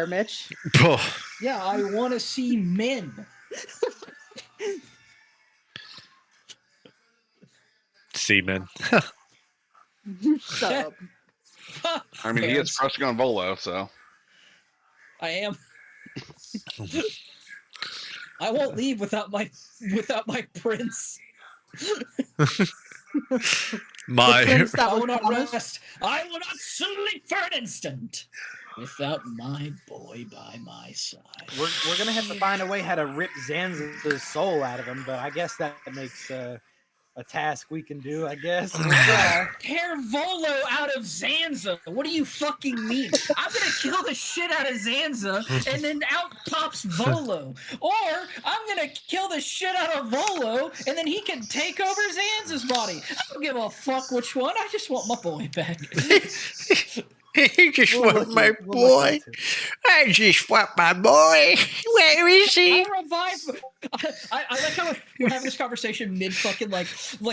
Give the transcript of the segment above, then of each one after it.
Mitch. Yeah, I want to see men. Seaman. Shut up. I mean, he is crushing on Volo, so. I am. I won't leave without my prince. My Prince that I was will not promised. rest. I will not sleep for an instant without my boy by my side. We're gonna have to find a way how to rip Zanza's soul out of him, but I guess that makes a task we can do. I guess. Tear Volo out of Zanza. What do you fucking mean? I'm gonna kill the shit out of Zanza, and then out pops Volo. Or I'm gonna kill the shit out of Volo, and then he can take over Zanza's body. I don't give a fuck which one. I just want my boy back. You just want my boy. I just want my boy. Where is he? I revive. I like how we're having this conversation mid fucking like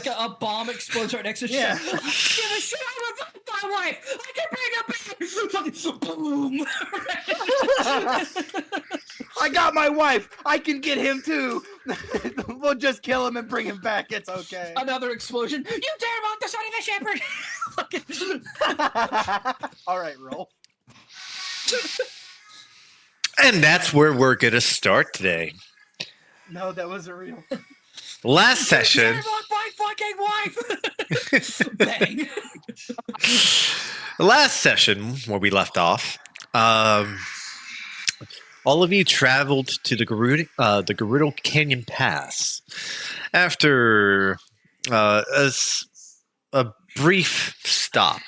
a bomb explodes right next to us. Yeah. Give a shit. I revive my wife. I can bring her back. Boom. I got my wife. I can get him too. We'll just kill him and bring him back. It's okay. Another explosion. You dare mock the son of a shepherd. All right, roll. And that's where we're going to start today. No, that wasn't real. Last session. Dare mock my fucking wife. Bang. Last session, where we left off, all of you traveled to the Gerudo Canyon Pass after a brief stop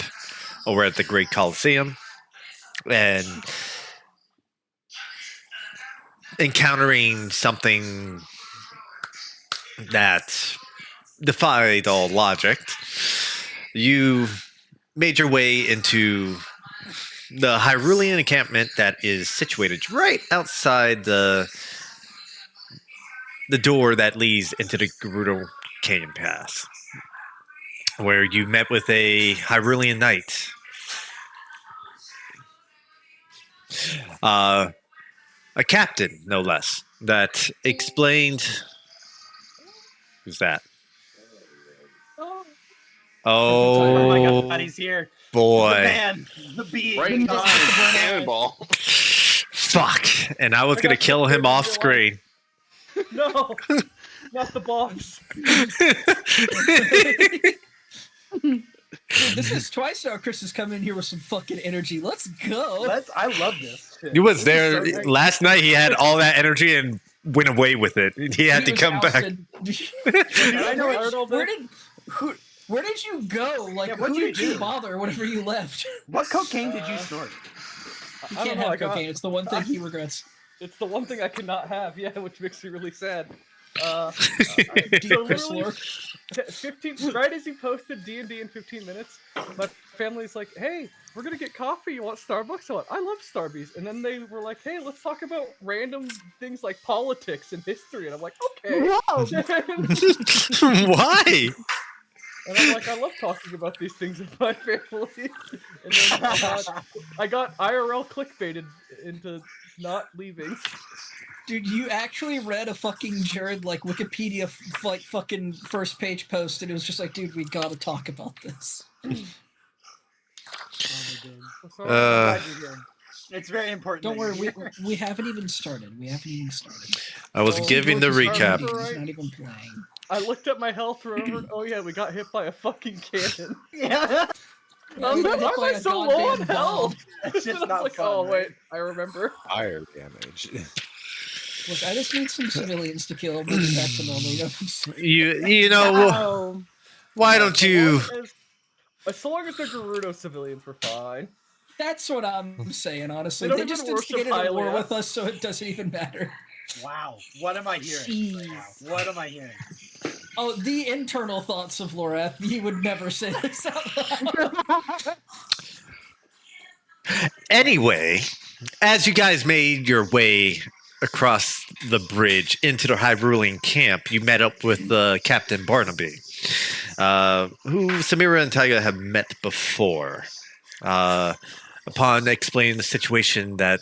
over at the Great Coliseum and encountering something that defied all logic. You made your way into the Hyrulean encampment that is situated right outside the door that leads into the Gerudo Canyon Pass, where you met with a Hyrulean knight. A captain, no less, that explained... Who's that? Oh my Oh, God, he's here. boy. The man, the being. Right in time, cannonball. Fuck. And I was going to kill him off screen. No, not the boss. Dude, this is twice now Chris has come in here with some fucking energy. Let's go. I love this. Shit. He was This there is so great. last night. He had all that energy and went away with it. He had to was come back. ousted. I know I heard all Where this. where did you go? Like, Yeah, what'd who you did you do? bother whenever you left? What cocaine did you snort? You I don't can't know, have cocaine. It's the one thing he regrets. It's the one thing I could not have, yeah, which makes me really sad. Deep Chris literally, lore. 15 right as you posted D&D in 15 minutes, my family's like, "Hey, we're gonna get coffee. You want Starbucks?" I love Starbucks. And then they were like, "Hey, let's talk about random things like politics and history." And I'm like, "Okay." Whoa. Why? And I'm like, "I love talking about these things with my family." And then I got IRL clickbaited into not leaving. Dude, you actually read a fucking Jared like Wikipedia like fucking first page post, and it was just like, dude, we gotta talk about this. It's very important. Don't that worry, you're we, here. we haven't even started. I was Oh, giving the George is recap. Harper. He's not even playing. I looked at my health, remembered, oh yeah, we got hit by a fucking cannon. Yeah. I was like, why am I so low on health? It's just I was not like, fun, oh right? wait, I remember. Fire damage. Look, I just need some civilians to kill. Bring it back to normal. You know, Oh. why don't you... So long as they're Gerudo civilians, we're fine. That's what I'm saying, honestly. They They don't just even worship instigated a war Hylia. with us, so it doesn't even matter. Wow. What am I hearing? Right now? What am I hearing? Oh, the internal thoughts of Lorath. He would never say this out loud. Anyway, as you guys made your way across the bridge into the Hyrulean camp, you met up with Captain Barnaby, who Samira and Taiga have met before. upon explaining the situation that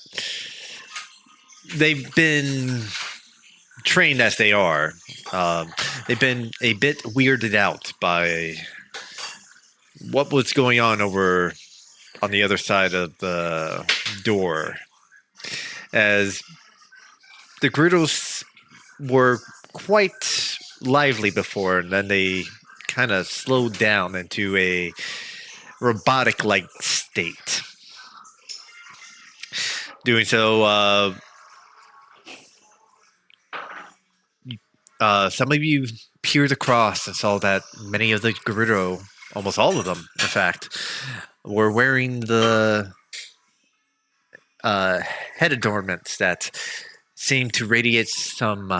they've been trained as they are. They've been a bit weirded out by what was going on over on the other side of the door, as the Grudos were quite lively before, and then they kind of slowed down into a robotic-like state. Doing so, some of you peered across and saw that many of the Gerudo, almost all of them, in fact, were wearing the head adornments that seemed to radiate some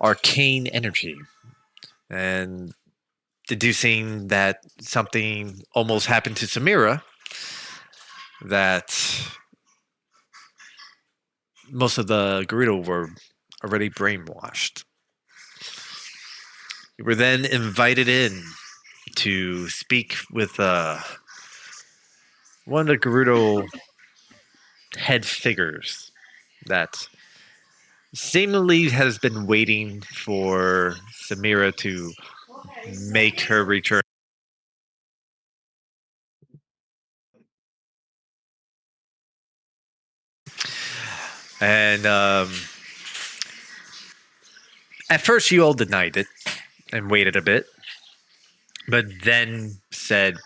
arcane energy. And deducing that something almost happened to Samira, that most of the Gerudo were already brainwashed. You were then invited in to speak with one of the Gerudo head figures that seemingly has been waiting for Samira to make her return. And at first, you all denied it and waited a bit, but then said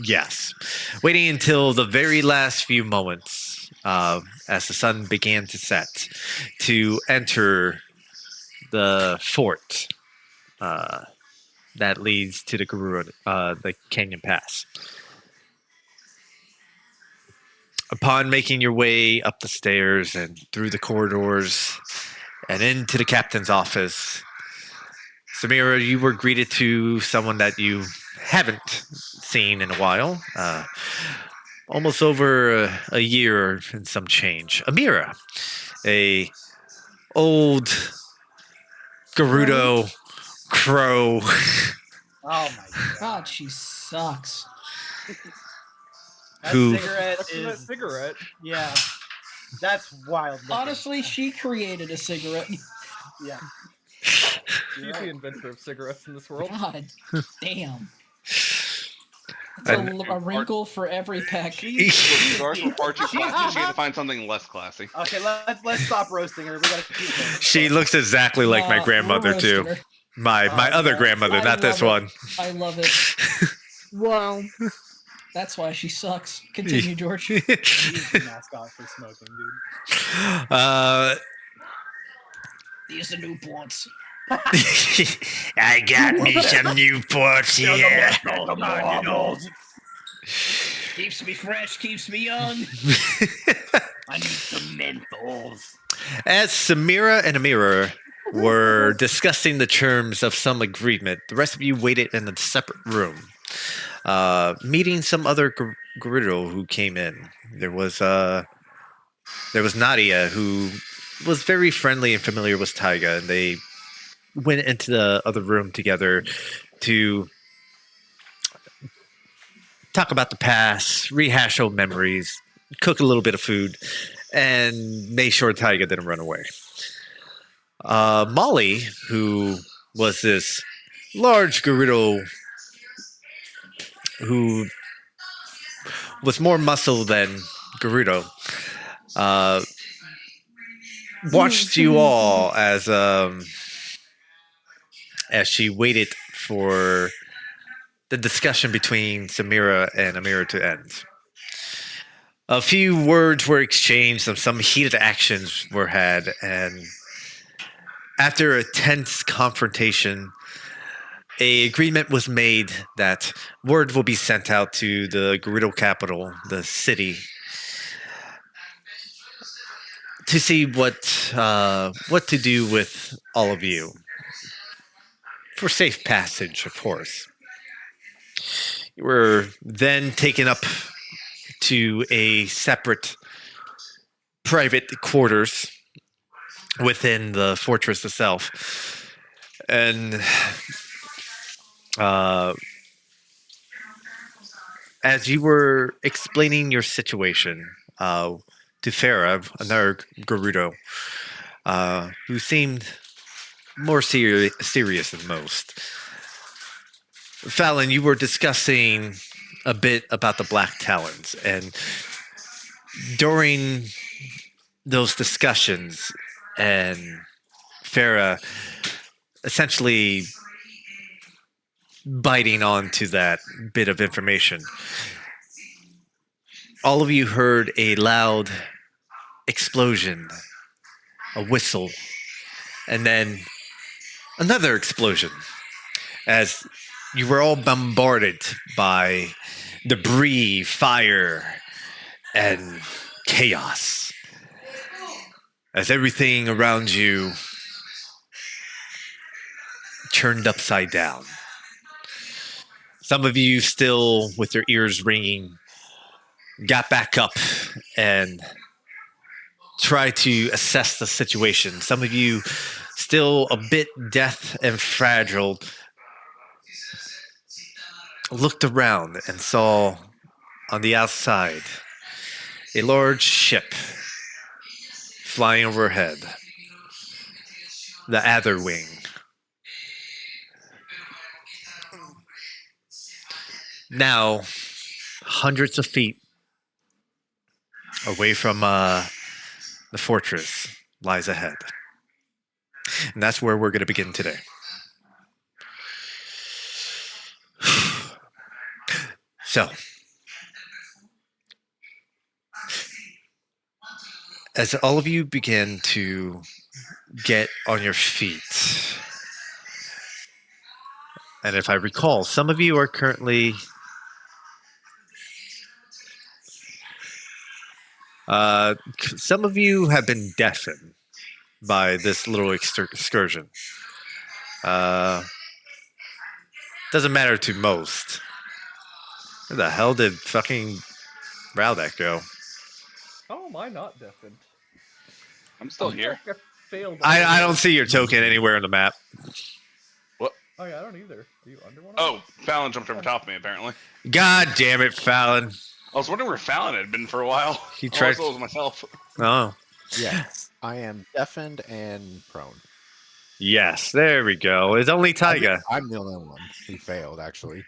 yes, waiting until the very last few moments as the sun began to set to enter the fort that leads to the Canyon Pass. Upon making your way up the stairs and through the corridors and into the captain's office, Samira, you were greeted to someone that you haven't seen in a while. Almost over a year and some change. Amira, a old Gerudo crow. Oh my god. God, she sucks. That Who- cigarette What's in that is cigarette? yeah. That's wild. looking. Honestly, she created a cigarette. yeah. She's You're the right. inventor of cigarettes in this world. God damn. It's And- a wrinkle for every peck. Stars were far too classy. She had to find something less classy. Okay, let's stop roasting her. We gotta keep going. She looks exactly like my Nah, grandmother we're too. roasting her. My other yeah. grandmother, I not this love one. I love it. Wow. That's why she sucks. Continue, George. She's the mascot for smoking, dude. These are Newports. I got me some Newports here. Come on, you know. Keeps me fresh, keeps me young. I need some menthols. As Samira and Amira were discussing the terms of some agreement, the rest of you waited in a separate room, meeting some other Gerudo who came in. There was Nadia, who was very friendly and familiar with Taiga, and they went into the other room together to talk about the past, rehash old memories, cook a little bit of food, and make sure Taiga didn't run away. Molly, who was this large Gerudo who was more muscle than Gerudo, watched you all as she waited for the discussion between Samira and Amira to end. A few words were exchanged, and some heated actions were had, and after a tense confrontation, an agreement was made that word will be sent out to the Gerudo capital, the city, to see what to do with all of you. For safe passage, of course. You were then taken up to a separate private quarters within the fortress itself. And as you were explaining your situation to Farah, another Gerudo, who seemed more serious than most. Fallon, you were discussing a bit about the Black Talons, and during those discussions, and Farah essentially biting onto that bit of information, all of you heard a loud explosion, a whistle, and then another explosion as you were all bombarded by debris, fire, and chaos. As everything around you turned upside down. Some of you, still with your ears ringing, got back up and tried to assess the situation. Some of you, still a bit deaf and fragile, looked around and saw on the outside a large ship flying overhead, the Atherwing. Now, hundreds of feet away from the fortress lies ahead. And that's where we're going to begin today. So, as all of you begin to get on your feet, and if I recall, some of you are currently some of you have been deafened by this little excursion. Doesn't matter to most. Where the hell did fucking Rowdeck go? How am I not deafened? I'm still here. I failed. I don't see your token anywhere on the map. Oh yeah, I don't either. Are you under one? Oh, Fallon jumped over top of me, apparently. God damn it, Fallon. I was wondering where Fallon had been for a while. He All I tried. saw was myself. Oh, Yes, I am deafened and prone. yes. There we go. It's only Taiga. I'm the only one who failed, actually.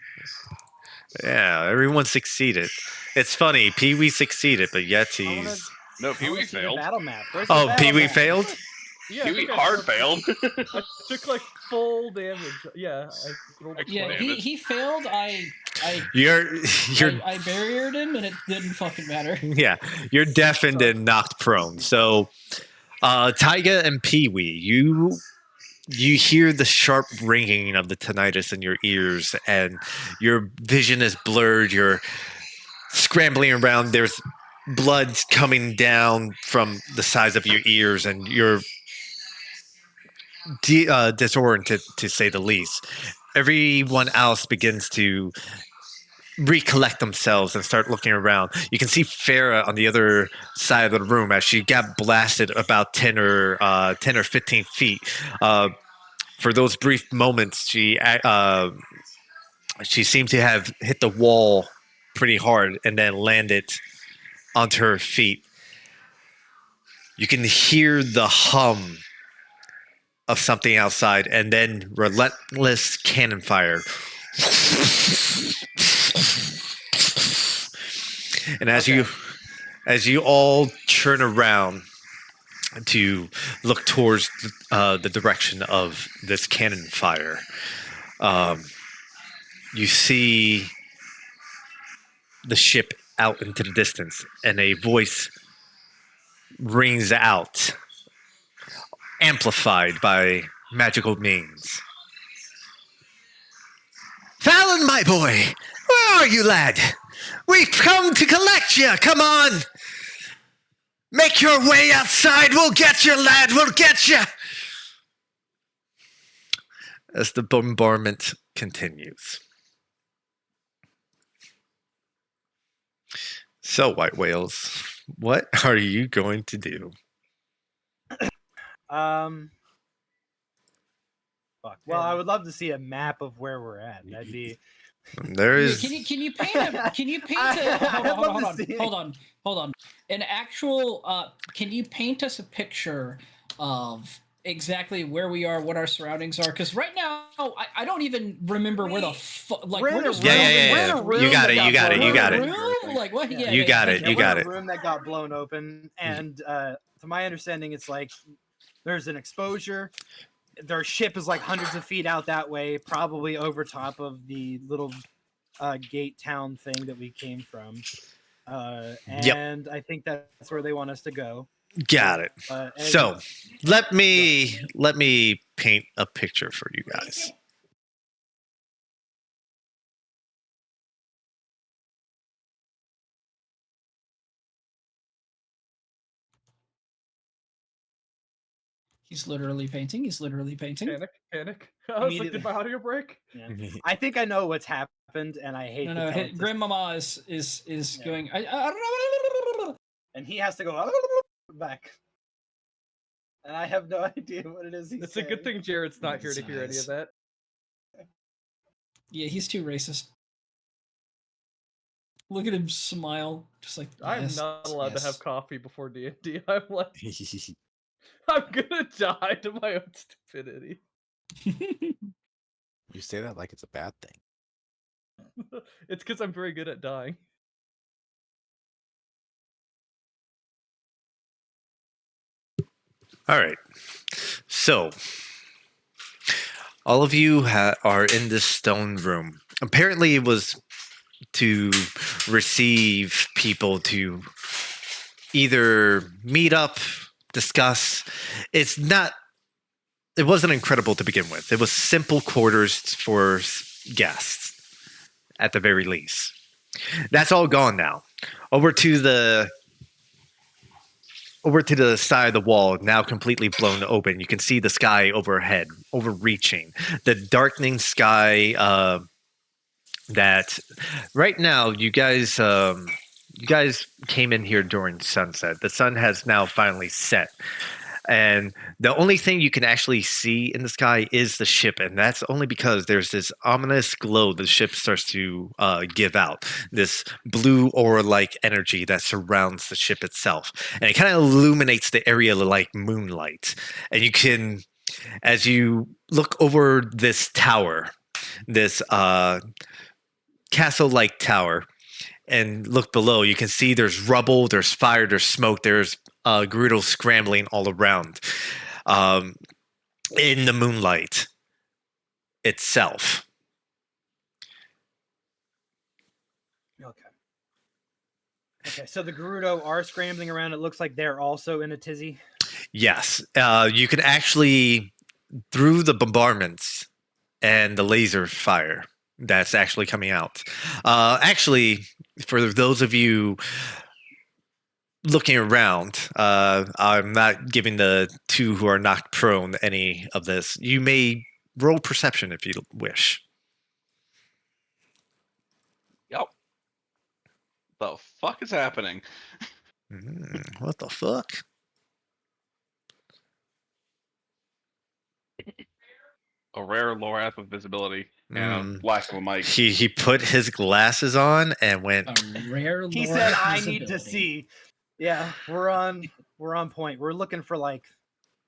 Yeah, everyone succeeded. It's funny. Pee Wee succeeded, but yet he's. No, I Pee wanna Wee see the failed. battle map. Where's the Oh, battle Pee Wee map? failed? Yeah, Pee I Wee think I hard failed. failed. I took like full damage. Yeah, I rolled a Yeah, 12. Damn it. he failed. You're I barriered him, and it didn't fucking matter. yeah. You're deafened and knocked prone. So, Taiga and Pee Wee, you hear the sharp ringing of the tinnitus in your ears, and your vision is blurred. You're scrambling around. There's blood coming down from the sides of your ears, and you're disoriented, to say the least. Everyone else begins to recollect themselves and start looking around. You can see Farah on the other side of the room as she got blasted about 10 or 15 feet. For those brief moments, she seemed to have hit the wall pretty hard and then landed onto her feet. You can hear the hum of something outside, and then relentless cannon fire. And as you all turn around to look towards the direction of this cannon fire, you see the ship out into the distance, and a voice rings out, amplified by magical means. Fallon, my boy, where are you, lad? We've come to collect you. Come on. Make your way outside. We'll get you, lad. We'll get you. As the bombardment continues. So, White Whales, what are you going to do? Fuck. Well, I would love to see a map of where we're at. That'd be There Yeah, is. can you paint a can you paint a hold on. An actual can you paint us a picture of exactly where we are, what our surroundings are? Because right now I don't even remember where the like We're in we're a just room. Yeah. We're in a room You got that it. You got it. blown You got open, it. room? Like what? Yeah. Yeah, You got thank it. You we're got in it. a room that got blown open, and to my understanding, it's like there's an exposure. Their ship is like hundreds of feet out that way, probably over top of the little gate town thing that we came from. Yep. And I think that's where they want us to go. Got it. And So let me paint a picture for you guys. He's literally painting. He's literally painting. Panic. I was like, Immediately. did my audio break? yeah. I think I know what's happened, and I hate No, to no. tell it to- Grandmama is Yeah. going. I don't know. and he has to go back. And I have no idea what it is he's It's a good thing Jared's not here to hear any of that. Yeah, he's too racist. Look at him smile, just like I'm yes, not allowed to yes. have coffee before D&D. I'm like, I'm gonna die to my own stupidity. You say that like it's a bad thing. It's because I'm very good at dying. All right. So all of you are in this stone room. Apparently, it was to receive people to either meet up, discuss. It's not. It wasn't incredible to begin with. It was simple quarters for guests, at the very least. That's all gone now. Over to the side of the wall, now completely blown open. You can see the sky overhead, overreaching. The darkening sky that right now you guys came in here during sunset. The sun has now finally set. And the only thing you can actually see in the sky is the ship, and that's only because there's this ominous glow the ship starts to give out, this blue aura-like energy that surrounds the ship itself, and it kind of illuminates the area like moonlight. And you can, as you look over this tower, this castle-like tower, and look below, you can see there's rubble, there's fire, there's smoke, there's Gerudo scrambling all around in the moonlight itself. Okay, so the Gerudo are scrambling around. It looks like they're also in a tizzy. Yes, you can actually, through the bombardments and the laser fire that's actually coming out. Actually, for those of you looking around, I'm not giving the two who are knocked prone any of this. You may roll perception if you wish. Yep. The fuck is happening? What the fuck? A rare Lorath with visibility and a lack of a mic. He put his glasses on and went. A rare. He Lord said, "I need to visibility." see." Yeah, we're on point. We're looking for like.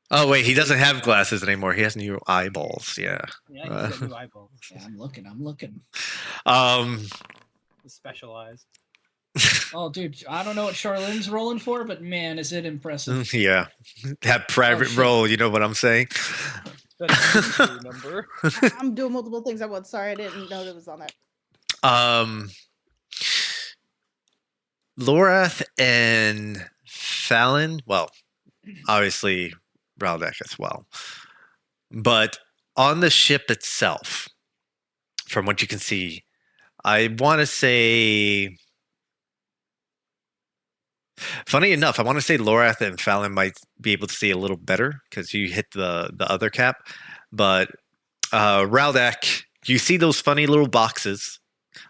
Oh wait, he doesn't have glasses anymore. He has new eyeballs. Yeah. Yeah, he's got new eyeballs. Yeah, I'm looking. Specialized. Oh, dude, I don't know what Charlene's rolling for, but man, is it impressive. Yeah. That private shit. role, you know what I'm saying? That's a number. I'm doing multiple things at once. Sorry, I didn't know that was on that. Lorath and Fallon, well, obviously Raldek as well. But on the ship itself, from what you can see, I want to say, funny enough, I want to say Lorath and Fallon might be able to see a little better because you hit the other cap. But Raldek, you see those funny little boxes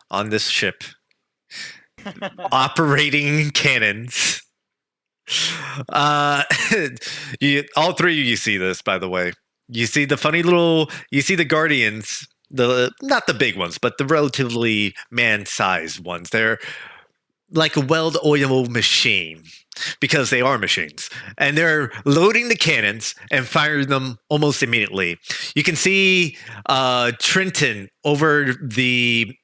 on this ship operating cannons. All three of you see this, by the way. You see the funny little, you see the Guardians the not the big ones, but the relatively man-sized ones. They're like a well-oiled machine because they are machines, and they're loading the cannons and firing them almost immediately. You can see Trenton over the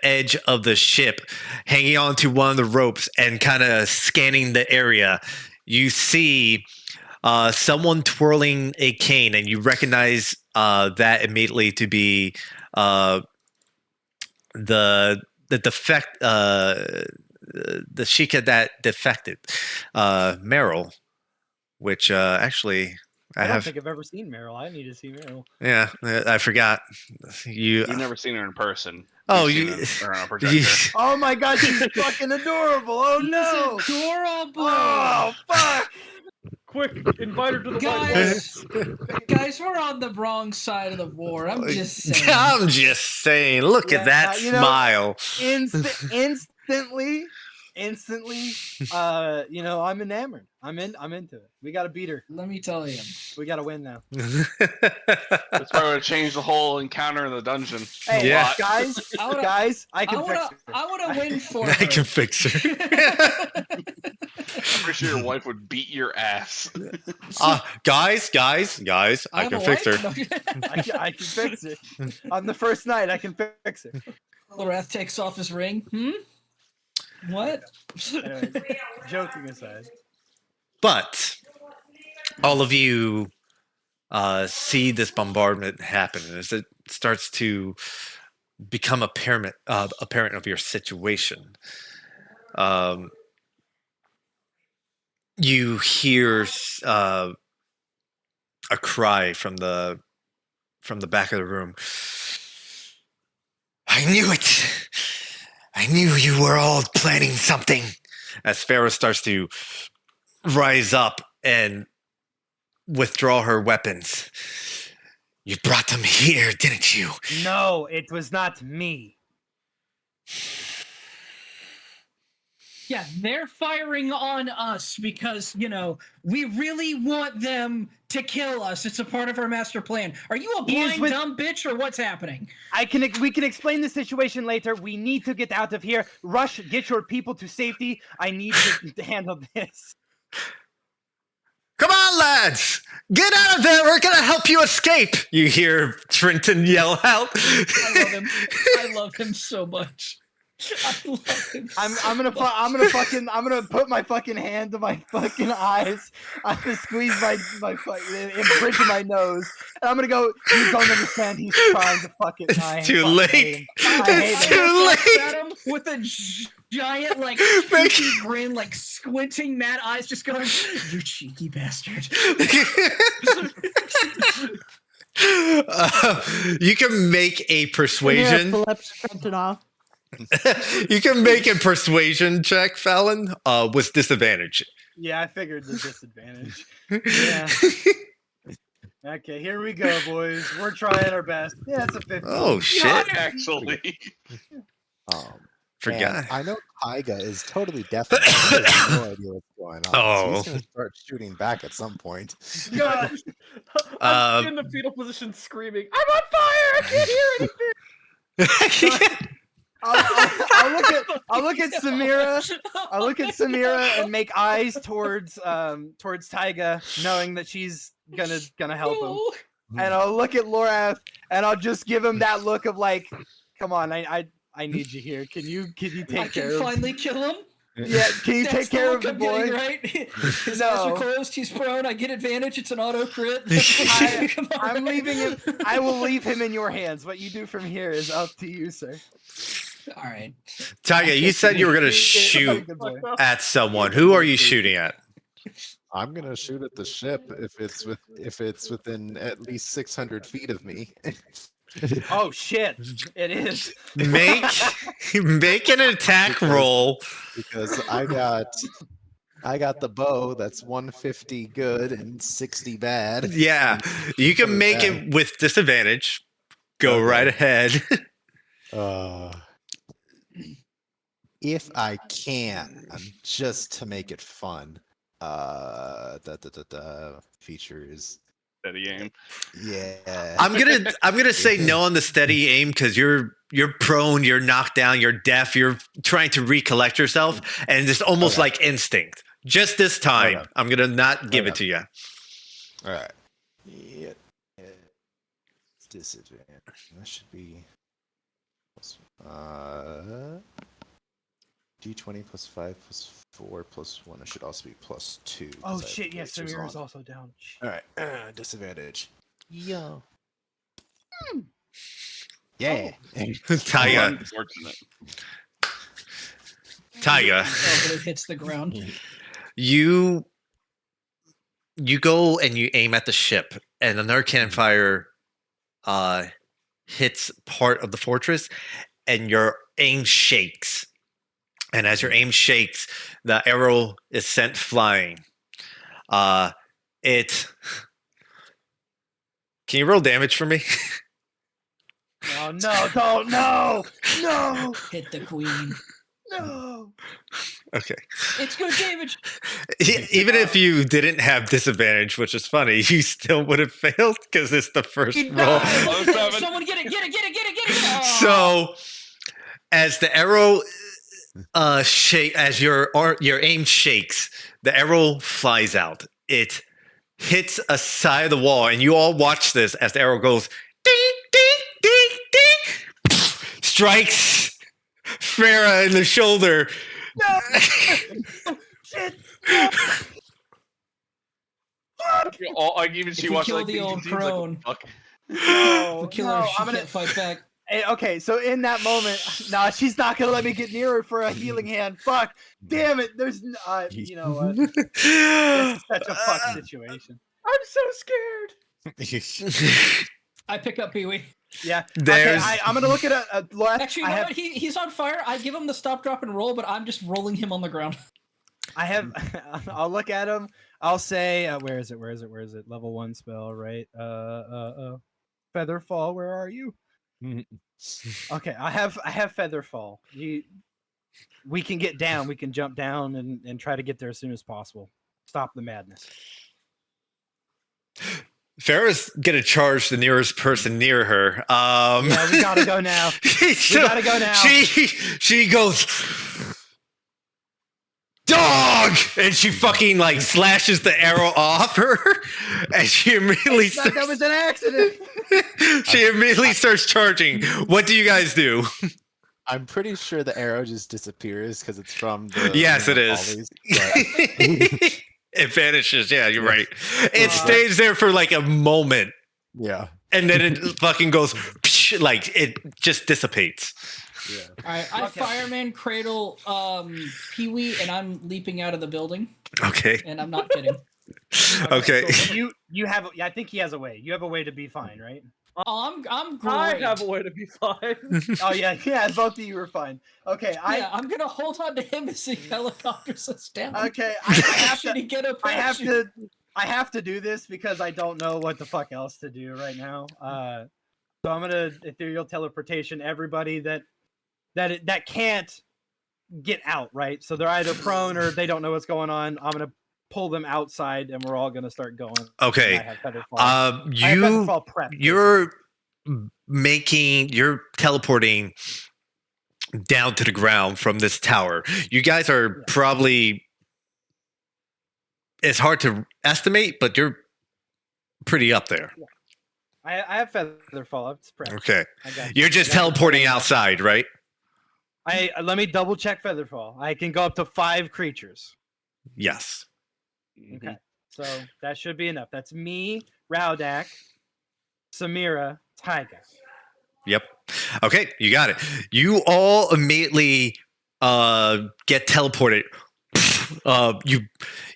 edge of the ship, hanging onto one of the ropes and kind of scanning the area. You see someone twirling a cane, and you recognize that immediately to be uh, the defect the Sheikah that defected, Meryl, which actually I I don't have. think I've ever seen Meryl. I need to see Meryl. Yeah, I forgot. You. You've never seen her in person. Oh, You've seen you. her on a projector. Oh my god, she's fucking adorable. Oh no. Adorable. Oh fuck. Quick, invite her to the White Guys, we're on the wrong side of the war. I'm just saying. I'm just saying. Look at that you know, smile. Instantly, I'm enamored. I'm into it. We gotta beat her. Let me tell you. We gotta win now. That's probably going to change the whole encounter in the dungeon. Hey, Yeah. guys, I can fix her. I want to win for I her. can fix her. I'm pretty sure your wife would beat your ass. Guys, I can fix her. I can fix it. On the first night, I can fix it. Lorath takes off his ring. What? Anyway, joking aside. But all of you see this bombardment happen as it starts to become apparent of your situation. You hear a cry from the back of the room. I knew it. I knew you were all planning something. As Farah starts to rise up and withdraw her weapons. You brought them here, didn't you? No, it was not me. Yeah, they're firing on us because, we really want them to kill us. It's a part of our master plan. Are you a blind, dumb bitch, or what's happening? We can explain the situation later. We need to get out of here. Rush, get your people to safety. I need to handle this. Come on, lads! Get out of there! We're gonna help you escape! You hear Trenton yell out. I love him. I love him so much. I love him. I'm gonna put my fucking hand to my fucking eyes. I'm gonna squeeze my bridge of my nose, and I'm gonna go. You don't understand. He's trying to fucking. It's too late. It's too late. At him with a giant cheeky grin, squinting mad eyes, just going, "You cheeky bastard." You can make a persuasion. You can make a persuasion check, Fallon, with disadvantage. Yeah, I figured the disadvantage. Yeah. Okay, here we go, boys. We're trying our best. Yeah, it's a 15. Oh shit! Actually. Forgot. I know Tyga is totally deaf. He has no idea what's going on. So he's going to start shooting back at some point. God. I'm in the fetal position screaming, I'm on fire! I can't hear anything! I'll look at Samira. I'll look at Samira and make eyes towards Tyga, knowing that she's gonna help him. And I'll look at Lorath and I'll just give him that look of come on, I need you here. Can you take care of? I can finally kill him. Yeah, can you take care of the boy? Right? His eyes are closed. He's prone. I get advantage. It's an auto crit. I'm leaving him. I will leave him in your hands. What you do from here is up to you, sir. All right. Tyga, you said you were going to shoot at someone. Who are you shooting at? I'm going to shoot at the ship if it's within at least 600 feet of me. Oh shit! It is. Make an attack roll because I got the bow that's 150 good and 60 bad. Yeah, you can make it with disadvantage. Go right ahead. If I can, just to make it fun. Features. steady aim. Yeah. I'm gonna say no on the steady aim because you're prone, you're knocked down, you're deaf, you're trying to recollect yourself, and it's almost Okay. like instinct. Just this time, Okay. I'm gonna not give it Okay. to you. All right. Yeah. It's disadvantage. That should be. D20 plus 5 plus 4 plus 1. It should also be plus 2. Oh shit! Yes, Samira's on. also down. Shit. All right. Disadvantage. Yo, Yeah. Taiga, Unfortunate. Taiga, Oh, but it hits the ground. you go and you aim at the ship, and another campfire hits part of the fortress, and your aim shakes. And as your aim shakes, the arrow is sent flying. It. Can you roll damage for me? Oh no! Don't no! Hit the queen. No! Okay. It's good damage. Even if you didn't have disadvantage, which is funny, you still would have failed because it's the first He roll. died. Look at that. 07. Someone get it. Oh. So, as the arrow as your aim shakes, the arrow flies out. It hits a side of the wall, and you all watch this as the arrow goes ding, ding, ding, ding, strikes Farah in the shoulder. No! Shit! No! Fuck! Like even If she you watched kill like the these old scenes, like, crone. fuck. No! The killer, no, she I'm gonna. can't fight back. Okay, so in that moment, nah, she's not gonna let me get near her for a healing hand. Fuck! Damn it! There's, you know what? This is such a fuck situation. I'm so scared. I pick up Pee Wee. Yeah. There's- Okay, I'm gonna look at a left. Actually, you I know have, what? He's on fire. I give him the stop, drop, and roll, but I'm just rolling him on the ground. I have. I'll look at him. I'll say, where is it? Level 1 spell, right? Featherfall. Where are you? Okay, I have Featherfall. We can get down. We can jump down and try to get there as soon as possible. Stop the madness. Farah's gonna charge the nearest person near her. Yeah, we gotta go now. We gotta go now. She goes, dog, and she fucking like slashes the arrow off her, and she immediately That was an accident. she immediately starts charging. What do you guys do? I'm pretty sure the arrow just disappears because it's from the. Yes, it is. volleys, but- It vanishes. Yeah, you're right. It Uh, stays there for like a moment, yeah. and then it fucking goes like it just dissipates. Yeah. All right, I Okay. fireman cradle Pee Wee, and I'm leaping out of the building, Okay. and I'm not kidding. Okay. So you have. I think he has a way. You have a way to be fine, right? Oh, I'm I great. have a way to be fine. Oh yeah. Both of you were fine. Okay, Yeah, I'm gonna hold on to him as he helicopters us down. Okay, I have Should he to. get a I have parachute? to. I have to do this because I don't know what the fuck else to do right now. So I'm gonna ethereal teleportation everybody that can't get out. Right. So they're either prone or they don't know what's going on. I'm gonna pull them outside, and we're all gonna start going. Okay. I have Featherfall. I have You Featherfall prep. you're teleporting down to the ground from this tower. You guys are probably, it's hard to estimate, but you're pretty up there. I have Featherfall. It's prep. Okay. I got you. You're just I got you. teleporting outside, right? Let me double check Featherfall. I can go up to 5 creatures. Yes. Okay. So that should be enough. That's me, Raudak, Samira, Taiga. Yep. Okay, you got it. You all immediately get teleported.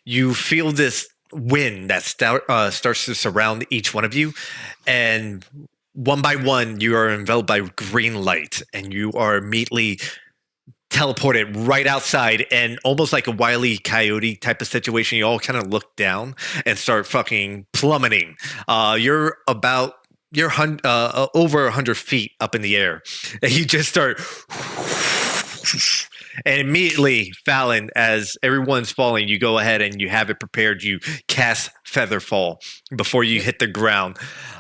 You feel this wind that starts to surround each one of you, and one by one, you are enveloped by green light, and you are immediately teleported right outside, and almost like a Wile E. Coyote type of situation, you all kind of look down and start fucking plummeting. You're over 100 feet up in the air, and you just start And immediately, Fallon, as everyone's falling, you go ahead and you have it prepared. You cast Featherfall before you hit the ground.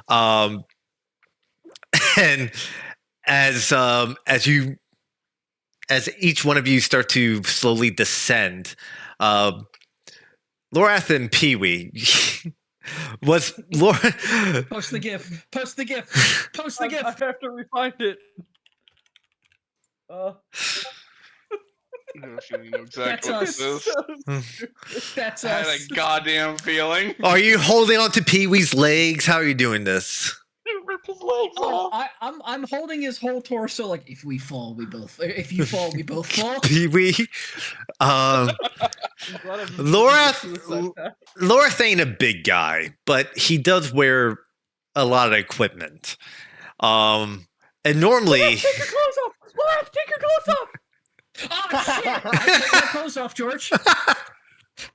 And as each one of you start to slowly descend, Lorath and Pee-wee was Laura. Post the gif. Post the gif. Post the I gif. have to refind it. You know exactly That's what us. this is. That's I had us. a goddamn feeling. Are you holding on to Pee-wee's legs? How are you doing this? Rip his legs Oh, off. I'm holding his whole torso. Like if we fall, we both. If you fall, we both fall. Pee-wee. Lorath ain't a big guy, but he does wear a lot of equipment. And normally, Take your clothes off! Laura, take your clothes off! Oh shit! I take my clothes off, George.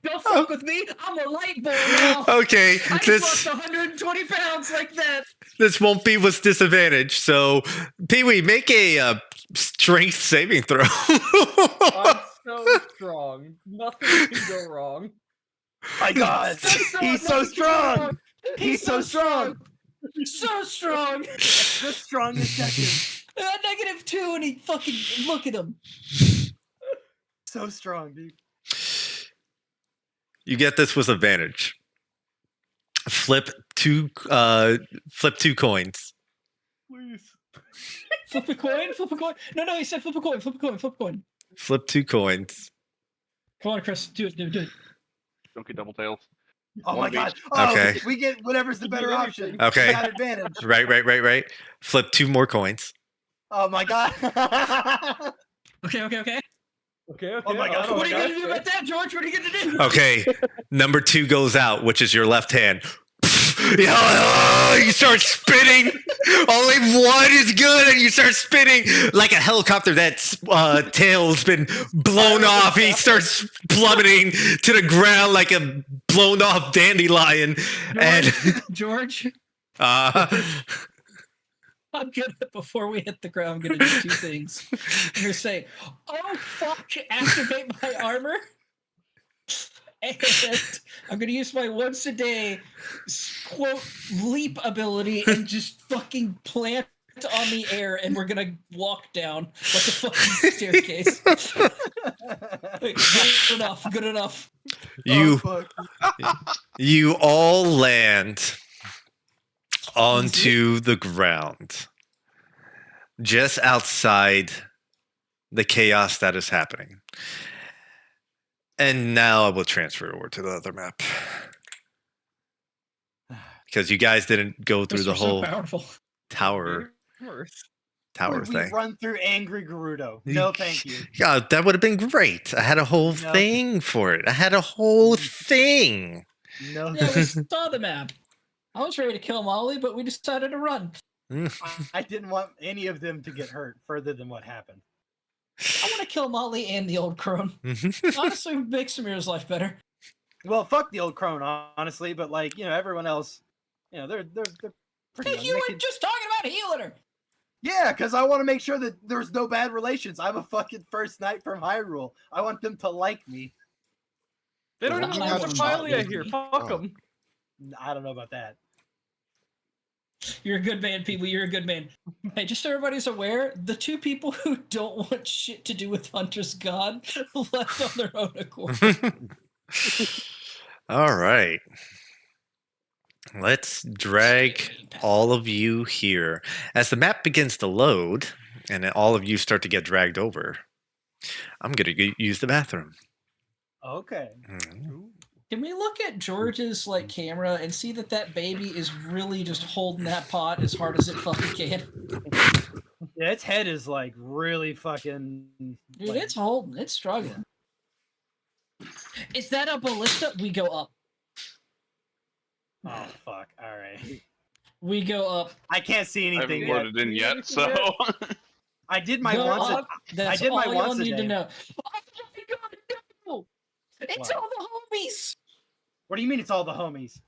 Don't fuck with me. I'm a light boy now. okay, I just lost 120 pounds like that. this won't be with disadvantage. So, Pee-wee, make a strength saving throw. I'm so strong. Nothing can go wrong. My God, he's so strong. He's so strong. So strong. The strongest second. -2, and he fucking look at him. So strong, dude. You get this with advantage. Flip two coins. Please. Flip a coin. Flip a coin. No, he said flip a coin. Flip a coin. Flip a coin. Flip 2 coins. Come on, Chris. Do it. Do it. Don't get double tails. Oh One my God. each. Oh, Okay. we get whatever's the better option. Okay. We got advantage. Right. Flip 2 more coins. Oh my God. Okay. Okay. Oh my God. What are you gonna do about that, George? What are you gonna do? Okay, number 2 goes out, which is your left hand. You start spinning. Only one is good, and you start spinning like a helicopter that's tail's been blown off. He starts plummeting to the ground like a blown off dandelion. And George, uh, I'm gonna before we hit the ground. I'm gonna do 2 things. I'm gonna say, "Oh fuck!" Activate my armor. And I'm gonna use my once a day quote leap ability and just fucking plant on the air, and we're gonna walk down like a fucking staircase. Good enough. you all land onto the ground just outside the chaos that is happening. And now I will transfer over to the other map. Because you guys didn't go through the whole tower We thing. run through Angry Gerudo. No, thank you. Yeah, that would have been great. I had a whole thing for it. I had a whole thing. No, Yeah, we saw the map. I was ready to kill Molly, but we decided to run. I didn't want any of them to get hurt further than what happened. I want to kill Molly and the old crone. Honestly, would make Samir's life better. Well, fuck the old crone, honestly, but like, everyone else, they're pretty young. You were just talking about healing her. Yeah, because I want to make sure that there's no bad relations. I'm a fucking first knight from Hyrule. I want them to like me. They don't Well, even I have want a Hylia them. here. Fuck them. I don't know about that. You're a good man, Pee-wee. You're a good man. Hey, just so everybody's aware, the 2 people who don't want shit to do with Hunter's God left on their own accord. All right. Let's drag all of you here. As the map begins to load and all of you start to get dragged over, I'm going to use the bathroom. Okay. Can we look at George's camera and see that baby is really just holding that pot as hard as it fucking can? Yeah, its head is really fucking. Dude, it's holding. It's struggling. Is that a ballista? We go up. Oh fuck! All right. We go up. I can't see I anything haven't yet. loaded in yet, so. I did my Go once. up. That's I did my all once y'all a need to day. know. Oh my God, no! It's What? all the homies. What do you mean it's all the homies?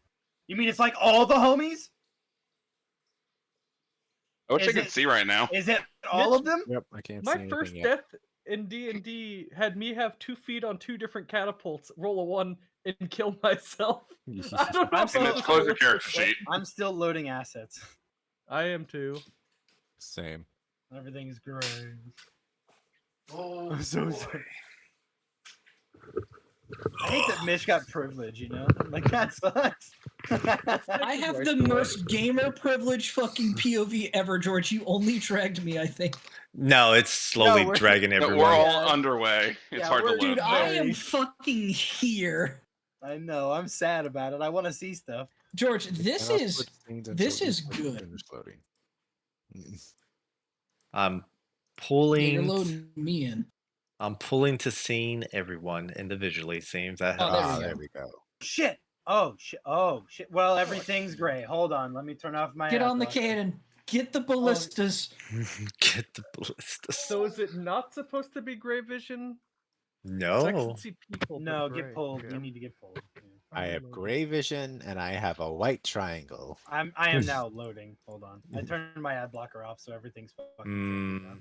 You mean it's like all the homies? I wish I Is could it- see right now. Is it all of them? Yep, I can't see My anything first yet. death in D&D had me have 2 feet on 2 different catapults, roll a 1, and kill myself. I don't know. I'm if still- that's Close the realistic, character but sheet. I'm still loading assets. I am too. Same. Everything's great. I'm so sorry. I hate that Mish got privilege, you know? Like, that sucks. I have the most gamer privilege fucking POV ever, George. You only dragged me, I think. No, it's slowly we're- dragging But everyone. we're all Yeah. underway. It's Yeah, hard to we're- live. Dude, I am Very. fucking here. I know. I'm sad about it. I want to see stuff. George, this And I'll is switch scenes this until is we good. finish loading. I'm Yeah, you're pulling. loading me in. I'm pulling to scene everyone individually. Seems that Oh, there we Ah, go. there we go. Shit. Oh, shit. Oh, shit. Well, everything's great. Hold on. Let me turn off my Get on the ad block. cannon. Get the ballistas. get the ballistas. So is it not supposed to be gray vision? 'Cause I No. can see people. but No, gray. get pulled. Okay. You need to get pulled. Yeah. I have gray vision and I have a white triangle. I am now loading. Hold on. I turned my ad blocker off, so everything's fucking Mm. now.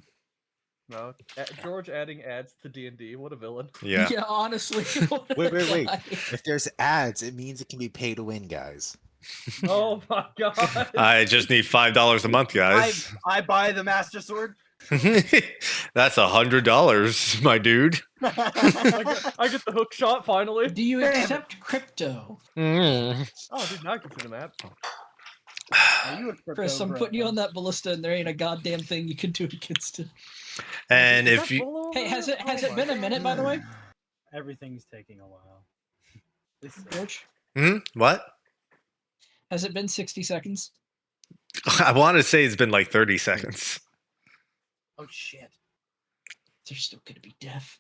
No, George adding ads to D&D. What a villain. Yeah. Yeah, honestly. what a Wait. guy. If there's ads, it means it can be pay to win, guys. Oh my god. I just need $5 a month, guys. I buy the Master Sword. That's $100, my dude. I get the hook shot finally. Do you Damn it. accept crypto? Mm. Oh, dude, now I can see the map. Are you a crypto Chris, I'm bro? putting you on that ballista, and there ain't a goddamn thing you can do against it. And Is if that you, Bolo Hey, has it over? has Oh it my been a God. minute, by the way, Everything's taking a while. This George? what? Has it been 60 seconds? I want to say it's been like 30 seconds. oh shit. They're still gonna be deaf.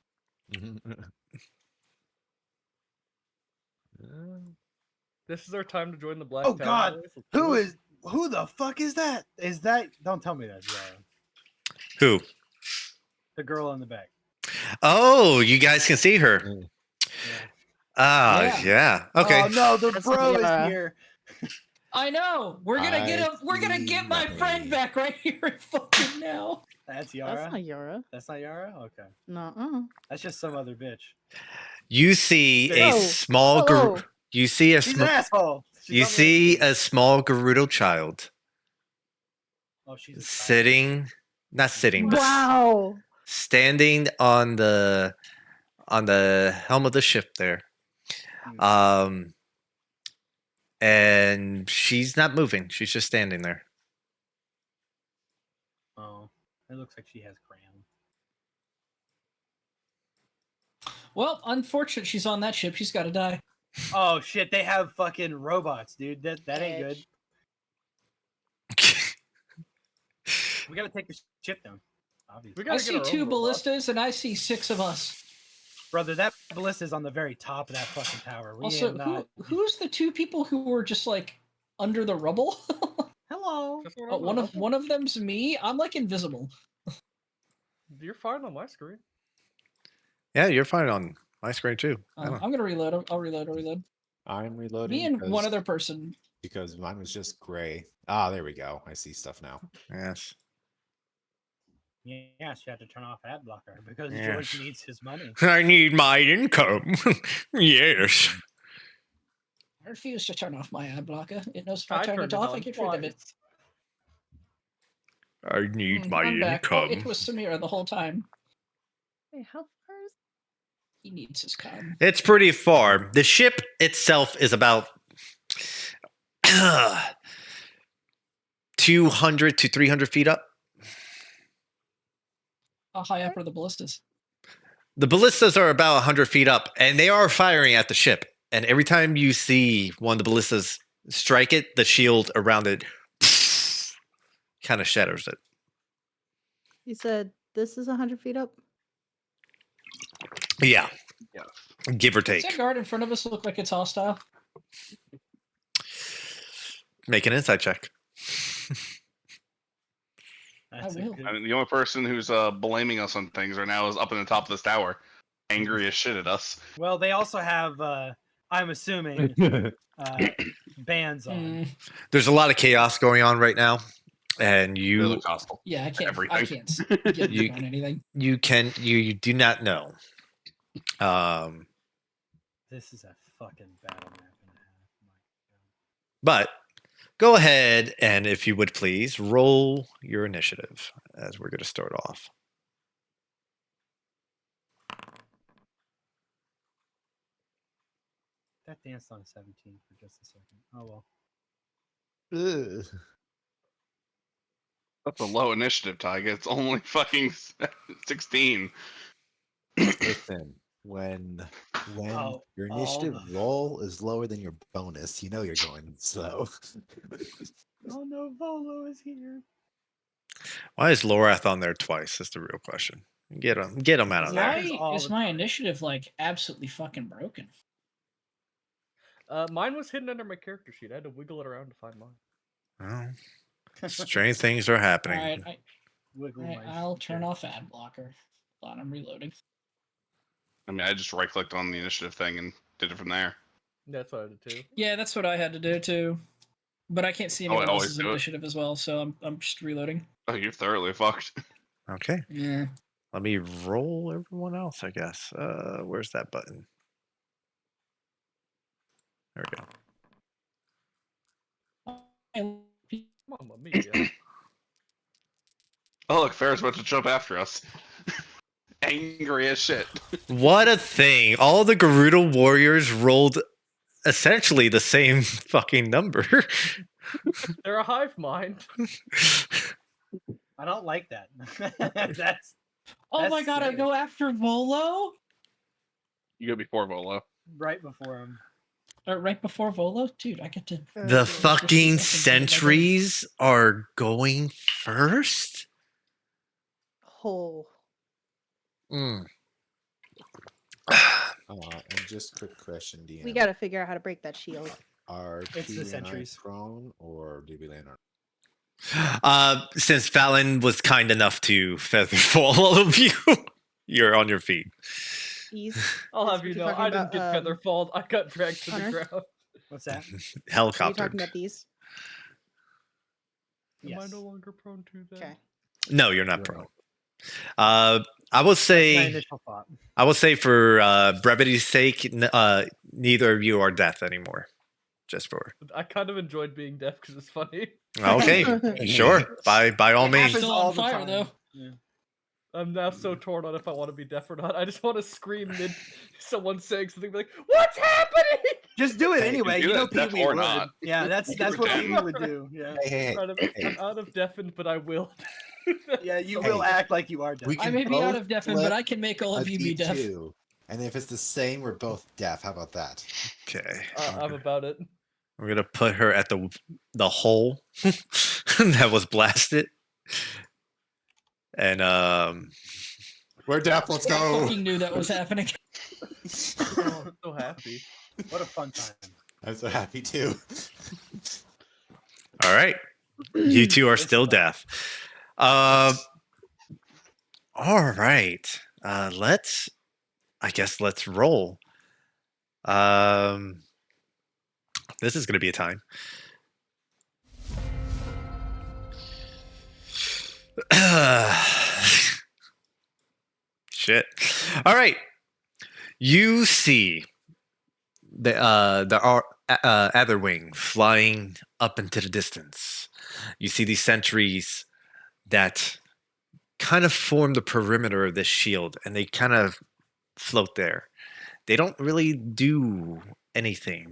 This is our time to join the Black Oh, Tower, God. boys. Let's do it. Who the fuck is that? Is that? Don't tell me that's Yara. Who? The girl in the back. Oh, you guys can see her. Mm. Yeah. Ah, Yeah. yeah. Okay. Oh no, the That's bro Yara. is here. I know. We're gonna get I him. We're gonna see get my friend nothing. back right here and fucking now. That's Yara. That's not Yara. That's not Yara. Okay, Nuh-uh. that's just some other bitch. You see a Whoa. small. Whoa. You see a. She's an asshole. She's You on the- see a small Gerudo child Oh, she's a child. sitting, not sitting, but Wow. standing on the helm of the ship there. Hmm. And she's not moving. She's just standing there. Oh, it looks like she has crayon. Well, unfortunate she's on that ship. She's got to die. Oh shit, they have fucking robots, dude. That ain't good. We gotta take the ship down. Obviously. We I gotta see get our 2 own robot. ballistas and I see 6 of us. Brother, that ballista is on the very top of that fucking tower. We Also, am not. who's the 2 people who were just like under the rubble? Hello. That's what Oh, I'm about. one of them's me. I'm like invisible. You're fine on my screen. Yeah, you're fine on my screen too. I don't- I'm gonna reload. I'll reload. I'm reloading. Me and one because- other person. because mine was just gray. Ah, there we go. I see stuff now. Yes. Yes, you have to turn off ad blocker because Yes. George needs his money. I need my income. Yes. I refuse to turn off my ad blocker. It knows if I turn turned it off, I on get rid of it. twice. I need my I'm back. Oh, income. it was Samira the whole time. Wait, how far is He needs his com. It's pretty far. The ship itself is about 200 to 300 feet up. How high up are the ballistas? The ballistas are about 100 feet up, and they are firing at the ship. And every time you see one of the ballistas strike it, the shield around it kind of shatters it. You said this is 100 feet up? Yeah, Yes. give or Does that take. guard in front of us look like it's hostile? Make an insight check. That's a will. good- I mean, the only person who's blaming us on things right now is up in the top of this tower, angry as shit at us. Well, they also have, I'm assuming, bands on. Mm, There's a lot of chaos going on right now. and They you look hostile. Yeah, I can't. I Everything. can't get You- on anything. you do not know. This is a fucking battle map and a half. My God. But go ahead and, if you would please, roll your initiative as we're going to start off. That danced on a 17 for just a second. Oh well. Ugh. That's a low initiative, Tiger. It's only fucking 16. Listen, when Oh, your all initiative the- roll is lower than your bonus, you know you're going slow. Oh no, Volo is here. Why is Lorath on there twice? That's the real question. Get him out of there. happens Why all is the my time. initiative like absolutely fucking broken? Mine was hidden under my character sheet. I had to wiggle it around to find mine. Well, strange things are All happening. right, Wiggle my I'll turn shit. off ad blocker. Hold on, I'm reloading. I mean, I just right clicked on the initiative thing and did it from there. That's what I did too. Yeah, that's what I had to do too. But I can't see Oh, I anyone always else's do it. initiative as well, so I'm just reloading. Oh, you're thoroughly fucked. Okay, Yeah. let me roll everyone else, I guess. Where's that button? There we go. Mamma mia. Oh, look, Farrah's about to jump after us. Angry as shit. What a thing! All the Gerudo warriors rolled essentially the same fucking number. They're a hive mind. I don't like that. That's Oh my That's god, I sick. go after Volo? You go before Volo. right before him. Or right before Volo? Dude, I get to. The fucking fucking sentries are going first? Oh, Mm. And just quick question, DM. we got to figure out how to break that shield. Are It's the P and I sentries. prone, or do we land on? Since Fallon was kind enough to feather fall all of you, you're on your feet. Ease. I'll Is have what you you're know, talking I didn't about, get feather falled. I got dragged to the Hunter? ground. What's that? Are you Helicopter. talking about these? Am I Yes. no longer prone to that? Okay. No, you're not You're prone. not. I will That's my say, initial thought. for brevity's sake, neither of you are death anymore. Just for I kind of enjoyed being deaf because it's funny. okay, sure. By all It means. happens Still all on the fire time. though. Yeah. I'm now so torn on if I want to be deaf or not. I just want to scream mid someone saying something like, "What's happening?" Just do it Hey, anyway. do You know that, deaf Pee Wee or would. not. Yeah, that's You what Pee pretend. Wee would do. Yeah. Hey, I'm out of deafened, but I will. Yeah, you Hey, will act like you are deaf. we I can may be out both of deafened, flip but I can make all of a you be deaf. D2, and if it's the same, we're both deaf. How about that? Okay. I'm about it. We're gonna put her at the hole that was blasted. And We're deaf. Let's I go. fucking knew that was happening. Oh, I'm so happy. What a fun time. I'm so happy too. all right. You two are It's still fun. deaf. All right. Let's roll. This is gonna be a time. Shit. All right. You see the Otherwing flying up into the distance. You see these sentries that kind of form the perimeter of this shield, and they kind of float there. They don't really do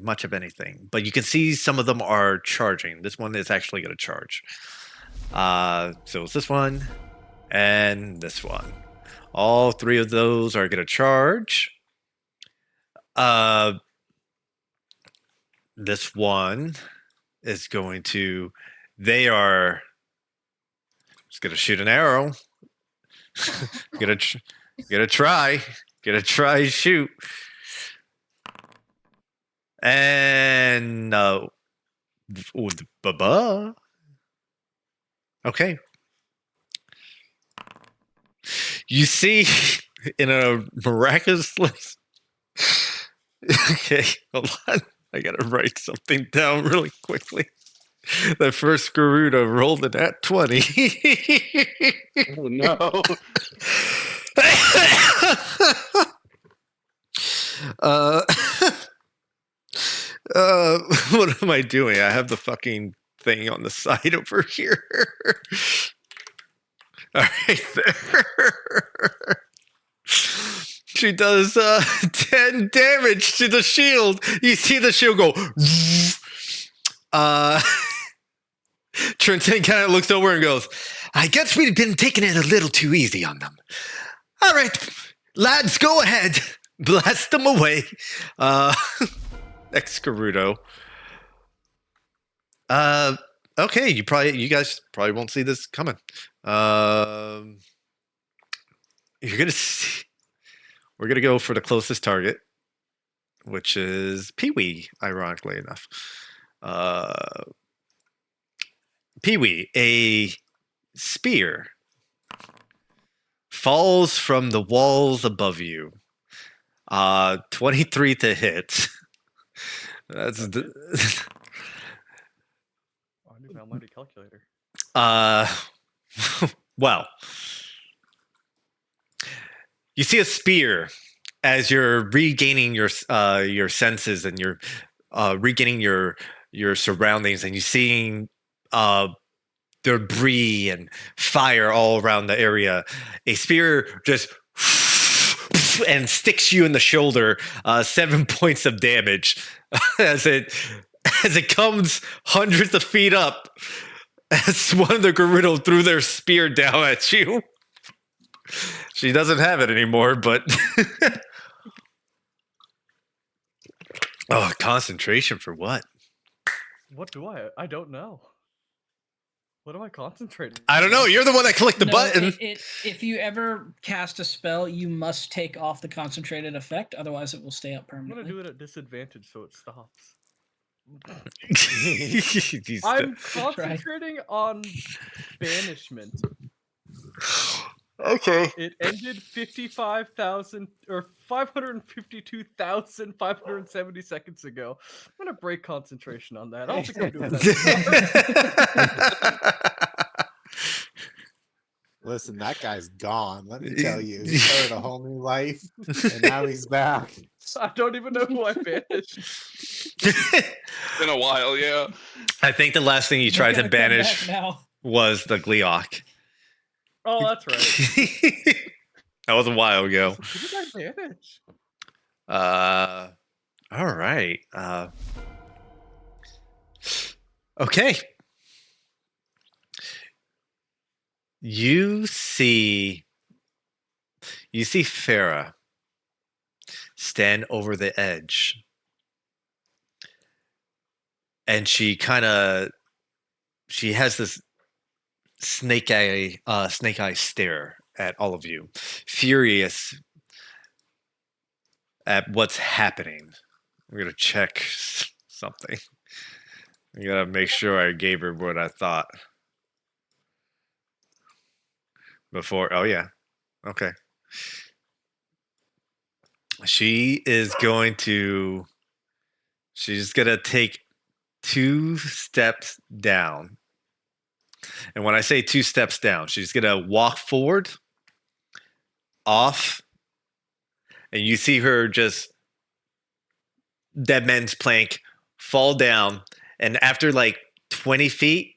much of anything, but you can see some of them are charging. This one is actually going to charge. So it's this one and this one. All three of those are going to charge. This one is going to. They are just going to shoot an arrow. gonna try. Gonna try shoot. And ba-ba. Okay. You see, in a miraculous. Okay, hold on. I gotta write something down really quickly. The first Garuda rolled it at 20. Oh no. uh, what am I doing? I have the fucking thing on the side over here. All right, there. She does 10 damage to the shield. You see the shield go. Trenton kind of looks over and goes, I guess we've been taking it a little too easy on them. All right, lads, go ahead. Blast them away. Ex Gerudo. Okay, you guys probably won't see this coming. You're gonna see. We're gonna go for the closest target, which is Pee-wee, ironically enough. Pee-wee, a spear falls from the walls above you. 23 to hit. That's I need my almighty calculator. well, you see a spear as you're regaining your senses and you're regaining your surroundings, and you're seeing debris and fire all around the area. A spear just and sticks you in the shoulder. 7 points of damage as it comes hundreds of feet up. As one of the Gerudo threw their spear down at you. She doesn't have it anymore, but oh, concentration for what? What do I? I don't know. What am I concentrating? I don't know. You're the one that clicked the button. If you ever cast a spell, you must take off the concentrated effect, otherwise it will stay up I'm permanently. gonna do it at disadvantage so it stops. He's I'm concentrating on banishment. okay. It ended 55,000 or 552,570 seconds ago. I'm gonna break concentration on that. I don't think I'm doing that. Listen, that guy's gone. Let me tell you, he started a whole new life, and now he's back. I don't even know who I banished. Been a while, yeah. I think the last thing you tried to You're gonna come banish back now. was the Gleeok. Oh, that's right. That was a while ago. Who did I banish? All right. Okay. You see Farah stand over the edge, and she has this snake eye stare at all of you, furious at what's happening. I'm gonna check something. I gotta make sure I gave her what I thought before. Oh yeah, okay. She's gonna take 2 steps down. And when I say 2 steps down, she's gonna walk forward, off, and you see her just dead man's plank fall down, and after like 20 feet,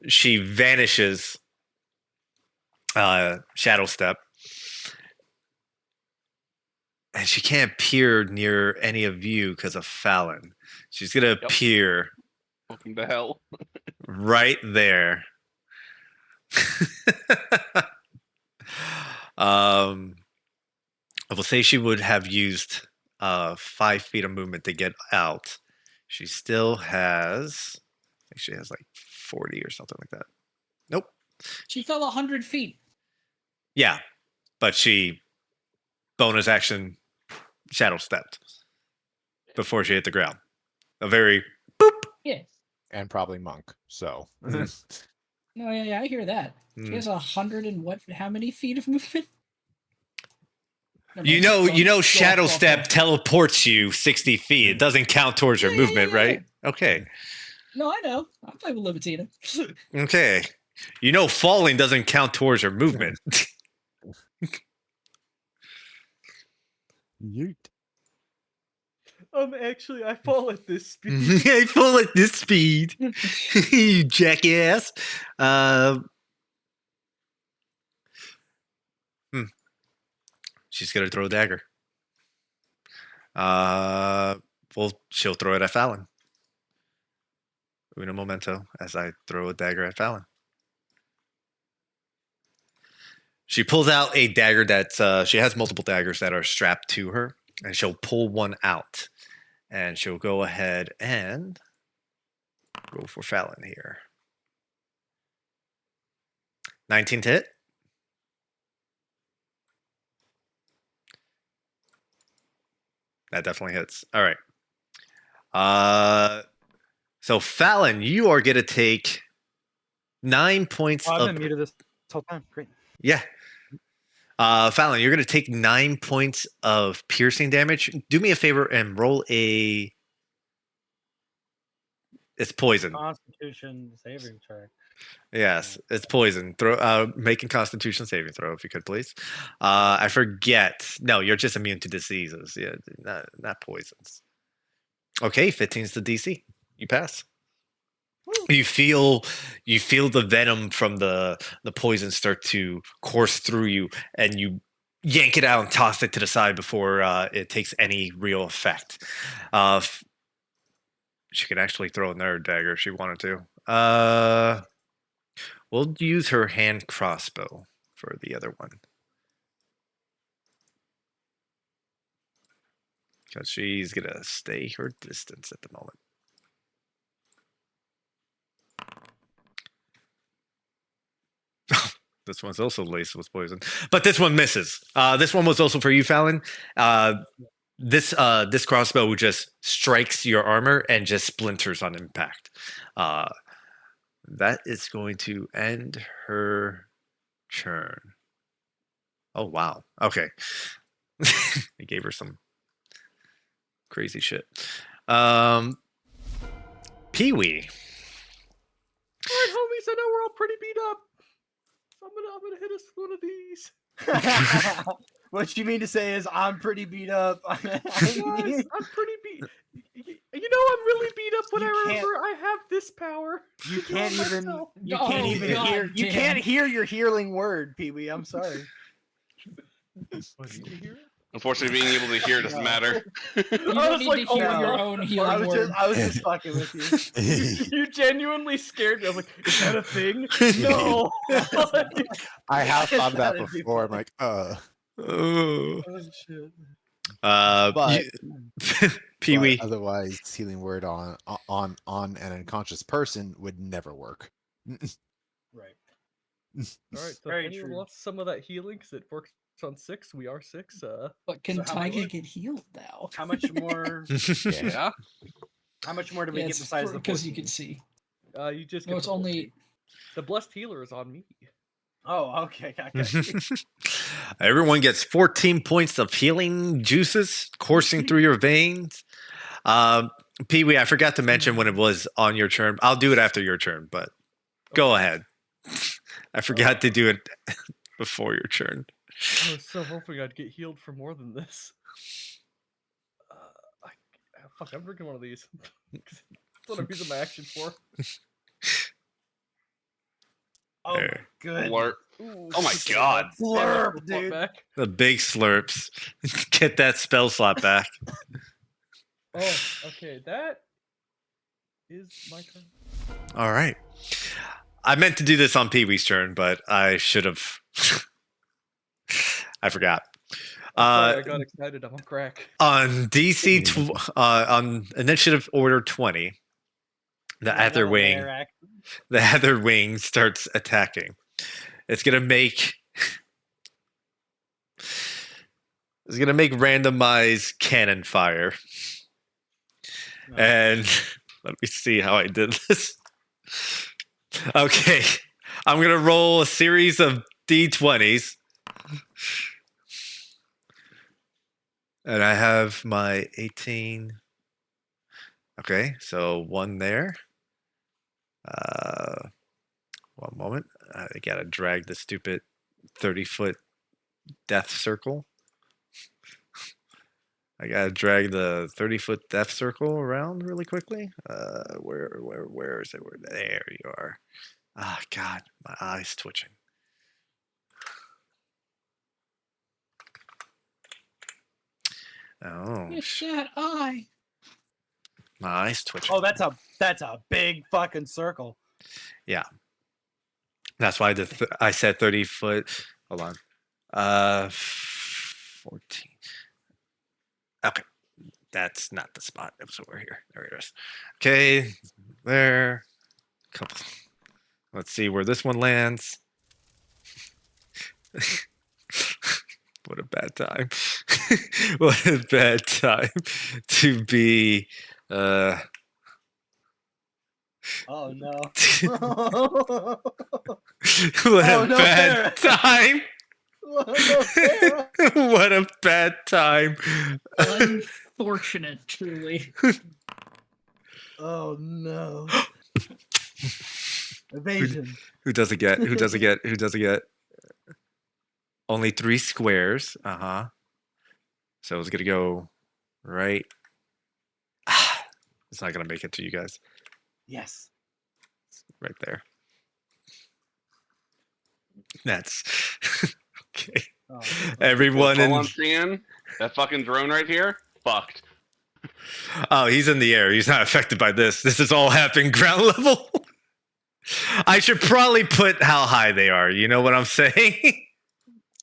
she vanishes. Shadow step. And she can't peer near any of you because of Fallon. She's gonna peer Welcome to hell. right there. I will say she would have used 5 feet of movement to get out. She still has, I think she has like 40 or something like that. Nope. She fell 100 feet. Yeah, but she bonus action shadow stepped before she hit the ground. A very boop. Yeah. And probably monk. So No, yeah, I hear that. She has 100 and what? How many feet of movement? You know, shadow step teleports you 60 feet. It doesn't count towards your movement, right? Okay. No, I know. I play with Libitina. Okay. You know, falling doesn't count towards your movement. Yeet. Actually, I fall at this speed. I fall at this speed. You jackass. She's gonna throw a dagger. Well, she'll throw it at Fallon. Uno momento as I throw a dagger at Fallon. She pulls out a dagger that she has multiple daggers that are strapped to her, and she'll pull one out, and she'll go ahead and roll for Fallon here. 19 to hit. That definitely hits. All right. So Fallon, you are gonna take 9 points Oh, I've of been muted this whole time. Great. yeah. Fallon, you're gonna take 9 points of piercing damage. Do me a favor and roll a. It's poison. Constitution saving check. Yes, it's poison. Make a Constitution saving throw if you could, please. I forget. No, you're just immune to diseases. Yeah, not poisons. Okay, 15's the DC. You pass. You feel the venom from the poison start to course through you, and you yank it out and toss it to the side before it takes any real effect. She could actually throw another dagger if she wanted to. We'll use her hand crossbow for the other one. Because she's going to stay her distance at the moment. This one's also laced with poison. But this one misses. This one was also for you, Fallon. This crossbow just strikes your armor and just splinters on impact. That is going to end her turn. Oh, wow. Okay. I gave her some crazy shit. Pee-wee. All right, homies, I know we're all pretty beat up. So I'm gonna hit us with one of these. What you mean to say is I'm pretty beat up. Guys, I'm pretty beat. You know I'm really beat up when You I can't- remember I have this power. You can't even. myself. You Oh, can't even God hear. You damn. can't hear your healing word, Pee Wee. I'm sorry. What, did you hear it? Unfortunately, being able to hear doesn't matter. You I don't was need like, to hear oh my your God. own I healing was word. just fucking with you. You genuinely scared me. I was like, is that a thing? No. I have thought of that That'd be before. I'm funny. like, Oh. Oh, shit. But- Pee-wee. but otherwise, healing word on an unconscious person would never work. Right. All right, so Very if anyone true. wants some of that healing, because it works on 6, we are 6. But can So how much- Tyga get healed now? How much more? Yeah. How much more do we Yeah, get besides the? because you 14? can see. You just No, get it's the 14. only The blessed healer is on me. Oh, okay. I got you. Everyone gets 14 points of healing juices coursing through your veins. Pee-wee, I forgot to mention when it was on your turn. I'll do it after your turn, but go ahead. I forgot to do it before your turn. I was so hoping I'd get healed for more than this. Fuck, I'm drinking one of these. That's what I'm using my action for. Oh, There. good. Blurt. Ooh, Oh my okay, God. that's spell Blurp, slot dude. Back. The big slurps. Get that spell slot back. Oh, okay, that is my turn. All right. I meant to do this on Pee-wee's turn, but I should have. I forgot. I'm sorry, I got excited. I'm on crack. On on initiative order 20, the Yeah, other another wing, layer act. the other wing starts attacking. It's gonna make randomized cannon fire. No. And let me see how I did this. Okay. I'm gonna roll a series of D20s. And I have my 18. Okay, so one there. One moment. I gotta drag the stupid 30-foot death circle. I gotta drag the 30-foot death circle around really quickly. Where is it? There you are. Ah, God, my eyes twitching. Oh, It's that eye. my eyes twitching. Oh, that's a big fucking circle. Yeah. That's why I said 30 foot. Hold on. 14. Okay. That's not the spot. It was over here. There it is. Okay. There. Couple. Let's see where this one lands. What a bad time. What a bad time to be Oh no. what Oh, a no, bad Sarah. time. No, Sarah. What a bad time. Unfortunate, truly. Oh no. Evasion. Who does it get? Who does it get? Who does it get? Only 3 squares. Uh-huh. So it's gonna go right. It's not gonna make it to you guys. Yes. Right there. That's okay. Oh, Everyone All in. I'm seeing, that fucking drone right here, fucked. Oh, he's in the air. He's not affected by this. This is all happening ground level. I should probably put how high they are. You know what I'm saying?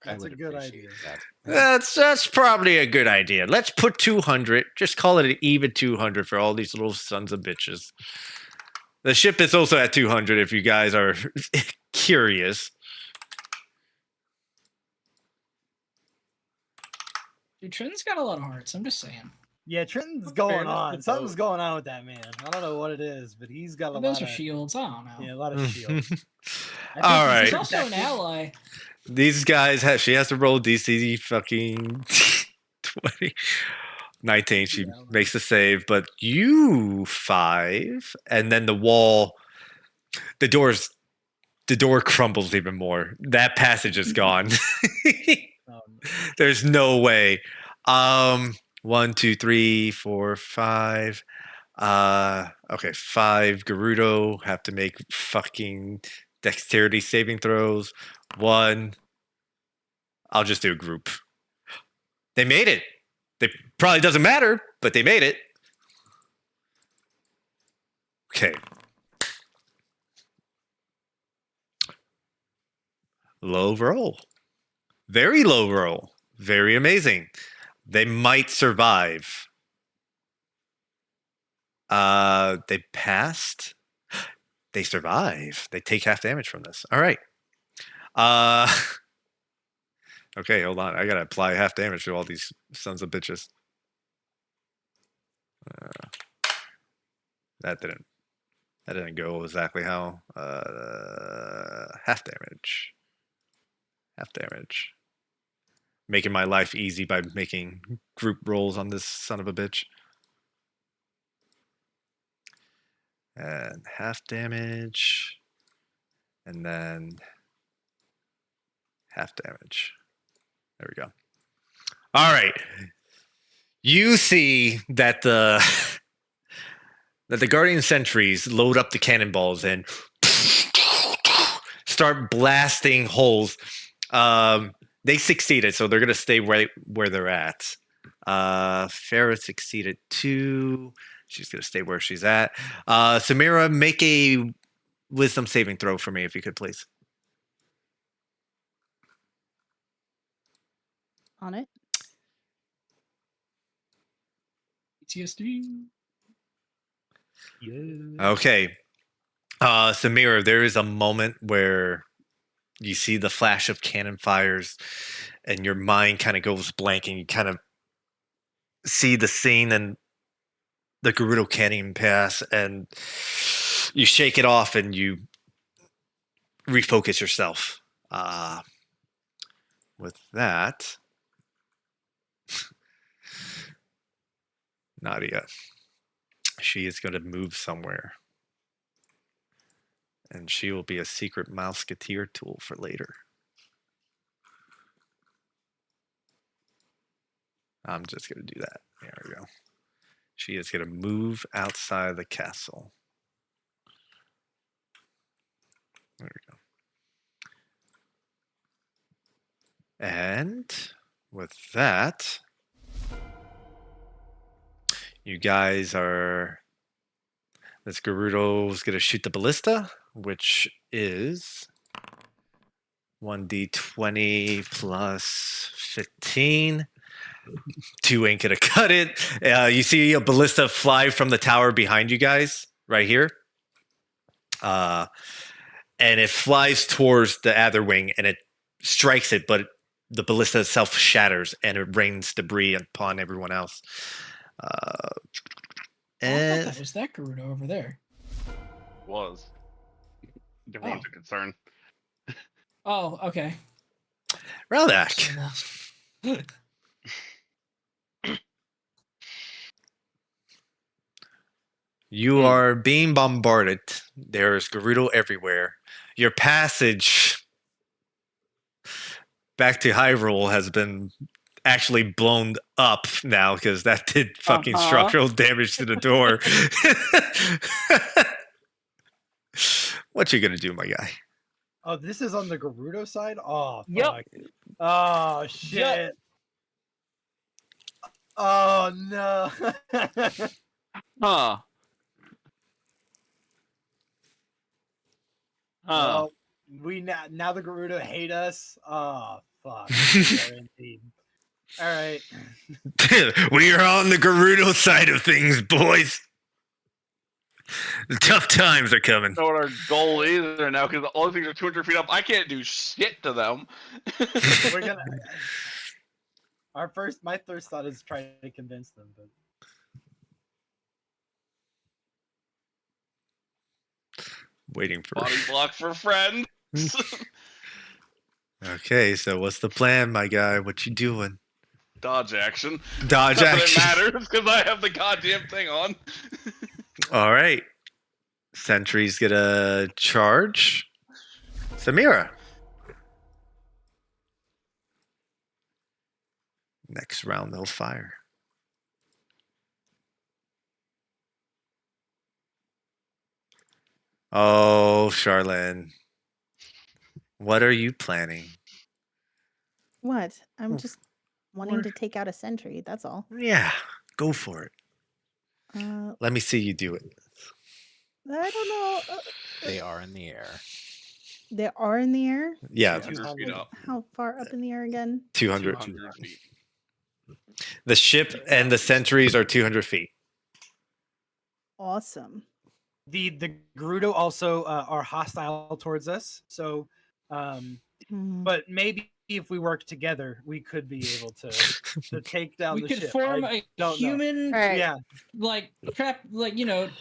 I That's a would good appreciate idea. that. That's probably a good idea. Let's put 200. Just call it an even 200 for all these little sons of bitches. The ship is also at 200 if you guys are curious. Dude, Trenton's got a lot of hearts. I'm just saying. Yeah, Trenton's Fair going enough, on. the Something's boat. going on with that man. I don't know what it is, but he's got a Those lot are of shields. I don't know. a lot of shields. I think All he's right. He's also an protected. ally. These guys have. She has to roll DC fucking 20. 19. She Yeah. makes the save, but you 5, and then the wall. The door crumbles even more. That passage is gone. There's no way. 1, 2, 3, 4, 5. Okay, 5 Gerudo have to make fucking dexterity saving throws. 1. I'll just do a group. They made it. They probably doesn't matter, but they made it. Okay. Low roll. Very low roll. Very amazing. They might survive. They passed. They survive. They take half damage from this. All right. Okay, hold on. I gotta apply half damage to all these sons of bitches. That didn't go exactly how. Half damage. Half damage. Making my life easy by making group rolls on this son of a bitch. And half damage. And then half damage. There we go. All right. You see that the Guardian Sentries load up the cannonballs and start blasting holes. They succeeded, so they're gonna stay right where they're at. Farah succeeded too. She's gonna stay where she's at. Samira, make a wisdom saving throw for me, if you could, please. On it. PTSD. Okay. Samira, there is a moment where you see the flash of cannon fires and your mind kind of goes blank and you kind of see the scene and the Gerudo cannon pass and you shake it off and you refocus yourself. With that, Nadia, she is going to move somewhere. And she will be a secret Mouseketeer tool for later. I'm just going to do that. There we go. She is going to move outside the castle. There we go. And with that, you guys are... This Gerudo is going to shoot the ballista, which is 1d20 plus 15. 2 ain't going to cut it. You see a ballista fly from the tower behind you guys, right here. And it flies towards the other wing, and it strikes it, but the ballista itself shatters, and it rains debris upon everyone else. I thought that was that Gerudo over there. Was. Different ones are concerned. Oh, okay. Reldak. You are being bombarded. There's Gerudo everywhere. Your passage back to Hyrule has been actually blown up now because that did fucking structural damage to the door. What you gonna do, my guy? Oh, this is on the Gerudo side? Oh, Yep. fuck. Oh, shit. Yep. Oh, no. Huh. Well, we now the Gerudo hate us. Oh, fuck. Yeah, indeed. All right. We are on the Gerudo side of things, boys. The tough times are coming. Know what our goal is right now, because all the things are 200 feet up. I can't do shit to them. We're gonna. My first thought is try to convince them, but Waiting for... Body block for friend. Okay, so what's the plan, my guy? What you doing? Dodge action. Dodge Not that action. it matters because I have the goddamn thing on. All right. Sentry's gonna charge. Samira. Next round, they'll fire. Oh, Charlene. What are you planning? What? I'm just wanting to take out a sentry. That's all. Yeah, go for it. Uh, Let me see you do it. I don't know. They are in the air. They are in the air. Yeah, 200 feet up. How far up in the air again? 200. 200 feet. The ship and the sentries are 200 feet. Awesome. the Gerudo also are hostile towards us. So, but maybe if we work together, we could be able to take down We the could ship. form I a don't know. human, Alright. Yeah,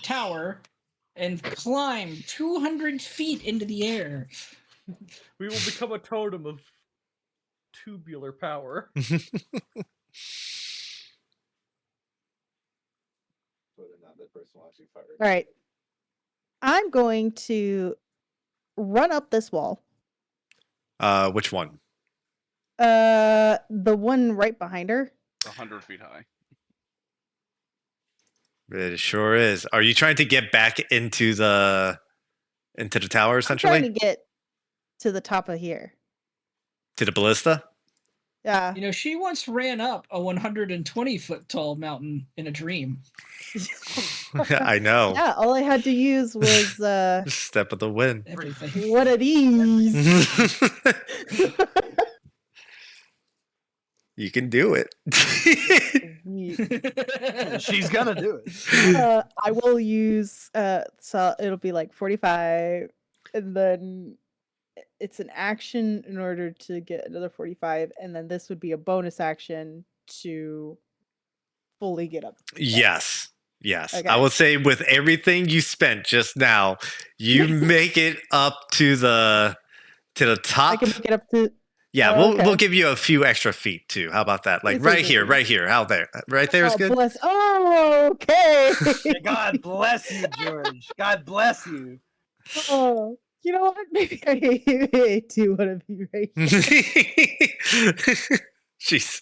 tower and climb 200 feet into the air. We will become a totem of tubular power. All right. I'm going to run up this wall. Which one? The one right behind her. 100 feet high. It sure is. Are you trying to get back into the tower, I'm essentially? trying to get to the top of here. To the ballista? Yeah. You know, she once ran up a 120-foot tall mountain in a dream. I know. Yeah, all I had to use was Step of the wind. Everything. one of these. You can do it. she's gonna do it. I will use so it'll be like 45, and then it's an action in order to get another 45, and then this would be a bonus action to fully get up. Yes. Yes. Okay. I will say with everything you spent just now, you make it up to the I top. can make it up to. Yeah, Oh, we'll okay. give you a few extra feet too. How about that? Like It's right okay. here, right here. How there? Right there is Oh, good. bless. Oh, okay. God bless you, George. God bless you. Oh, you know what? Maybe I do want to be right. Jeez.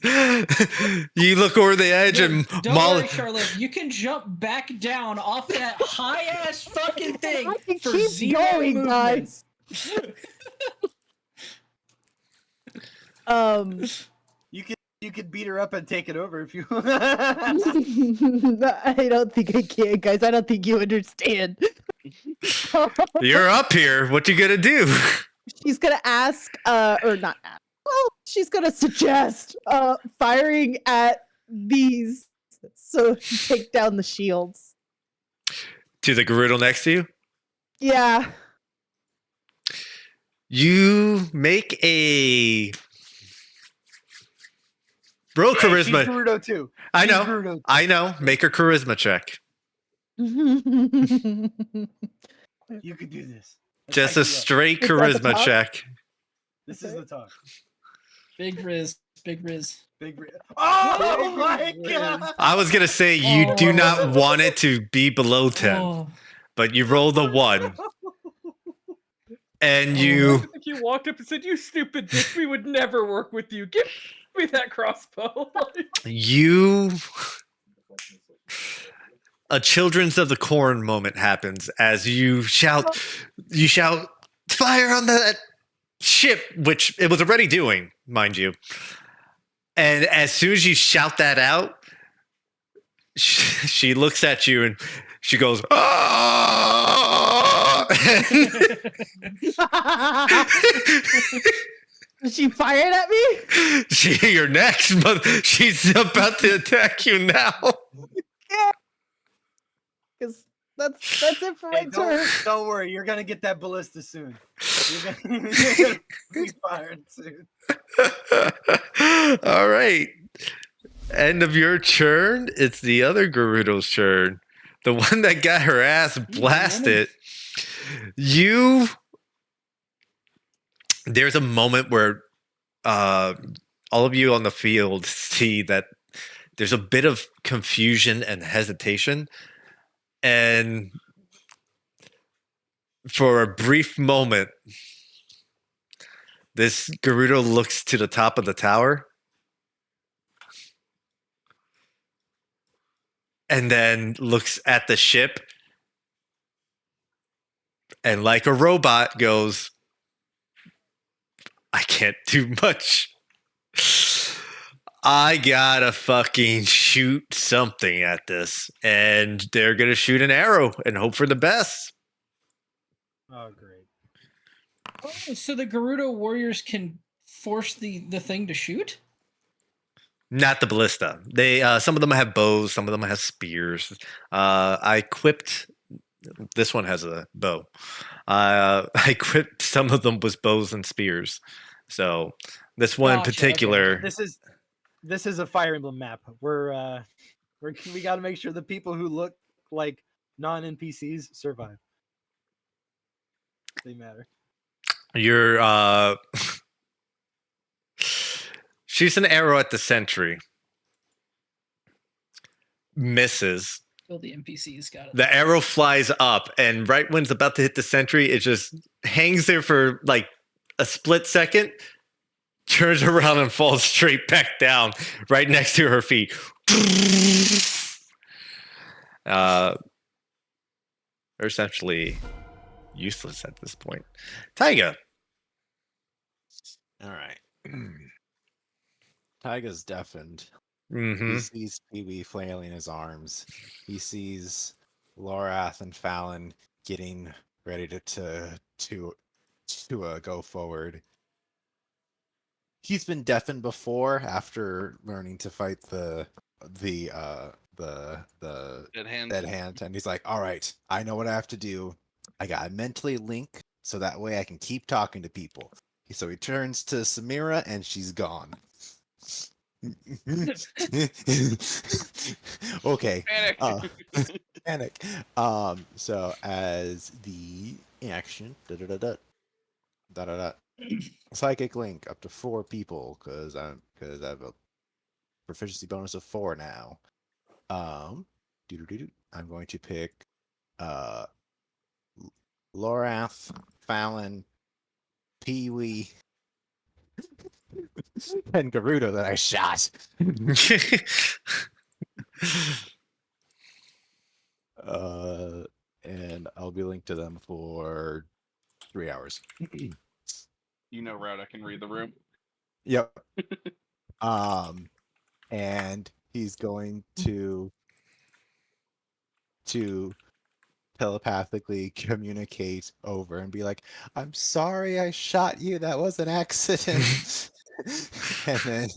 You look over the edge and Don't Molly. worry, Charlotte. You can jump back down off that high ass fucking thing I can for keep 0 going, movement. guys. Um, You could beat her up and take it over if you. I don't think I can, guys. I don't think you understand. You're up here. What you gonna do? She's gonna ask, or not ask. Well, she's gonna suggest firing at these so take down the shields. To the Gerudo next to you? Yeah. You make a roll She's charisma. Gerudo too. I She's know. Gerudo too. I know. Make a charisma check. You could do this. Let's Just hype a you up. straight Is that the charisma top? check. This is the talk. Big Riz. Big Riz. Oh my Big god! I was gonna say you do Oh. not want it to be below 10, Oh. but you roll the 1. And I you think you walked up and said, "You stupid bitch, we would never work with you. Give me that crossbow." you a Children's of the Corn moment happens as you shout fire on that ship, which it was already doing, mind you. And as soon as you shout that out, she looks at you and she goes, "Ah!" Is she fired at me? You're next, but she's about to attack you now. Because that's it for my Hey, turn. don't worry, you're gonna get that ballista soon. You're gonna be fired soon. All right. End of your turn. It's the other Gerudo's turn. The one that got her ass blasted. There's a moment where all of you on the field see that there's a bit of confusion and hesitation. And for a brief moment, this Gerudo looks to the top of the tower and then looks at the ship and like a robot goes, I can't do much. I gotta fucking shoot something at this. And they're gonna shoot an arrow and hope for the best. Oh great. Oh, so the Gerudo warriors can force the thing to shoot? Not the ballista. They some of them have bows, some of them have spears. I equipped this one has a bow. I equipped some of them with bows and spears. So this one in Gotcha, okay. particular, This is a Fire Emblem map. We got to make sure the people who look like non NPCs survive. They matter. you're shoots an arrow at the sentry. Misses. Kill the NPCs. Got it. The arrow flies up, and right when it's about to hit the sentry, it just hangs there for like a split second, turns around and falls straight back down right next to her feet. They're essentially useless at this point. Taiga. All right. Taiga's deafened. Mm-hmm. He sees Pee Wee flailing his arms. He sees Lorath and Fallon getting ready to go forward. He's been deafened before after learning to fight the Dead hand. dead hand, and he's like, "All right, I know what I have to do. I gotta mentally link so that way I can keep talking to people." So he turns to Samira, and she's gone. Okay. Panic. Panic. So as the action, psychic link up to 4 people because I have a proficiency bonus of 4 now. I'm going to pick Lorath, Fallon, Pee-wee, and Garuda that I shot. And I'll be linked to them for 3 hours. You know, Route, I can read the room. Yep. And he's going to telepathically communicate over and be like, "I'm sorry I shot you. That was an accident." And then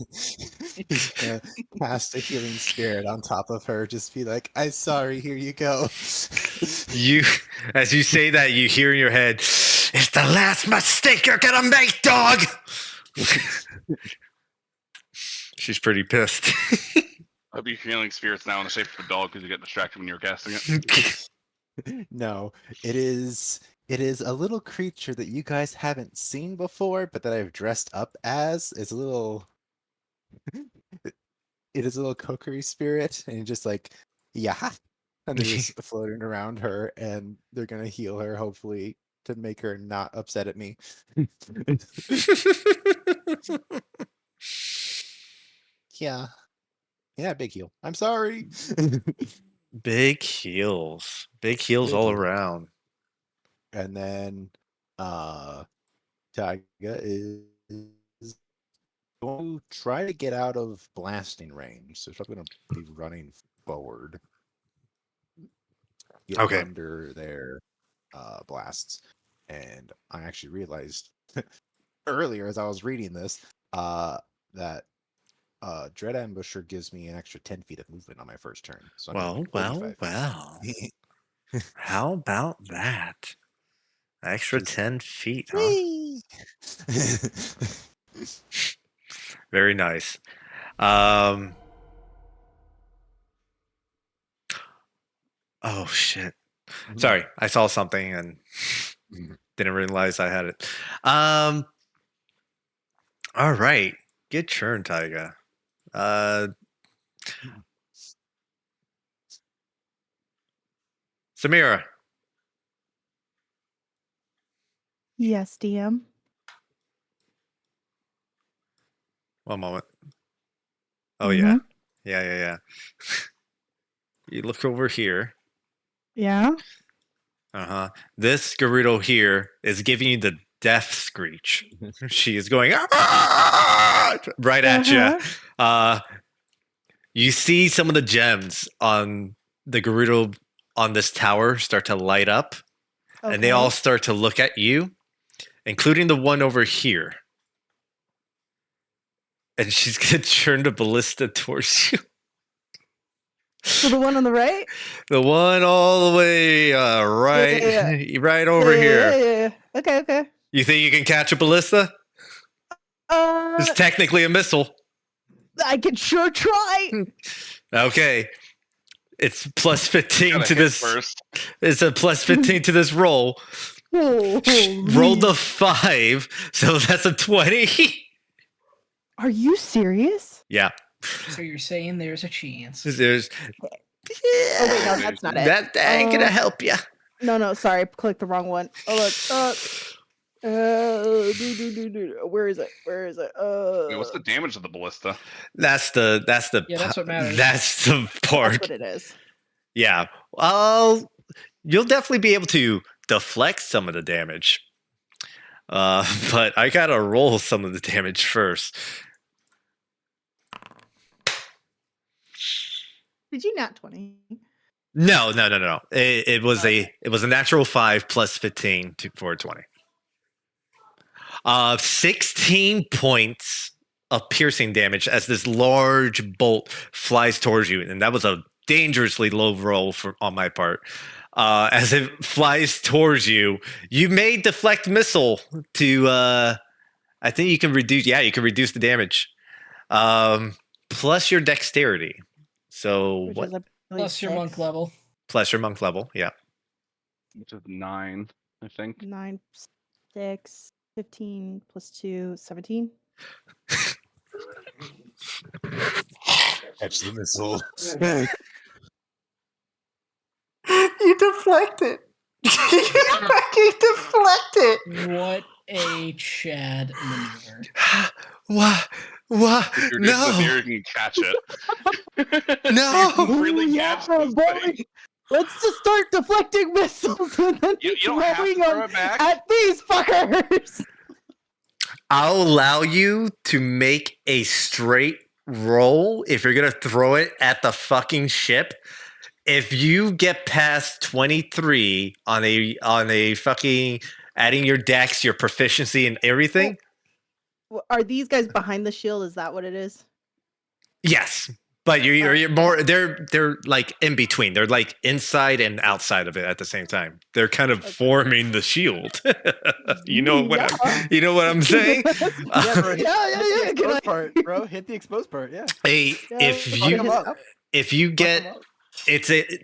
he's gonna cast a healing spirit on top of her. Just be like, "I'm sorry. Here you go." As you say that, you hear in your head, "It's the last mistake you're gonna make, dog." She's pretty pissed. I'll be feeling spirits now in the shape of a dog because you get distracted when you were casting it. No, it is a little creature that you guys haven't seen before, but that I've dressed up as. It's a little it is a little cookery spirit, and just like, yeah. And they're just floating around her, and they're gonna heal her, hopefully, to make her not upset at me. Yeah. Yeah, big heal. I'm sorry. Big heels. Big heels Big all heels. around. And then Taiga is going to try to get out of blasting range. So she's probably going to be running forward. Get Okay. under their blasts. And I actually realized earlier as I was reading this that Dread Ambusher gives me an extra 10 feet of movement on my first turn. So I'm Well. 45 feet. How about that? Extra Just 10 feet, huh? Whee! Very nice. Oh, shit. Sorry, I saw something and didn't realize I had it. All right. Good turn, Taiga. Samira. Yes, DM. One moment. Oh, yeah. Mhm. Yeah. You look over here. Yeah. Uh-huh. This Gerudo here is giving you the death screech. She is going right at you. You see some of the gems on the Gerudo on this tower start to light up, and they all start to look at you, including the one over here. And she's gonna turn the ballista towards you. So the one on the right? The one all the way right, right over here. Yeah. Okay. You think you can catch a ballista? It's technically a missile. I can sure try. Okay. It's plus 15 Gotta to hit this. first. It's a plus 15 to this roll. Rolled a 5, so that's a 20. Are you serious? Yeah. So you're saying there's a chance. There's. Oh wait, no, that's not it. That ain't gonna help you. No, sorry, I clicked the wrong one. Oh look, where is it? Wait, what's the damage of the ballista? That's the. Yeah, that's what matters. That's the part. That's what it is. Yeah. You'll definitely be able to deflect some of the damage. But I gotta roll some of the damage first. Did you not 20? No. It was a natural 5 plus 15 for 20. 16 points of piercing damage as this large bolt flies towards you, and that was a dangerously low roll on my part. As it flies towards you, you may deflect missile to. I think you can reduce. Yeah, you can reduce the damage. Plus your dexterity. So Which what? is, I believe, Plus your monk 6. level. Plus your monk level. Yeah. Which is 9, I think. 9, 6, 15 plus 2, 17. Catch the missile. You deflect it. fucking deflect it. What a Chad maneuver. What? What? If you're just No. here, you can catch it. No. You really Yeah, catch this boy. thing. Let's just start deflecting missiles and then You don't have to throwing throw them it back. at these fuckers. I'll allow you to make a straight roll if you're gonna throw it at the fucking ship. If you get past 23 on a fucking adding your dex, your proficiency, and everything, Are these guys behind the shield? Is that what it is? yes. But you're more they're like in between. They're like inside and outside of it at the same time. They're kind of forming the shield. you know what I'm saying? Yeah, bro, hit, Yeah, hit yeah, the can I- exposed part, bro. Hit the exposed part. Yeah. If you get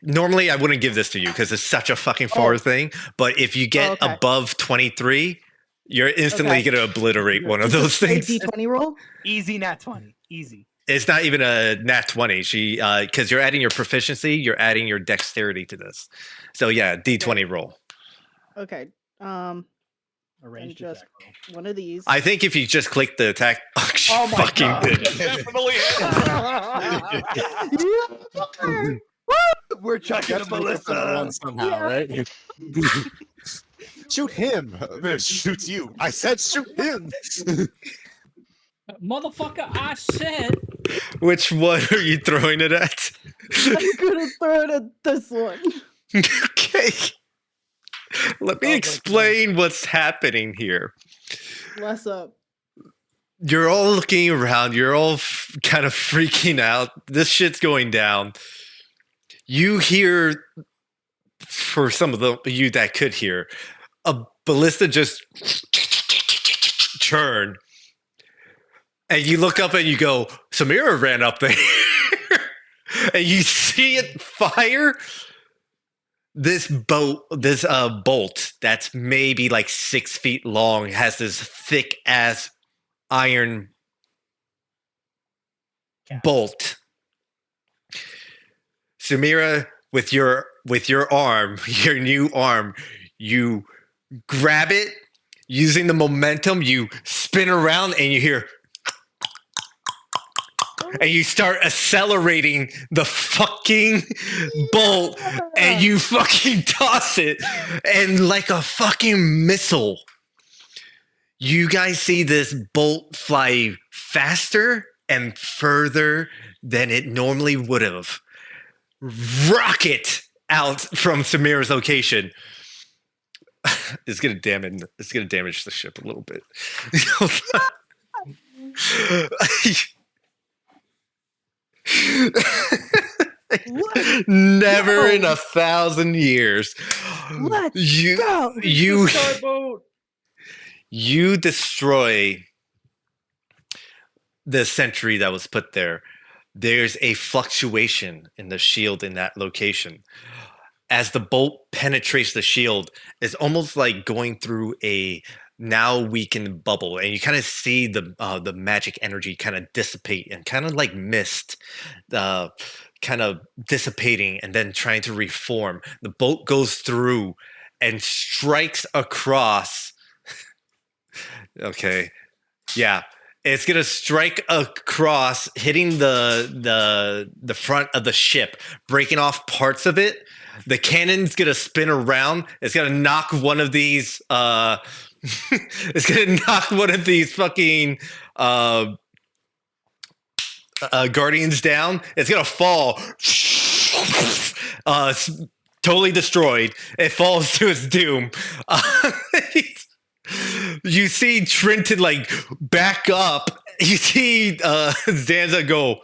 normally I wouldn't give this to you because it's such a fucking far thing. But if you get above 23, you're instantly gonna obliterate one of Is this those a straight things. D20 roll? Easy nat 20. Easy. It's not even a nat 20. She because you're adding your proficiency, you're adding your dexterity to this. So yeah, D20 roll. Okay. A And ranged just attack roll. one of these. I think if you just click the attack, she Oh my fucking God. did. Definitely hit. We're chucking a That's one ballista. somehow, right? Shoot him. Shoot you. I said shoot him. Motherfucker, I said. Which one are you throwing it at? I'm gonna throw it at this one. Okay. Let me explain what's happening here. Bless up. You're all looking around. You're all kind of freaking out. This shit's going down. You hear, for some of you that could hear, a ballista just churn. And you look up and you go, Samira ran up there. And you see it fire. This bolt that's maybe like 6 feet long has this thick ass iron bolt. Samira, with your arm, your new arm, you grab it using the momentum. You spin around and you hear. And you start accelerating the fucking bolt and you fucking toss it. And like a fucking missile, you guys see this bolt fly faster and further than it normally would have. Rocket out from Samira's location. It's gonna damage the ship a little bit. Never in 1,000 years. Let's you go. you Starboat. you destroy the sentry that was put there. There's a fluctuation in the shield in that location. As the bolt penetrates the shield, it's almost like going through a now weakened bubble, and you kind of see the magic energy kind of dissipate and kind of like mist, kind of dissipating and then trying to reform. The bolt goes through and strikes across. Okay, yeah, it's gonna strike across, hitting the front of the ship, breaking off parts of it. The cannon's gonna spin around. It's gonna knock one of these. It's gonna knock one of these fucking guardians down. It's gonna fall. Totally destroyed. It falls to its doom. You see Trenton like back up. You see Zanza go.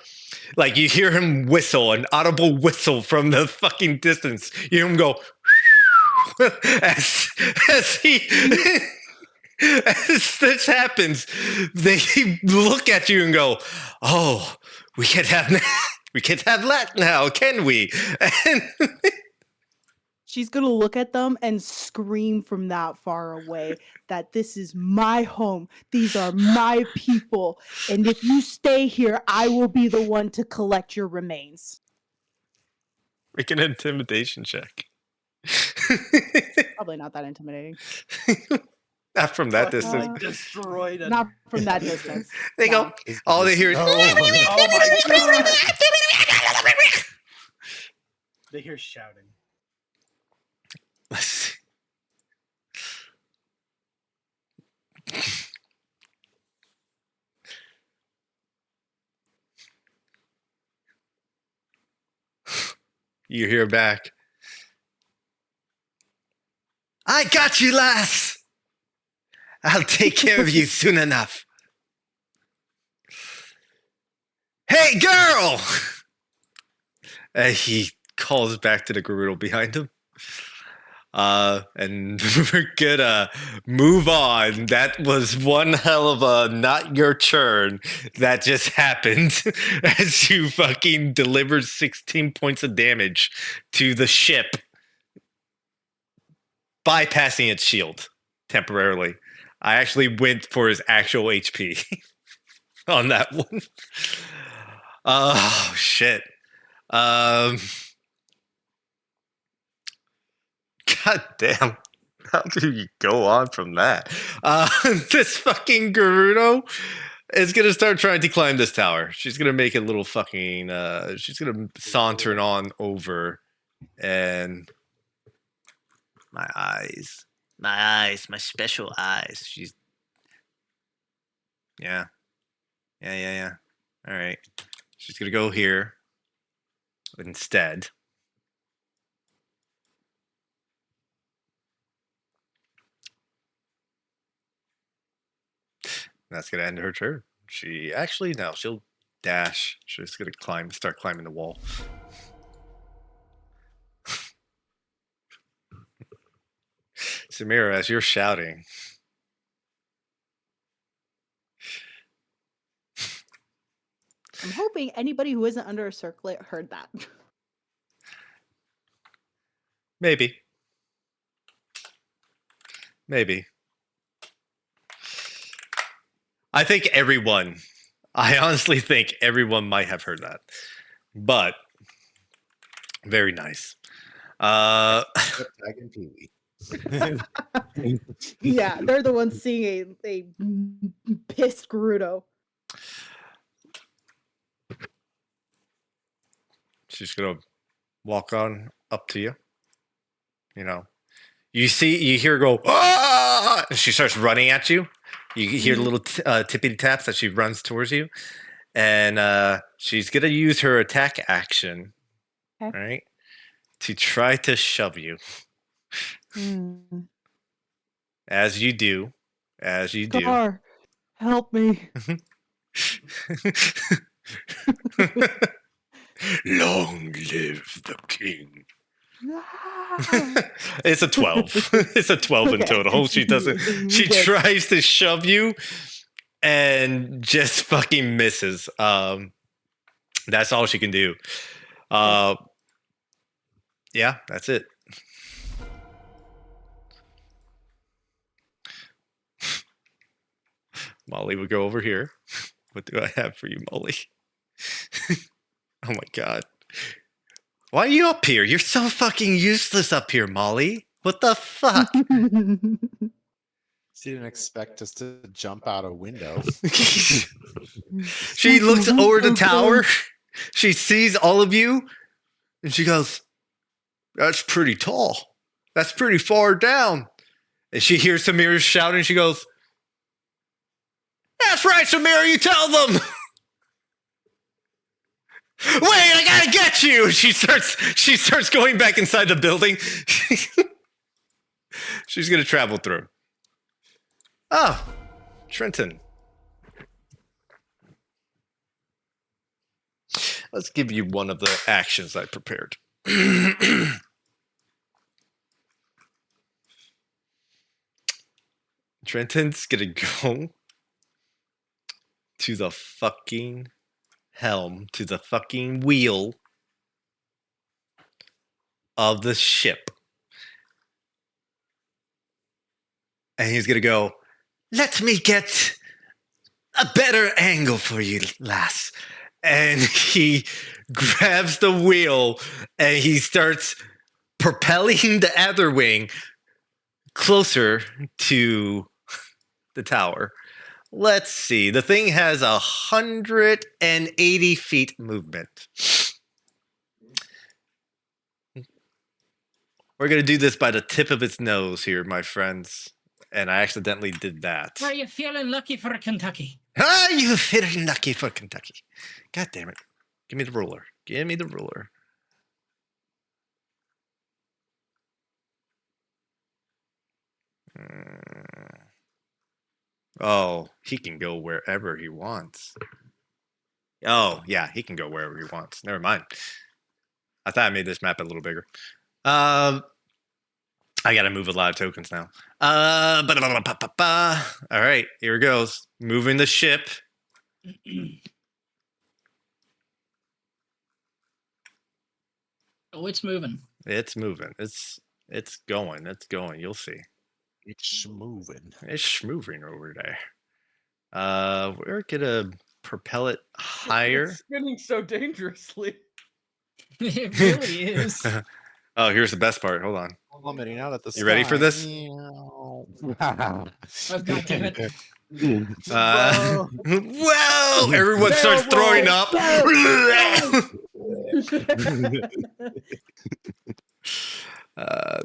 Like you hear him whistle, an audible whistle from the fucking distance. You hear him go as he as this happens. They look at you and go, "Oh, we can't have that now, can we?" And She's gonna look at them and scream from that far away that this is my home. These are my people. And if you stay here, I will be the one to collect your remains. make an intimidation check. Probably not that intimidating. Not from that Fucking, distance. like destroyed. Not from that distance. They go. no. All they hear is. Oh my god! They hear shouting. Let's see. You hear back. I got you, lass. I'll take care of you soon enough. Hey, girl! And he calls back to the Gerudo behind him. And we're gonna move on. That was one hell of a not your turn that just happened as you fucking delivered 16 points of damage to the ship, bypassing its shield temporarily. I actually went for his actual HP on that one. Oh, shit. God damn. How do you go on from that? This fucking Gerudo is going to start trying to climb this tower. She's going to make a little fucking... she's going to saunter on over and... My eyes, my special eyes. She's... Yeah. All right. She's going to go here instead. That's going to end her turn. She actually, no, she'll dash. She's going to start climbing the wall. Samira, as you're shouting, I'm hoping anybody who isn't under a circlet heard that. maybe. I think everyone, I honestly think everyone might have heard that. But, very nice. Tag and Pee-wee. Yeah, they're the ones seeing a pissed Gerudo. She's gonna walk on up to you. You know, you hear her go, ah! And she starts running at you. You hear the little tippity taps as she runs towards you, and she's gonna use her attack action, Okay. right, to try to shove you. As you do. Scar, help me. Long live the king. Ah. It's a 12. It's a 12 in Okay. total. She doesn't. She Good. tries to shove you and just fucking misses. That's all she can do. Yeah, that's it. Molly would go over here. What do I have for you, Molly? Oh my god. Why are you up here? You're so fucking useless up here, Molly. What the fuck? She didn't expect us to jump out a window. She looks over the tower. She sees all of you. And she goes, that's pretty tall. That's pretty far down. And she hears Samira shouting. She goes, that's right, Samira, you tell them. Wait, I gotta get you. She starts going back inside the building. She's gonna travel through. Oh, Trenton. Let's give you one of the actions I prepared. Trenton's gonna go to the fucking helm, to the fucking wheel of the ship. And he's gonna go, let me get a better angle for you, lass. And he grabs the wheel and he starts propelling the other wing closer to the tower. Let's see. The thing has 180 feet movement. We're going to do this by the tip of its nose here, my friends. And I accidentally did that. Are you feeling lucky for Kentucky? Are you feeling lucky for Kentucky? God damn it. Give me the ruler. Give me the ruler. Oh, he can go wherever he wants. Oh, yeah, he can go wherever he wants. Never mind. I thought I made this map a little bigger. I gotta move a lot of tokens now. All right, here it goes. Moving the ship. Oh, it's moving. It's moving. It's going. It's going. You'll see. It's moving. It's moving over there. We're gonna propel it higher. It's spinning so dangerously. It really is. Oh, here's the best part. Hold on. Plummeting out at the You ready for sky. this? Oh, God damn it. Whoa! Everyone starts throwing up.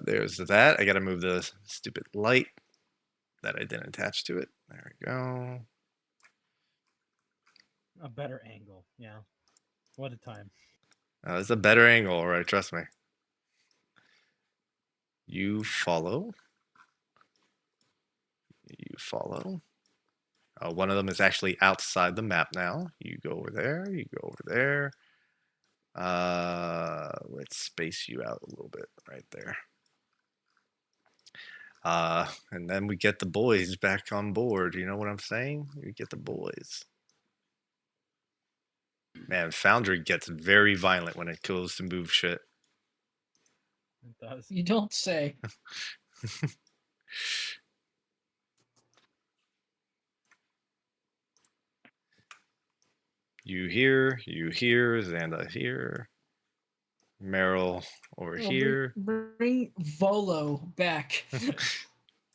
There's that. I gotta move the stupid light that I didn't attach to it. There we go. A better angle. Yeah. What a time. It's a better angle, all right? Trust me. You follow. You follow. One of them is actually outside the map now. You go over there. You go over there. Let's space you out a little bit right there. And then we get the boys back on board. You know what I'm saying? We get the boys. Man, Foundry gets very violent when it goes to move shit. It does. You don't say. You here, Xanda here. Meryl over Oh, here. Bring Volo back.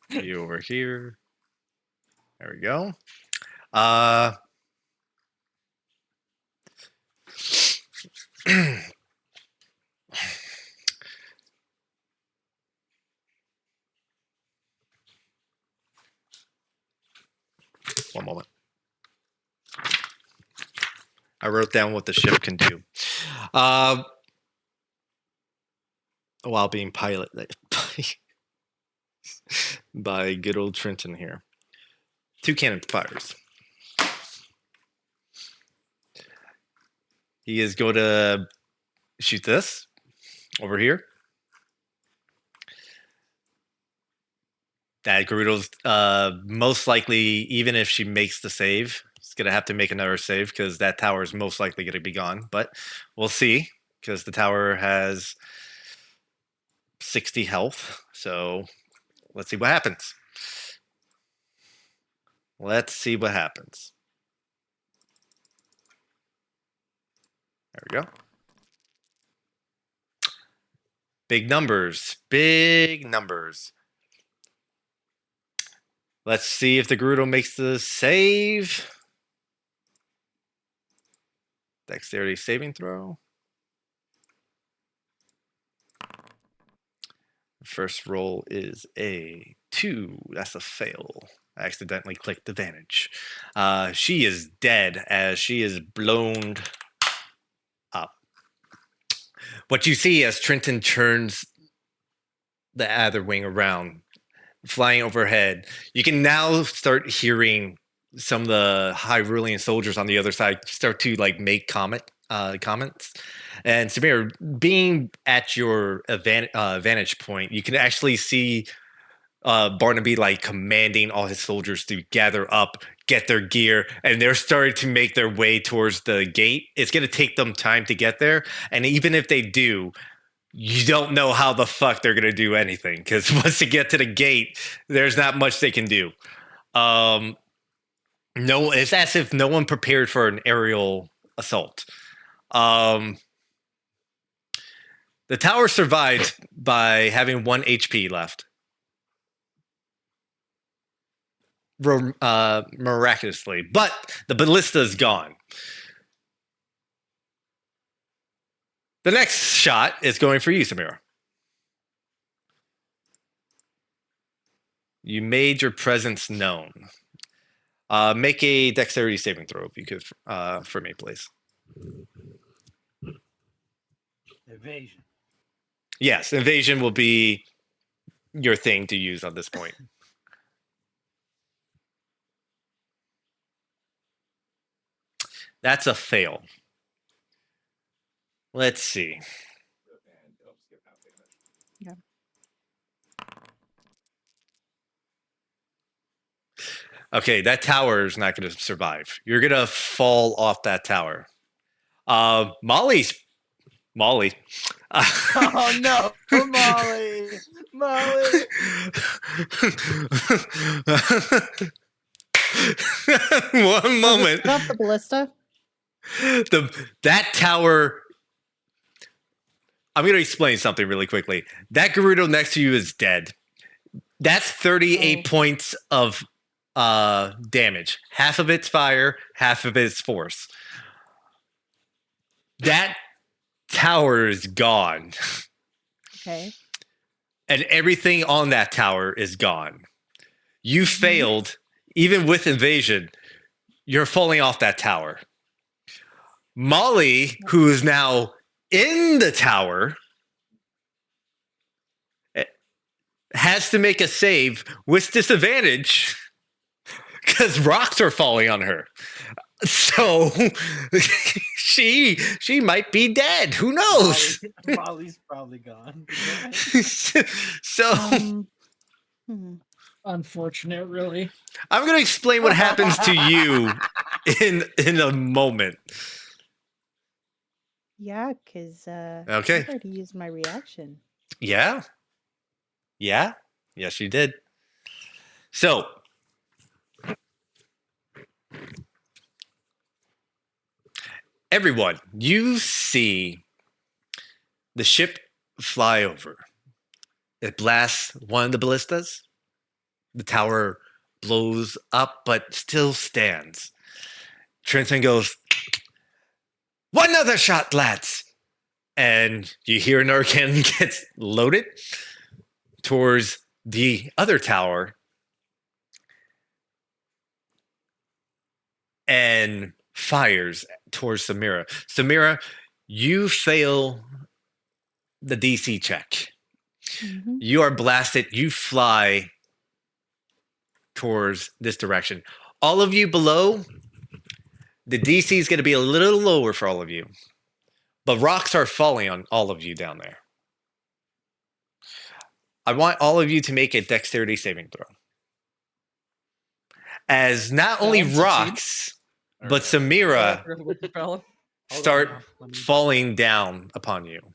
You over here. There we go. One moment. I wrote down what the ship can do. While being piloted by good old Trenton here. 2 cannon fires. He is going to shoot this over here. That Gerudo's most likely, even if she makes the save, it's going to have to make another save because that tower is most likely going to be gone. But we'll see because the tower has 60 health. So let's see what happens. Let's see what happens. There we go. Big numbers. Big numbers. Let's see if the Gerudo makes the save. Dexterity saving throw. First roll is a 2. That's a fail. I accidentally clicked advantage. She is dead as she is blown up. What you see as Trenton turns the other wing around, flying overhead, you can now start hearing some of the Hyrulean soldiers on the other side start to like make comments. And Samir, being at your vantage point, you can actually see Barnaby like commanding all his soldiers to gather up, get their gear, and they're starting to make their way towards the gate. It's going to take them time to get there, and even if they do, you don't know how the fuck they're going to do anything because once they get to the gate, there's not much they can do. No, it's as if no one prepared for an aerial assault. The tower survived by having 1 HP left. miraculously, but the ballista is gone. The next shot is going for you, Samira. You made your presence known. Make a dexterity saving throw if you could for me, please. Evasion. Yes, evasion will be your thing to use on this point. That's a fail. Let's see. Yeah. Okay, that tower is not going to survive. You're going to fall off that tower. Molly. Oh no, Molly, Molly. One moment. Put off the ballista. That tower. I'm going to explain something really quickly. That Gerudo next to you is dead. That's 38 points of damage. Half of it's fire, half of it's force. That tower is gone. Okay. And everything on that tower is gone. You failed, even with invasion. You're falling off that tower. Molly, who is now in the tower, has to make a save with disadvantage because rocks are falling on her. So she might be dead. Who knows? Molly's probably gone. So Unfortunate, really. I'm going to explain what happens to you in a moment. Yeah, because Okay. I already used my reaction. Yeah. Yeah. Yes, you did. So everyone, you see the ship fly over. It blasts one of the ballistas. The tower blows up, but still stands. Trenton goes, "One other shot, lads!" And you hear another cannon gets loaded towards the other tower and fires towards Samira. Samira, you fail the DC check. Mhm. You are blasted. You fly towards this direction. All of you below, the DC is going to be a little lower for all of you. But rocks are falling on all of you down there. I want all of you to make a dexterity saving throw. As not only Succeed. rocks, but Samira Fallon. start now. Let me- falling down upon you.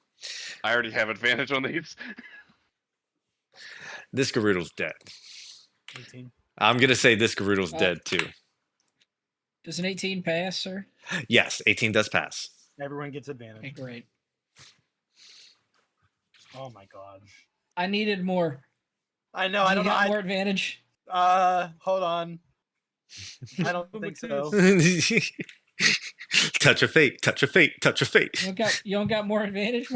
I already have advantage on these. This Gerudo's dead. 18. I'm going to say this Gerudo's dead too. Does an 18 pass, sir? Yes, 18 does pass. Everyone gets Okay, advantage. great. Oh my god. I needed more. I know. Do I you don't know. got more advantage? Hold on. I don't think so. Touch of fate, touch of fate, touch of fate. You don't got more advantage?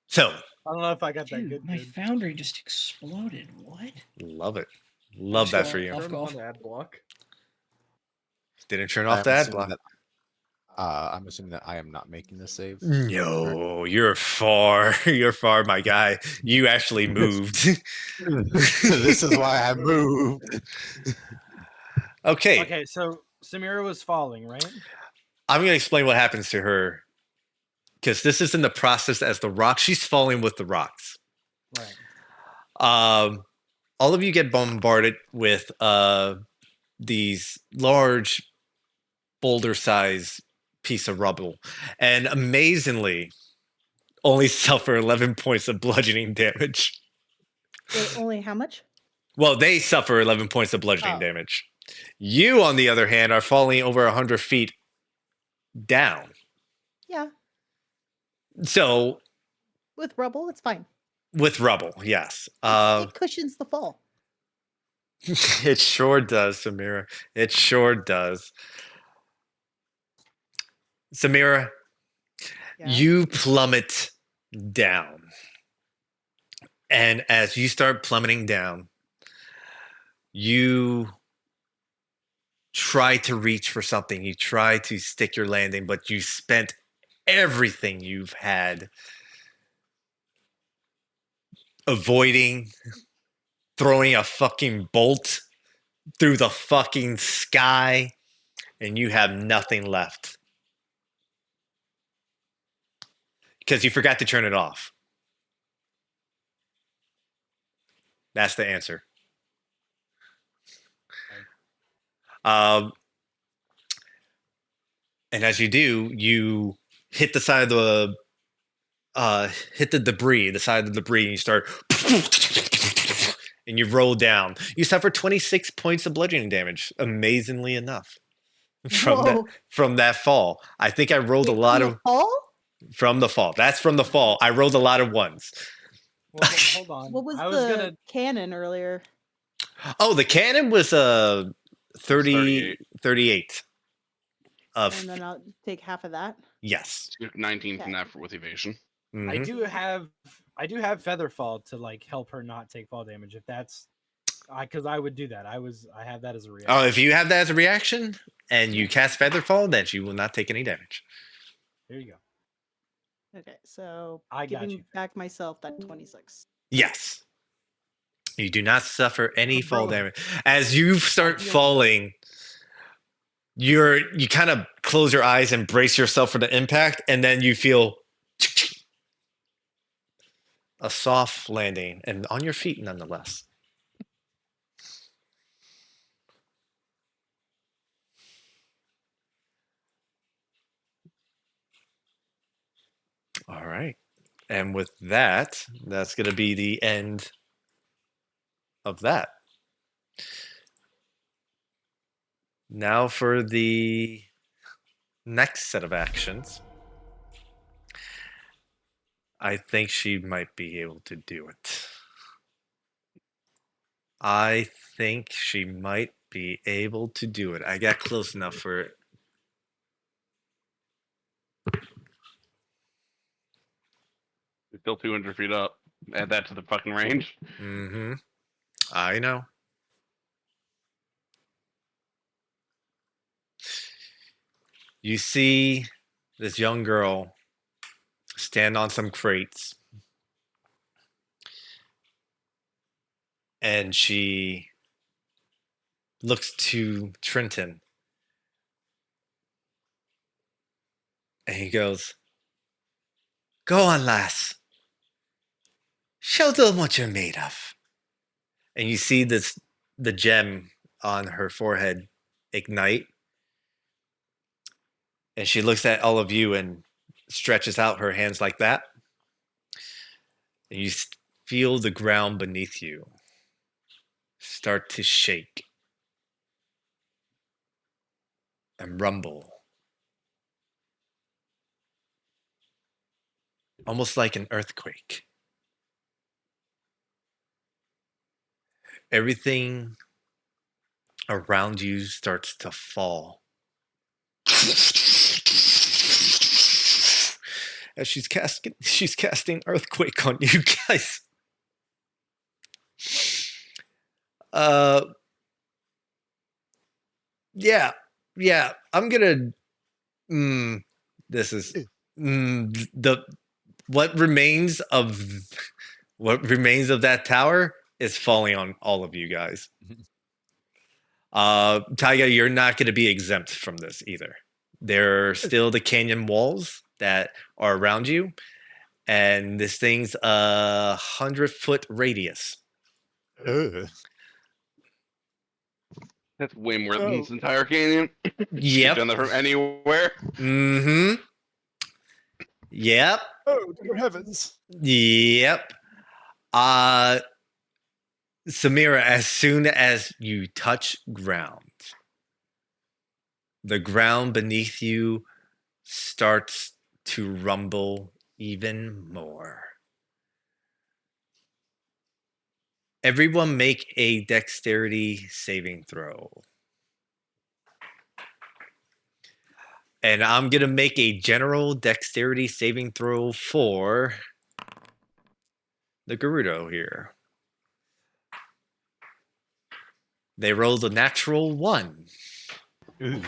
So, I don't know if I got that Dude, good. my good. foundry just exploded. What? love it. Love that for you. Off Turn golf. on ad block. Didn't turn off the ad block. I'm assuming that I am not making the save. No, you're far. You're far, my guy. You actually moved. This is why I moved. Okay, Okay, so Samira was falling, right? I'm going to explain what happens to her because this is in the process as the rock. She's falling with the rocks. Right. All of you get bombarded with these large boulder-sized piece of rubble, and amazingly, only suffer 11 points of bludgeoning damage. Wait, only how much? Well, they suffer 11 points of bludgeoning Oh. damage. You, on the other hand, are falling over 100 feet down. Yeah, So, with rubble, it's fine. with rubble, yes. It cushions the fall. It sure does, Samira. It sure does. Samira, Yeah. you plummet down. And as you start plummeting down, you try to reach for something. You try to stick your landing, but you spent everything you've had avoiding throwing a fucking bolt through the fucking sky, and you have nothing left. Because you forgot to turn it off. That's the answer. Um, and as you do, you hit the side of the hit the debris, the side of the debris, and you start and you roll down. You suffer 26 points of bludgeoning damage, amazingly enough. Whoa. From that fall. I think I rolled a Wait, lot from the of fall? from the fall. That's from the fall. I rolled a lot of ones. Well, hold on. What was I was the gonna. cannon earlier? Oh, the cannon was 30 38. 38 And of then I'll take half of that. yes. 19 from Okay. that with evasion. I Mhm. do have Featherfall to like help her not take fall damage if that's because I would do that. I have that as a reaction. Oh, if you have that as a reaction and you cast Featherfall, then you will not take any damage. There you go. Okay, so I got giving you. back myself that 26. Yes. You do not suffer any fall Bro. damage. As you start healed. falling, you kind of close your eyes and brace yourself for the impact, and then you feel a soft landing and on your feet nonetheless. All right. And with that, that's going to be the end of that. Now for the next set of actions. I think she might be able to do it. I think she might be able to do it. I got close enough for it. We're still 200 feet up. Add that to the fucking range. Mm-hmm. I know. You see this young girl stand on some crates, and she looks to Trenton, and he goes, "Go on, lass. Show them what you're made of." And you see the gem on her forehead ignite, and she looks at all of you and stretches out her hands like that, and you feel the ground beneath you start to shake and rumble, almost like an earthquake. Everything around you starts to fall. As she's casting earthquake on you guys. Uh yeah, yeah. I'm gonna this is the what remains of that tower is falling on all of you guys. Taiga, you're not going to be exempt from this either. There are still the canyon walls that are around you, and this thing's 100-foot radius. Ugh. That's way more than Oh. this entire canyon. You've Yep. done that from anywhere. Mm-hmm. Yep. Oh, dear heavens. Yep. Samira, as soon as you touch ground, the ground beneath you starts to rumble even more. Everyone make a dexterity saving throw. And I'm going to make a general dexterity saving throw for the Gerudo here. They rolled a natural 1. Ooh,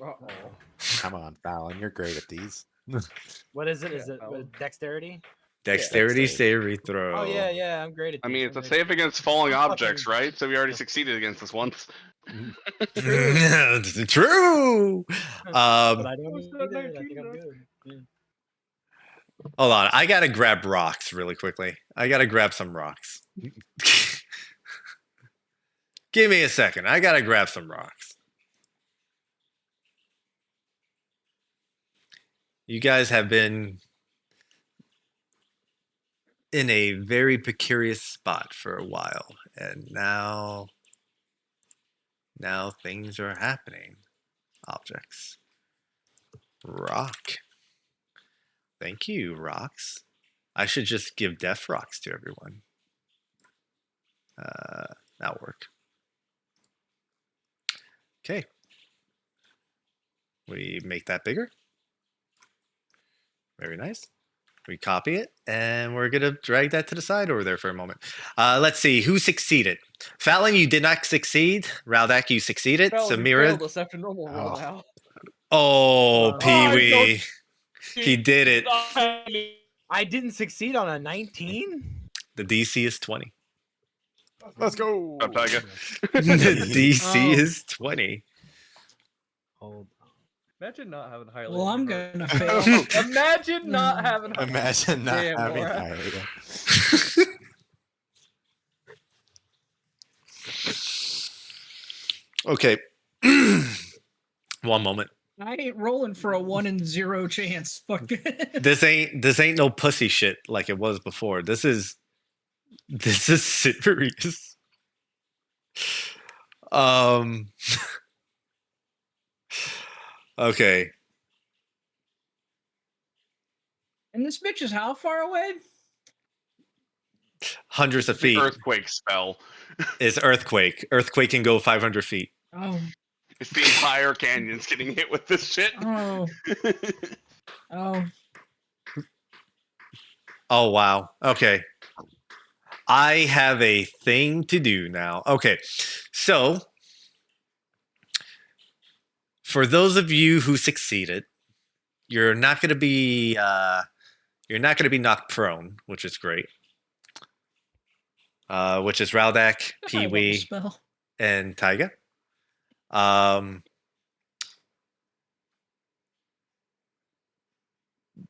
Uh-oh. come on, Fallon, you're great at these. What is it? Is Yeah, it Alan. dexterity? Dexterity Dexterity. saving throw. Oh yeah, I'm great at I these. mean, I'm it's a great. save against falling I'm objects, fucking- right? So we already succeeded against this once. True. But I don't Was that either. I 19? think I'm Okay. good. Yeah. Hold on. I got to grab rocks really quickly. I got to grab some rocks. Give me a second. I got to grab some rocks. You guys have been in a very precarious spot for a while, and now things are happening. Objects. Rock. Thank you, rocks. I should just give death rocks to everyone. That'll work. Okay. We make that bigger. Very nice. We copy it, and we're going to drag that to the side over there for a moment. Let's see. Who succeeded? Fallon, you did not succeed. Raudak, you succeeded. Well, you Samira. failed us after normal roll Oh. now. Oh, Oh, Pee-wee. He did it. I didn't succeed on a 19. The DC is 20. Let's go. Up, Tiger. The DC Oh. is 20. Hold on. Imagine not having highlight. Well, I'm hurt. gonna fail. Imagine not having highlight. Imagine not Damn, having Laura. diarrhea. Okay. One moment. I ain't rolling for a 1 in 0 chance. Fuck it. This ain't no pussy shit like it was before. This is serious. Okay. And this bitch is how far away? Hundreds of The feet earthquake spell. is earthquake. Earthquake can go 500 feet. Oh, It's the entire canyon's getting hit with this shit. oh, oh. Oh wow. Okay. I have a thing to do now. Okay. So for those of you who succeeded, you're not going to be knocked prone, which is great. Which is Raudak, High level Pee-wee, spell. and Taiga.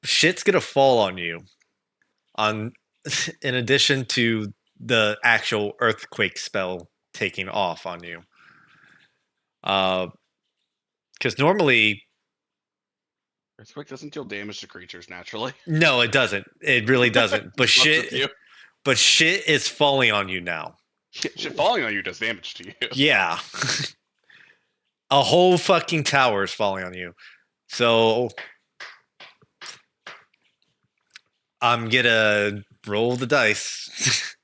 Shit's gonna fall on you. In addition to the actual earthquake spell taking off on you. Because normally, Earthquake doesn't deal damage to creatures naturally. no, it doesn't. It really doesn't. But Fucks with you. shit is falling on you now. Shit falling on you does damage to you. Yeah. A whole fucking tower is falling on you. So I'm gonna roll the dice.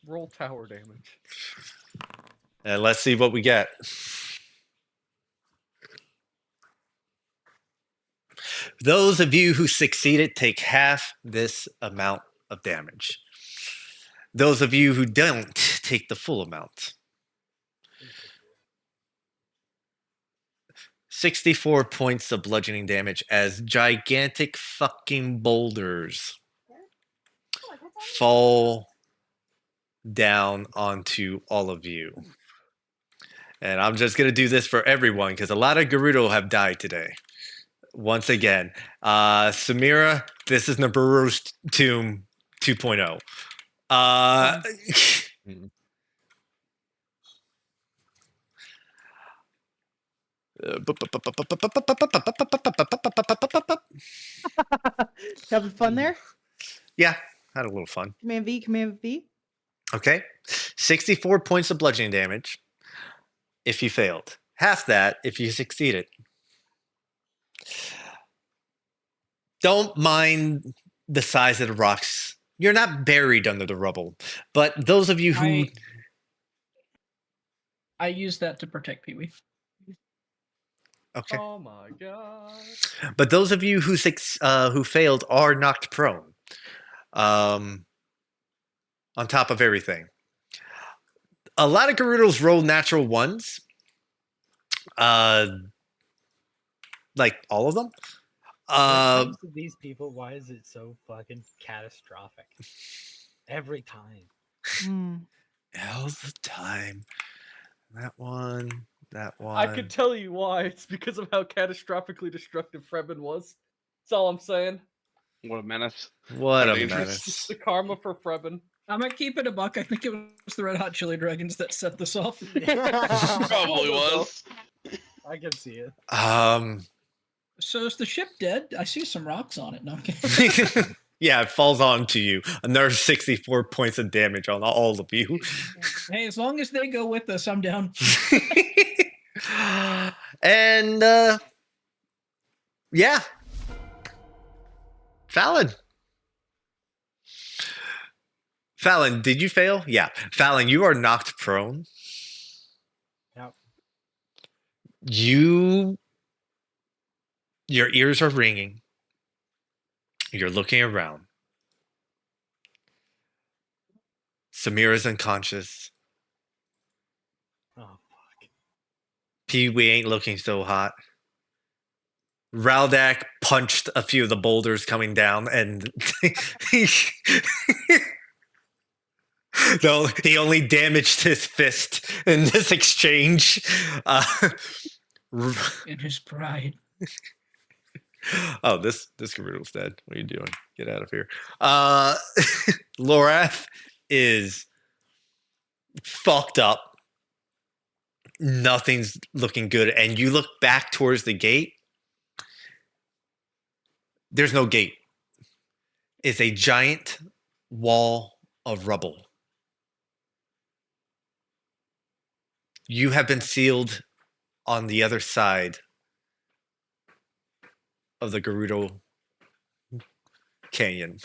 Roll tower damage. And let's see what we get. Those of you who succeeded take half this amount of damage. Those of you who don't take the full amount. 64 points of bludgeoning damage as gigantic fucking boulders fall down onto all of you. And I'm just going to do this for everyone because a lot of Gerudo have died today. Once again, Samira, this is Naburu's Tomb 2.0. Having fun there? Yeah, had a little fun. Command V, Command V. Okay. 64 points of bludgeoning damage if you failed. Half that if you succeeded. Don't mind the size of the rocks You're not buried under the rubble, but those of you who I use that to protect Pee Wee. okay, Oh my god. but those of you who failed are knocked prone. On top of everything, a lot of Gerudos roll natural ones. Like all of them. When it comes to these people, why is it so fucking catastrophic? Every time. All the time. That one. That one. I could tell you why. It's because of how catastrophically destructive Fremen was. That's all I'm saying. What a menace. What How a dangerous. menace. The karma for Fremen. I'm gonna keep it a buck. I think it was the Red Hot Chili Dragons that set this off. Probably was. I can see it. So is the ship dead? I see some rocks on it. No, I'm kidding. Yeah, it falls onto you. Another 64 points of damage on all of you. Hey, as long as they go with us, I'm down. And yeah. Fallon, did you fail? Yeah. Fallon, you are knocked prone. Yep. Your ears are ringing. You're looking around. Samira's unconscious. Oh fuck. Pee Wee ain't looking so hot. Raldak punched a few of the boulders coming down, and no, he only damaged his fist in this exchange. In his pride. Oh, this Gerudo's dead. What are you doing? Get out of here. Lorath is fucked up. Nothing's looking good. And you look back towards the gate. There's no gate. It's a giant wall of rubble. You have been sealed on the other side of the Gerudo Canyon.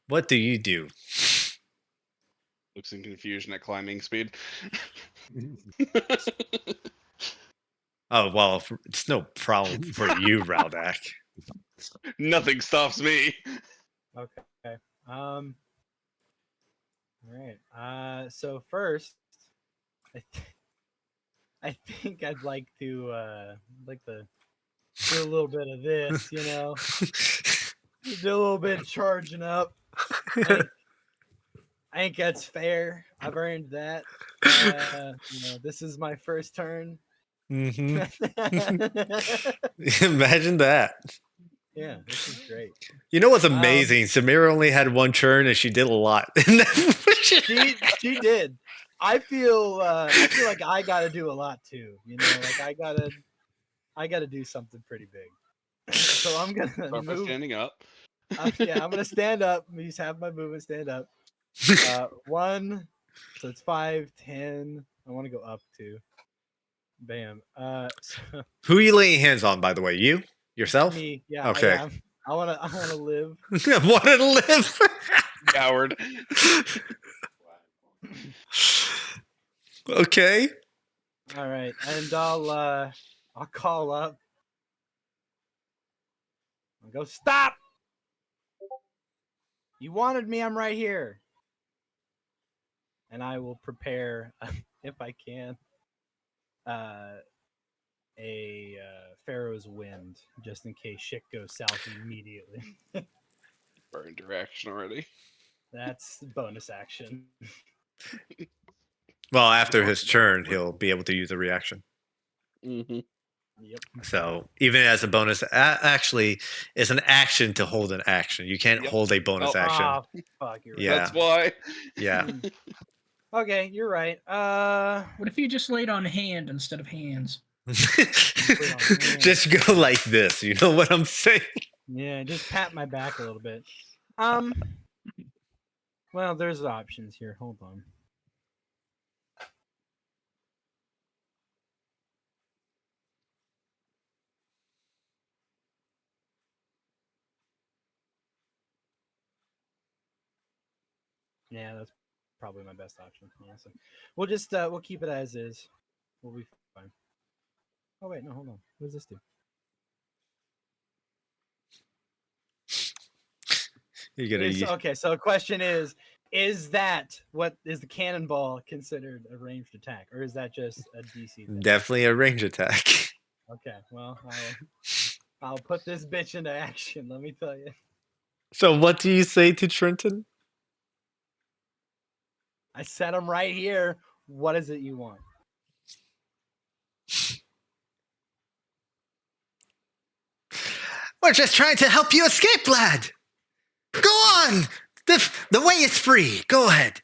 What do you do? Looks in confusion at climbing speed. Oh, well, it's no problem for you, Raldak. Nothing stops me. Okay. All right. So first, I think I'd like to do a little bit of this, you know. Do a little bit of charging up. I think that's fair. I've earned that. This is my first turn. Mm-hmm. Imagine that. Yeah, this is great. You know what's amazing? Samira only had one turn and she did a lot. she did. I feel like I gotta do a lot too. You know, like I gotta do something pretty big. So I'm gonna Start by move. standing up. Yeah, I'm gonna stand up. Just have my movement stand up. 1, so it's 5, 10. I want to go up too. Bam. So Who are you laying hands on, by the way? You? Yourself? me. Yeah. Okay. I wanna live. Wanted to live. Coward. Okay. All right, and I'll call up. I'll go, stop! You wanted me, I'm right here. And I will prepare, if I can, a Pharaoh's Wind, just in case shit goes south immediately. Burned your action already. That's bonus action. Well, after his turn, he'll be able to use a reaction. Mm-hmm. Yep. So even as a bonus, actually, it's an action to hold an action. You can't Yep. hold a bonus Oh, action. Ah, fuck, you're right. Yeah. That's why. Yeah. Okay, you're right. What if you just laid on hand instead of hands? Just go like this. You know what I'm saying? Yeah, just pat my back a little bit. Well, there's options here. Hold on. Yeah, that's probably my best option. Honestly, we'll just we'll keep it as is. We'll be fine. Oh wait, no, hold on. What does this do? You gotta use. Okay, so the question is that what is the cannonball considered a ranged attack, or is that just a DC thing? Definitely a range attack. Okay, well, I'll put this bitch into action. Let me tell you. So what do you say to Trenton? I set him right here. What is it you want? We're just trying to help you escape, lad. Go on. The way is free. Go ahead.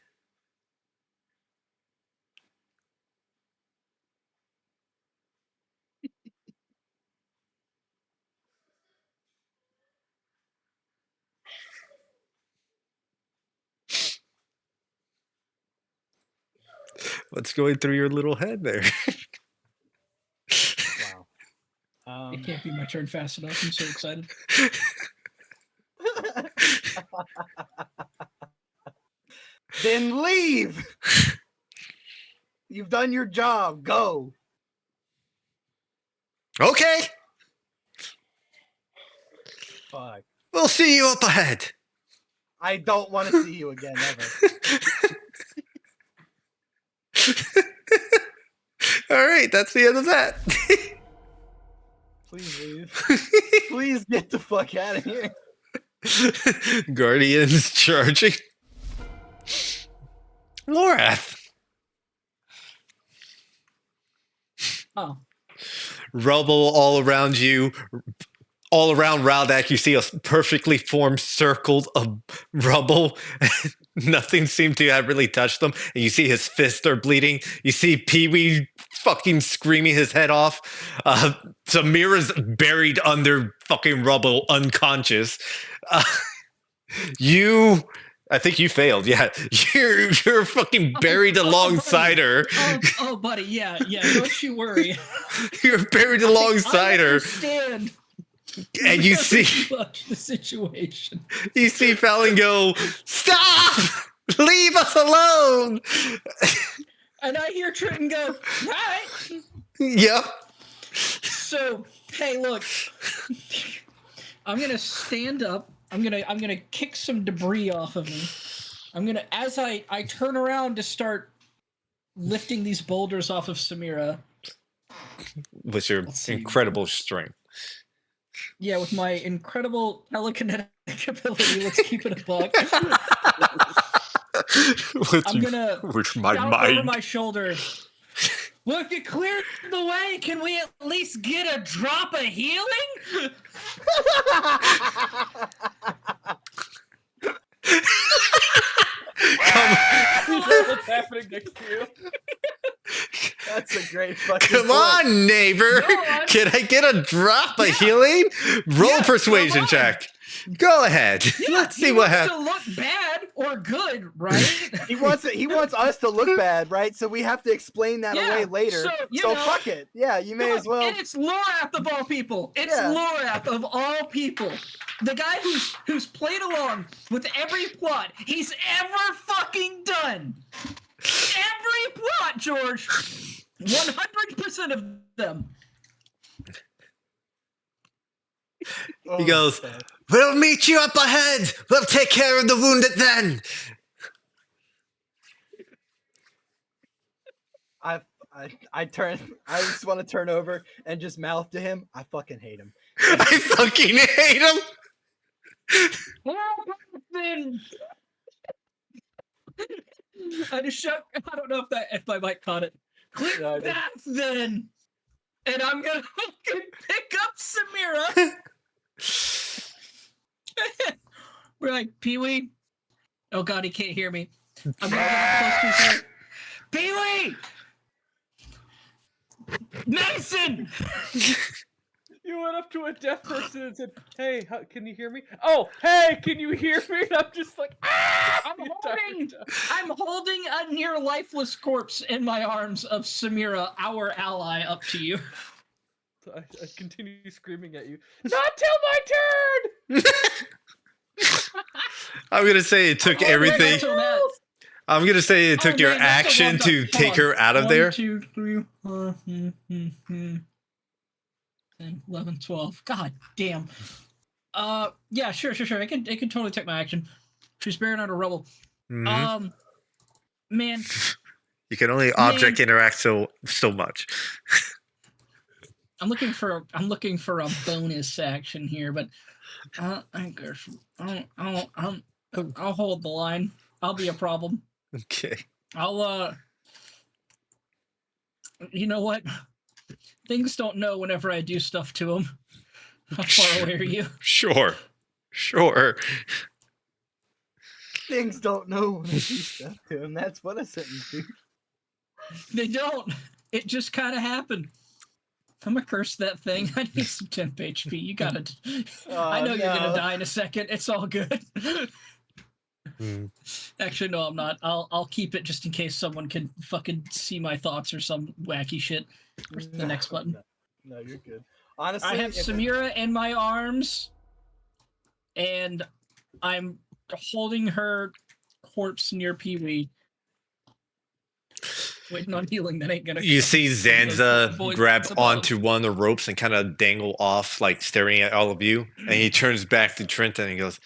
What's going through your little head there? Wow. It can't be my turn fast enough. I'm so excited. Then leave. You've done your job. Go. Okay. Fuck. We'll see you up ahead. I don't want to see you again ever. All right, that's the end of that. Please leave. Please get the fuck out of here. Guardians charging. Lorath. Oh, Rubble all around you. All around Raldak, you see a perfectly formed circle of rubble. Nothing seemed to have really touched them. And you see his fists are bleeding. You see Pee-wee fucking screaming his head off. Samira's buried under fucking rubble, unconscious. I think you failed. Yeah, you're fucking buried alongside her. Oh, buddy, yeah. Don't you worry. You're buried alongside I her. understand. And you very see much the situation. you see Fallon go, "Stop! Leave us alone!" And I hear Trenton go, all right. Yep. So, hey, look. I'm gonna stand up. I'm gonna kick some debris off of me. I'm gonna, as I turn around to start lifting these boulders off of Samira. With your incredible strength. Yeah, with my incredible telekinetic ability, let's keep it a buck. I'm gonna with my shout mind. over my shoulder. Look, you cleared the way. Can we at least get a drop of healing? You know what's happening next to you? That's a great fucking Come point. on, neighbor. Go on. Can I get a drop of healing? Roll Yeah, a persuasion come on. check. Go ahead. Yeah, Let's see he what wants happens. to look bad or good, right? He wants us to look bad, right? So we have to explain that Yeah, away later. so, you So know- fuck it. Yeah, you may as well. And it's Lorath of all people. It's Yeah. Lorath of all people. The guy who's played along with every plot he's ever fucking done. Every plot, George. 100% of them. Oh, He goes, fuck. "We'll meet you up ahead. We'll take care of the wounded then." I just want to turn over and just mouth to him. I fucking hate him. I fucking hate him. Then I just shout. I don't know if my mic caught it. Click No, I didn't. that then, and I'm gonna fucking pick up Samira. We're like, Pee-wee. Oh god, he can't hear me. I'm gonna get up close to his head. Pee-wee! Medicine! You went up to a deaf person and said, "Hey, can you hear me?" Oh, hey, can you hear me? And I'm just like, ah! I'm holding a near lifeless corpse in my arms of Samira, our ally, up to you. I continue screaming at you. Not till my turn. I'm gonna say it took Oh, everything. wait until that. I'm gonna say it took Oh, your man, that's the action one to done. take Hold on. her out of 1, there. 2, 3, 4, 10, 11, 12. God damn. Yeah, sure. I can totally take my action. She's buried under rubble. Mhm. Man, You can only object interact so much. I'm looking for a bonus action here, but I guess I'll hold the line. I'll be a problem. Okay. I'll you know what? Things don't know whenever I do stuff to them. How far away are you? Sure. Things don't know when I do stuff to him. That's what a sentence, dude. They don't. It just kind of happened. I'm gonna curse that thing. I need some temp HP. You gotta. I know you're gonna die in a second. It's all good. Actually, no, I'm not. I'll keep it just in case someone can fucking see my thoughts or some wacky shit. Where's the next button? No, you're good. Honestly, I have Samira in my arms, and I'm holding her corpse near Pee Wee. Waiting on healing. That ain't gonna. You see Zanza boys grab above. onto one of the ropes and kind of dangle off, like staring at all of you. And he turns back to Trenton and goes,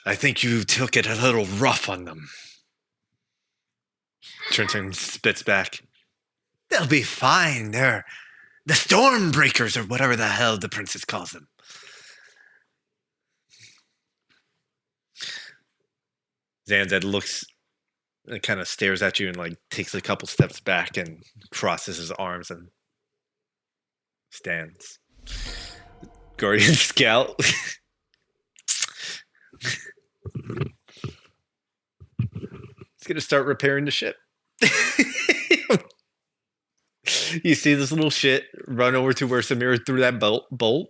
"I think you took it a little rough on them." Trenton spits back, "They'll be fine. They're the Stormbreakers, or whatever the hell the princess calls them." Zanza looks and kind of stares at you and like takes a couple steps back and crosses his arms and stands. Guardian Scout. He's gonna start repairing the ship. You see this little shit run over to where Samira threw that bolt.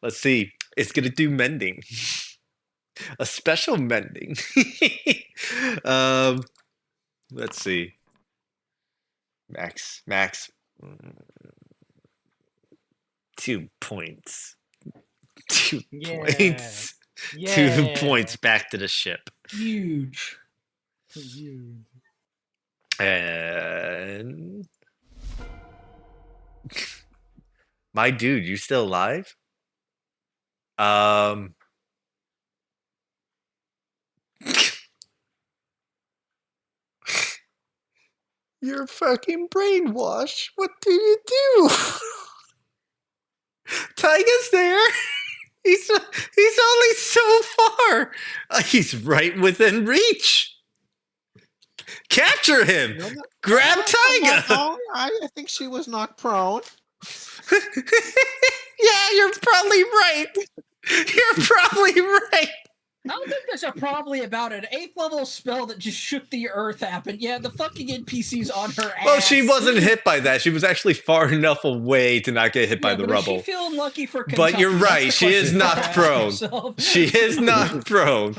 Let's see. It's gonna do mending. A special mending. Let's see. Max. 2 points. 2 points. Yeah. 2 points back to the ship. Huge. And my dude, you still alive? You're fucking brainwashed. What do you do? Tyga's there. He's only so far. He's right within reach. Capture him. Grab Tyga. No, I think she was knocked prone. Yeah, you're probably right. You're probably right. I don't think there's a probably about it. 8th level spell that just shook the earth happened. Yeah, the fucking NPC's on her ass. Well, she wasn't hit by that. She was actually far enough away to not get hit by the but rubble. Is she feeling lucky for Kentucky? But you're right. She is not prone. She is not prone.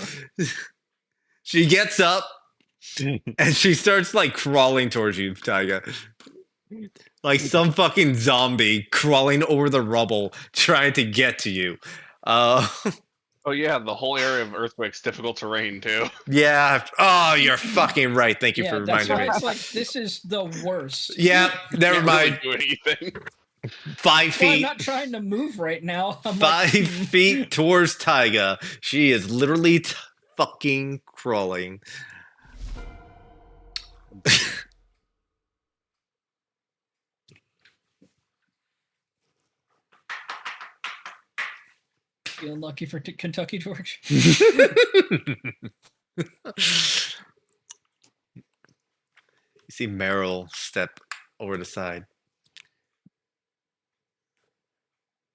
She gets up and she starts like crawling towards you, Tyga. Like some fucking zombie crawling over the rubble trying to get to you. Oh yeah, the whole area of Earthquake's difficult terrain too. Yeah. Oh, you're fucking right. Thank you for that's reminding why me. it's like this is the worst. Yeah, never Can't mind. really do anything. 5 Well, I'm feet. not trying to move right now. I'm 5 like, feet towards Tyga. She is literally fucking crawling. feeling lucky for Kentucky, George. You see Meryl step over the side.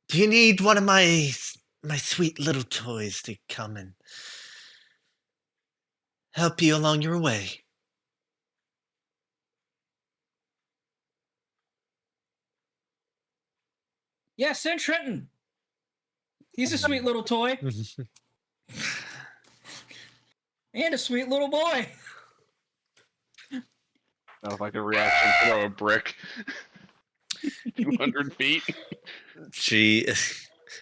Do you need one of my sweet little toys to come and help you along your way? Yeah, send Trenton. He's a sweet little toy. And a sweet little boy. Now if I could reaction throw a brick 200 feet.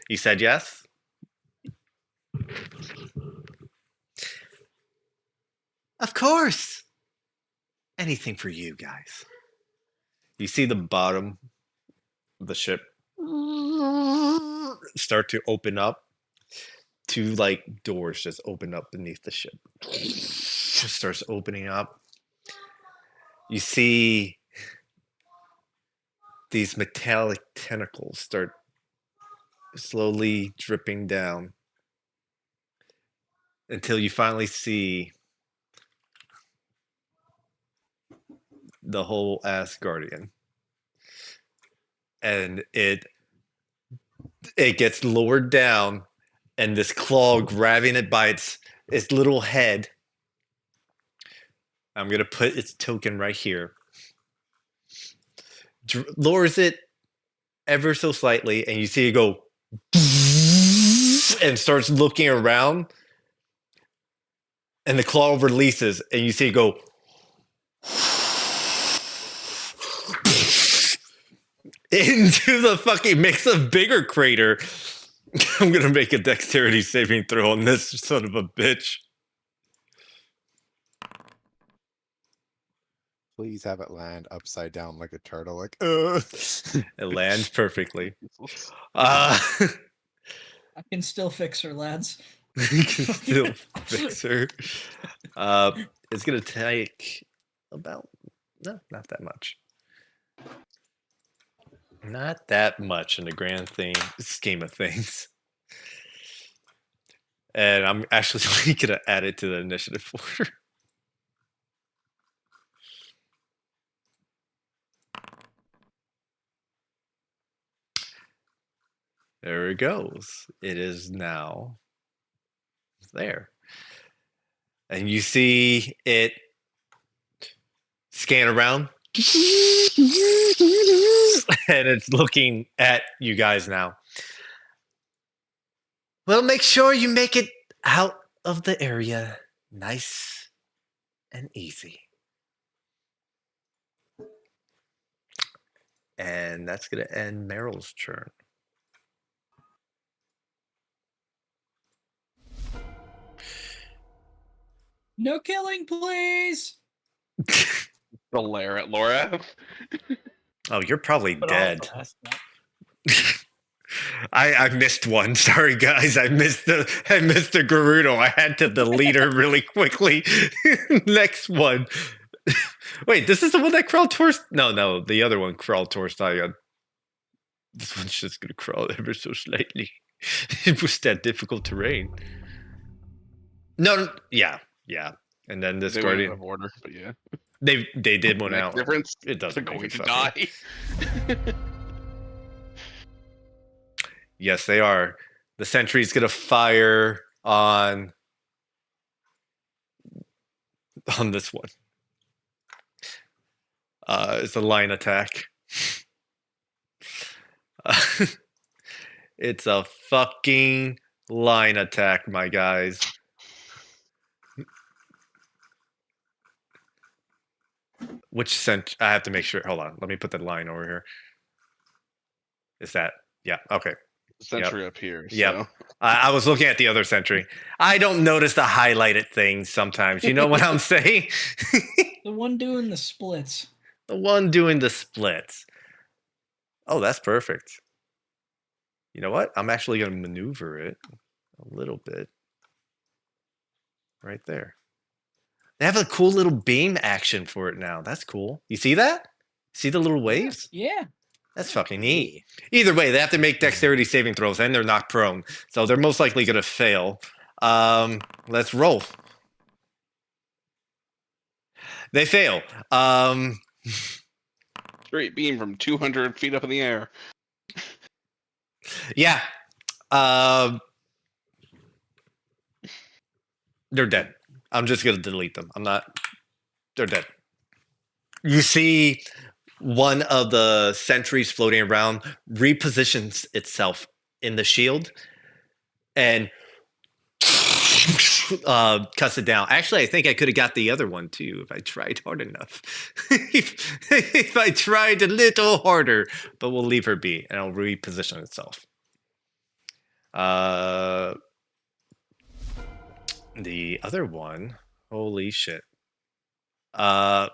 You said yes? Of course. anything for you guys. You see the bottom of the ship start to open up. Two like doors just open up beneath the ship. Just starts opening up. You see these metallic tentacles start slowly dripping down until you finally see the whole ass guardian. And it gets lowered down, and this claw grabbing it by its little head. I'm gonna put its token right here. Lowers it ever so slightly, and you see it go and starts looking around, and the claw releases, and you see it go into the fucking makes a bigger crater. I'm gonna make a dexterity saving throw on this son of a bitch. Please have it land upside down like a turtle. Like, It lands perfectly. Uh, I can still fix her, lads. you can still fix her. It's gonna take about not that much. Not that much in the grand scheme of things. And I'm actually gonna add it to the initiative order. There it goes. It is now there. And you see it scan around. And it's looking at you guys now. Well, make sure you make it out of the area nice and easy. And that's going to end Meryl's turn. No killing, please. The lair at Laura. Oh, you're probably But all dead. the rest of that- I missed one. Sorry, guys. I missed the Gerudo. I had to delete her really quickly. Next one. Wait, this is the one that crawled towards. No, the other one crawled towards Diane. This one's just gonna crawl ever so slightly. It was that difficult terrain. No, yeah. And then this They went guardian. out of order, but yeah. They did one Next out. difference. It doesn't They're make going it to fucking- die. Yes, they are. The sentry's gonna fire on this one. It's a line attack. It's a fucking line attack, my guys. Which I have to make sure. Hold on. Let me put the line over here. Is that? Yeah. Okay. Sentry up here. Yep. So. I was looking at the other sentry. I don't notice the highlighted things sometimes. You know what I'm saying? The one doing the splits. The one doing the splits. Oh, that's perfect. You know what? I'm actually going to maneuver it a little bit. Right there. They have a cool little beam action for it now. That's cool. You see that? See the little waves? Yeah. That's fucking neat. Either way, they have to make dexterity saving throws, and they're knocked prone. So they're most likely going to fail. Let's roll. They fail. Straight beam from 200 feet up in the air. Yeah. They're dead. I'm just going to delete them. They're dead. You see one of the sentries floating around repositions itself in the shield and cuts it down. Actually, I think I could have got the other one too if I tried hard enough. If I tried a little harder, but we'll leave her be and it'll reposition itself. The other one, holy shit. Oh,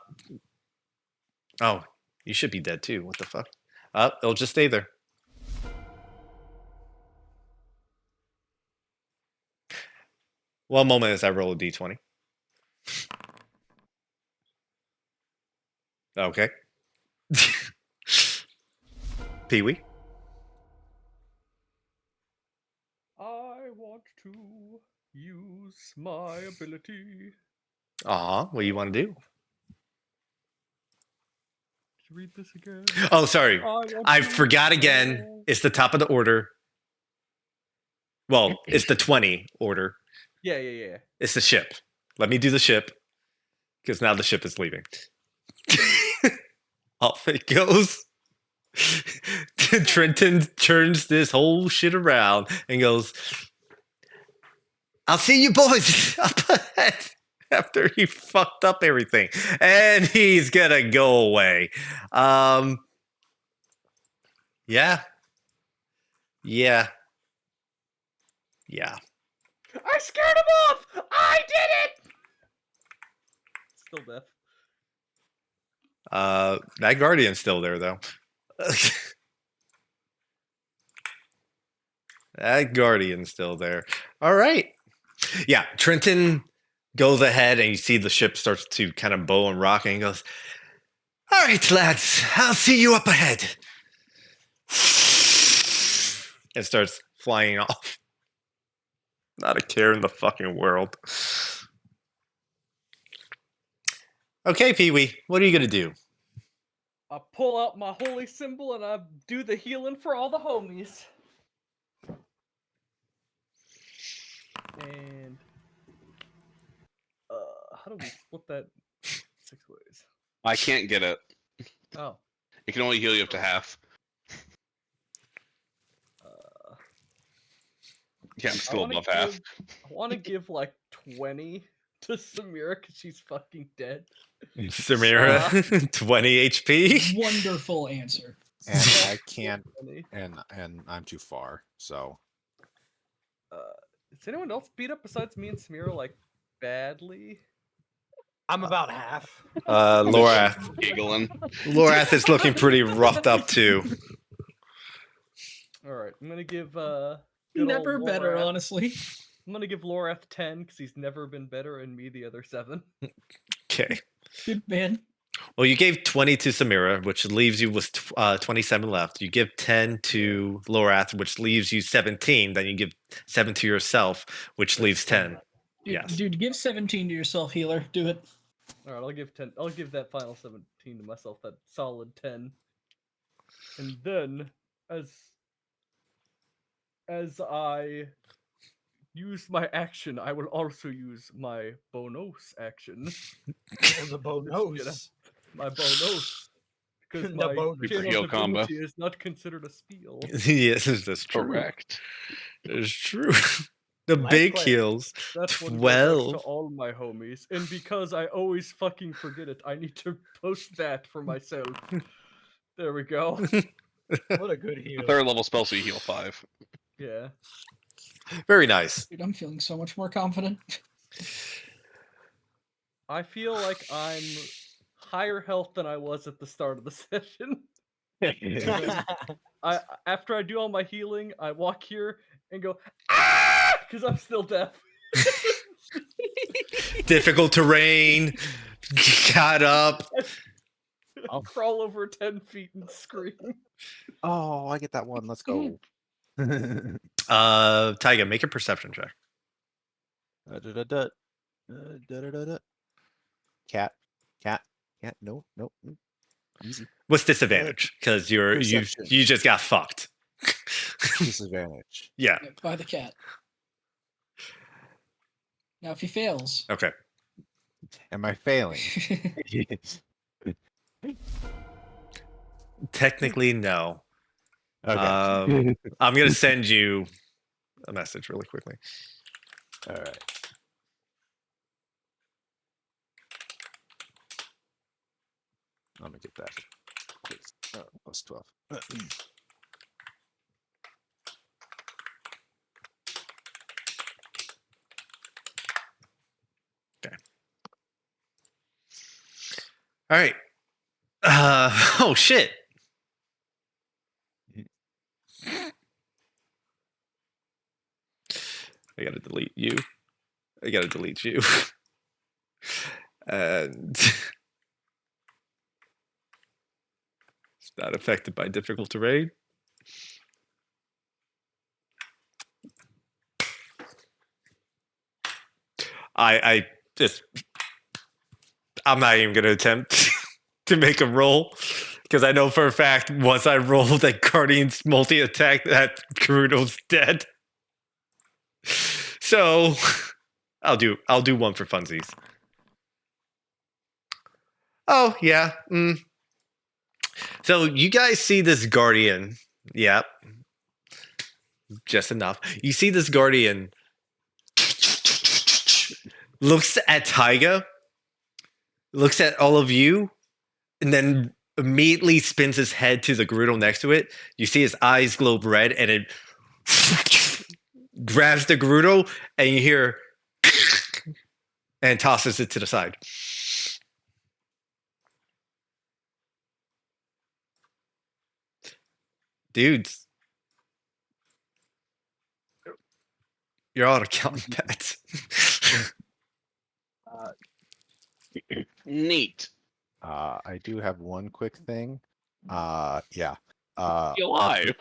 you should be dead too. What the fuck? It'll just stay there. One moment as I roll a d20. Okay. Pee Wee. I want to use my ability. What do you want to do? Read this again. Oh, sorry. want I to forgot again. roll. It's the top of the order. Well, it's the 20 order. Yeah. It's the ship. Let me do the ship. Because now the ship is leaving. Off it goes. Trenton turns this whole shit around and goes, I'll see you boys up ahead after he fucked up everything. And he's gonna go away. Yeah. I scared him off! I did it! Still deaf. That Guardian's still there though. That Guardian's still there. All right. Yeah, Trenton goes ahead and you see the ship starts to kind of bow and rock and he goes, all right, lads, I'll see you up ahead. And starts flying off. Not a care in the fucking world. Okay, Pee Wee, what are you going to do? I pull out my holy symbol and I do the healing for all the homies. And how do we split that 6 ways? I can't get it. Oh. It can only heal you up to half. Yeah, I'm still above half. I want to give like 20 to Samira because she's fucking dead. Samira, 20 HP. Wonderful answer. And I can't, and I'm too far. So Is anyone else beat up besides me and Samira like badly? I'm about half. Lorath. Giggling. Lorath is looking pretty roughed up too. All right, I'm gonna give Never better, Lorath. honestly. I'm gonna give Lorath 10 because he's never been better, and me the other 7. Okay. Good man. Well, you gave 20 to Samira, which leaves you with 27 left. You give 10 to Lorath, which leaves you 17. Then you give 7 to yourself, which leaves 10. Dude, Yes. dude, give 17 to yourself, healer. Do it. All right, I'll give 10. I'll give that final 17 to myself. That solid 10. And then, as I use my action, I will also use my bonus action. The bonus. My bonus. Because The my bonus. channel Heal combo. divinity is not considered a spiel. Yes, that's true. Correct. It's true. The Nice big play. heals. That's one goes out 12. to all my homies. And because I always fucking forget it, I need to post that for myself. There we go. What a good heal. Third level spell, so you heal 5. Yeah. Very nice. Dude, I'm feeling so much more confident. I feel like I'm higher health than I was at the start of the session. After I do all my healing, I walk here and go, ah! Because I'm still deaf. Difficult terrain. Got up. I'll crawl over 10 feet and scream. oh, I get that one. Let's go. Taiga, make a perception check. Cat. No. Easy. What's disadvantage? Because you Perception. you just got fucked. Disadvantage. Yeah. By the cat. Now, if he fails, Okay. Am I failing? Technically, no. Okay. I'm gonna send you a message really quickly. All right. Let me get that. Please. Plus 12. Okay. All right. Oh shit. I gotta delete you. I gotta delete you. And it's not affected by difficult terrain. I just I'm not even gonna attempt to make a roll because I know for a fact once I roll that Guardian's multi attack, that Gerudo's dead. So I'll do one for funsies. Oh yeah. So you guys see this Guardian? Yep, just enough. You see this Guardian looks at Taiga, looks at all of you, and then immediately spins his head to the Gerudo next to it. You see his eyes glow red, and it grabs the Gerudo, and you hear and tosses it to the side. Dudes, you're all accounting pets. Neat. I do have one quick thing. Yeah. You alive?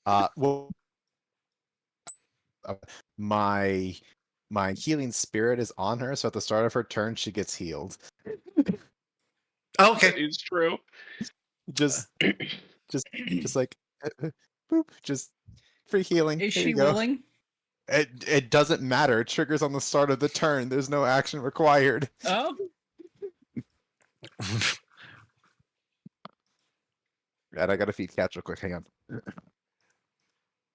Well, my healing spirit is on her, so at the start of her turn, she gets healed. Okay. It's true. Just like boop, just free healing. Is Here she you go. willing? It doesn't matter. It triggers on the start of the turn. There's no action required. Oh, And I gotta feed Catch real quick. Hang on.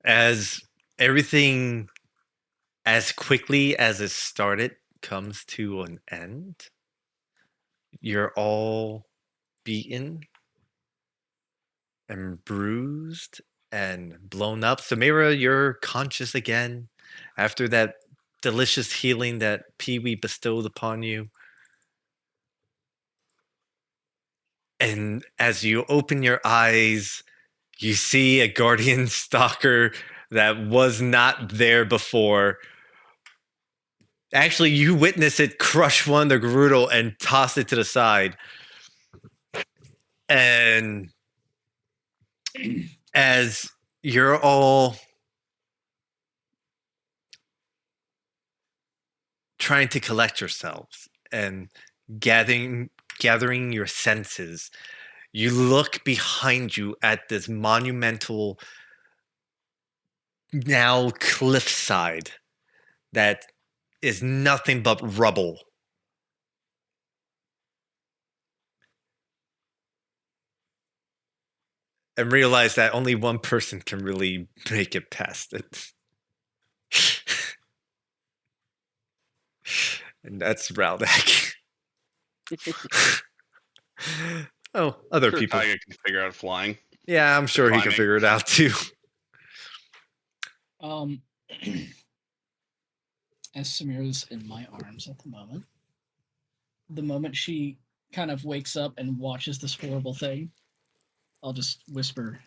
As everything, as quickly as it started, comes to an end, you're all beaten and bruised and blown up. Samira, you're conscious again after that delicious healing that Pee Wee bestowed upon you. And as you open your eyes, you see a guardian stalker that was not there before. Actually, you witness it crush one of the Gerudo and toss it to the side. And as you're all trying to collect yourselves and gathering your senses, you look behind you at this monumental now cliffside that is nothing but rubble. And realize that only one person can really make it past it. And that's Raldak. Oh, other Sure, people. Taiga can figure out flying. Yeah, I'm sure he can Climbing. figure it out too. As Samira's in my arms at the moment she kind of wakes up and watches this horrible thing, I'll just whisper,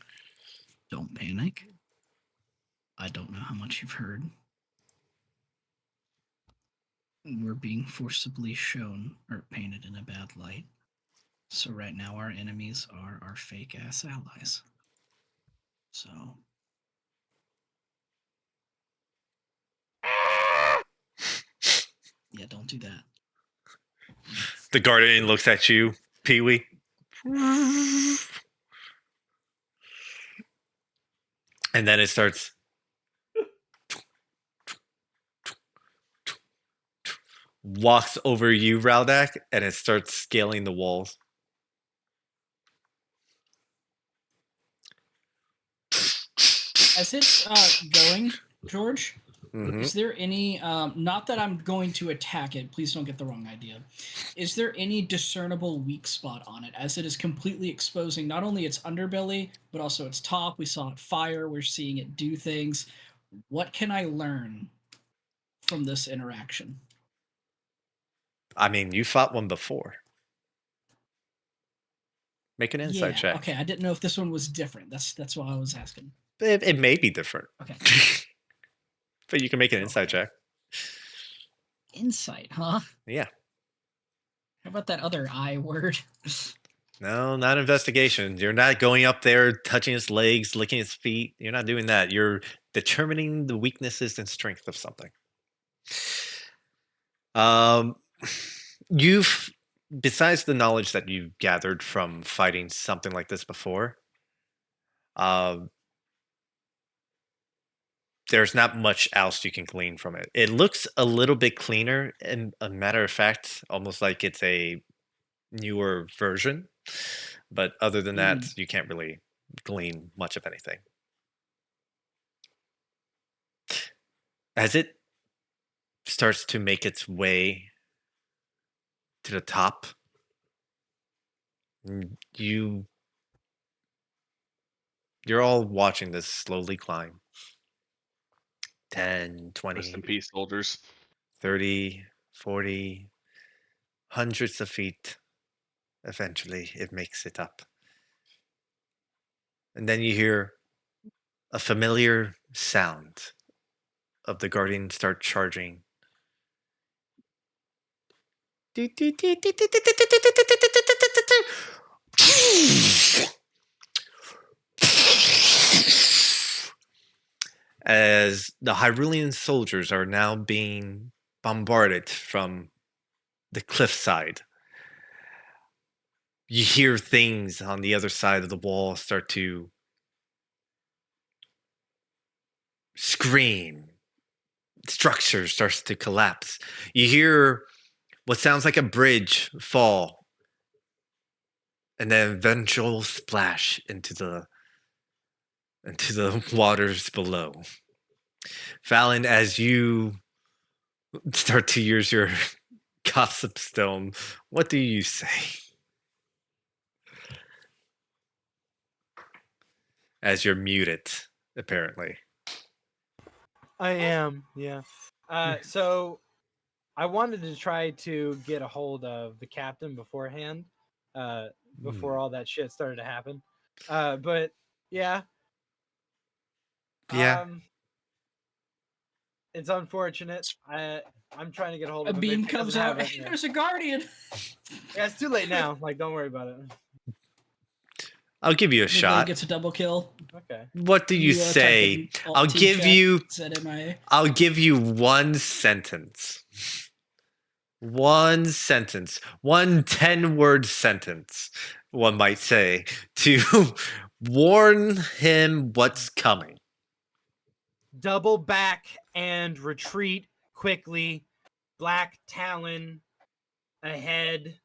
"Don't panic. I don't know how much you've heard. We're being forcibly shown or painted in a bad light. So right now our enemies are our fake ass allies. So yeah, don't do that." The guardian looks at you, Pee Wee. And then it starts. Walks over you, Raldak, and it starts scaling the walls. As it's going, George, Mhm. is there any, not that I'm going to attack it, please don't get the wrong idea. Is there any discernible weak spot on it as it is completely exposing not only its underbelly, but also its top? We saw it fire, we're seeing it do things. What can I learn from this interaction? I mean, you fought one before. Make an insight check. Okay, I didn't know if this one was different. That's why I was asking. It may be different, Okay. but you can make an insight check. Insight, huh? Yeah. How about that other I word? No, not investigation. You're not going up there, touching its legs, licking its feet. You're not doing that. You're determining the weaknesses and strength of something. You've, besides the knowledge that you've gathered from fighting something like this before, there's not much else you can glean from it. It looks a little bit cleaner, and a matter of fact, almost like it's a newer version. But other than that, you can't really glean much of anything. As it starts to make its way to the top, you're all watching this slowly climb. 10, 20, Rest in peace, soldiers. 30, 40, hundreds of feet. Eventually, it makes it up. And then you hear a familiar sound of the guardian start charging. As the Hyrulean soldiers are now being bombarded from the cliffside. You hear things on the other side of the wall start to scream. Structure starts to collapse. You hear what sounds like a bridge fall, and then eventual splash into the waters below. Fallon, as you start to use your gossip stone, what do you say? As you're muted, apparently. I am, yeah. So I wanted to try to get a hold of the captain beforehand, before all that shit started to happen. But yeah. Yeah. It's unfortunate. I'm trying to get a hold A of him. beam If he comes doesn't out. have it, Hey, yeah. there's a guardian. Yeah, it's too late now. Like, don't worry about it. I'll give you a Midlane shot. gets a double kill. Okay. What do you type say? in Alt I'll T give chat, you said MIA. I'll give you one sentence. One sentence. One 10-word sentence, one might say, to warn him what's coming. Double back and retreat quickly. Black Talon ahead.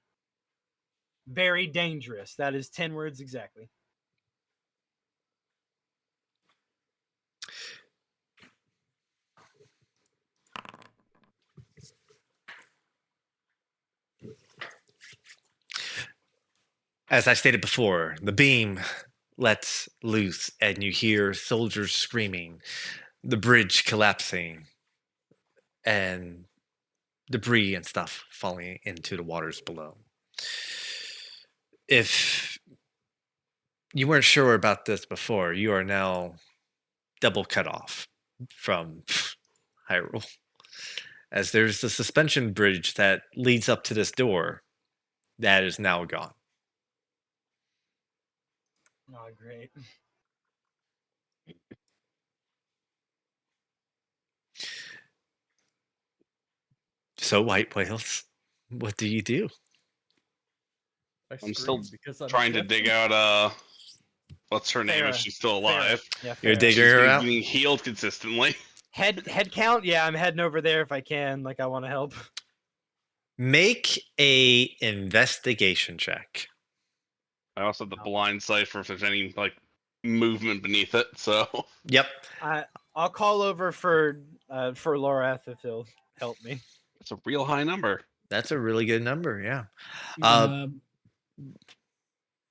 Very dangerous. That is 10 words exactly. As I stated before, the beam lets loose, and you hear soldiers screaming, the bridge collapsing, and debris and stuff falling into the waters below. If you weren't sure about this before, you are now double cut off from Hyrule. As there's the suspension bridge that leads up to this door that is now gone. Oh, great. So, White Whales, what do you do? I'm still because I'm trying to guessing. dig out what's her name Farah. if she's still alive. Yeah, You're fair. digging She's her been out? getting healed consistently. Head count? Yeah, I'm heading over there if I can. Like, I want to help. Make a investigation check. I also have the blind sight for if there's any like movement beneath it. So Yep. I'll call over for Lorath if he'll help me. it's a real high number. That's a really good number, yeah.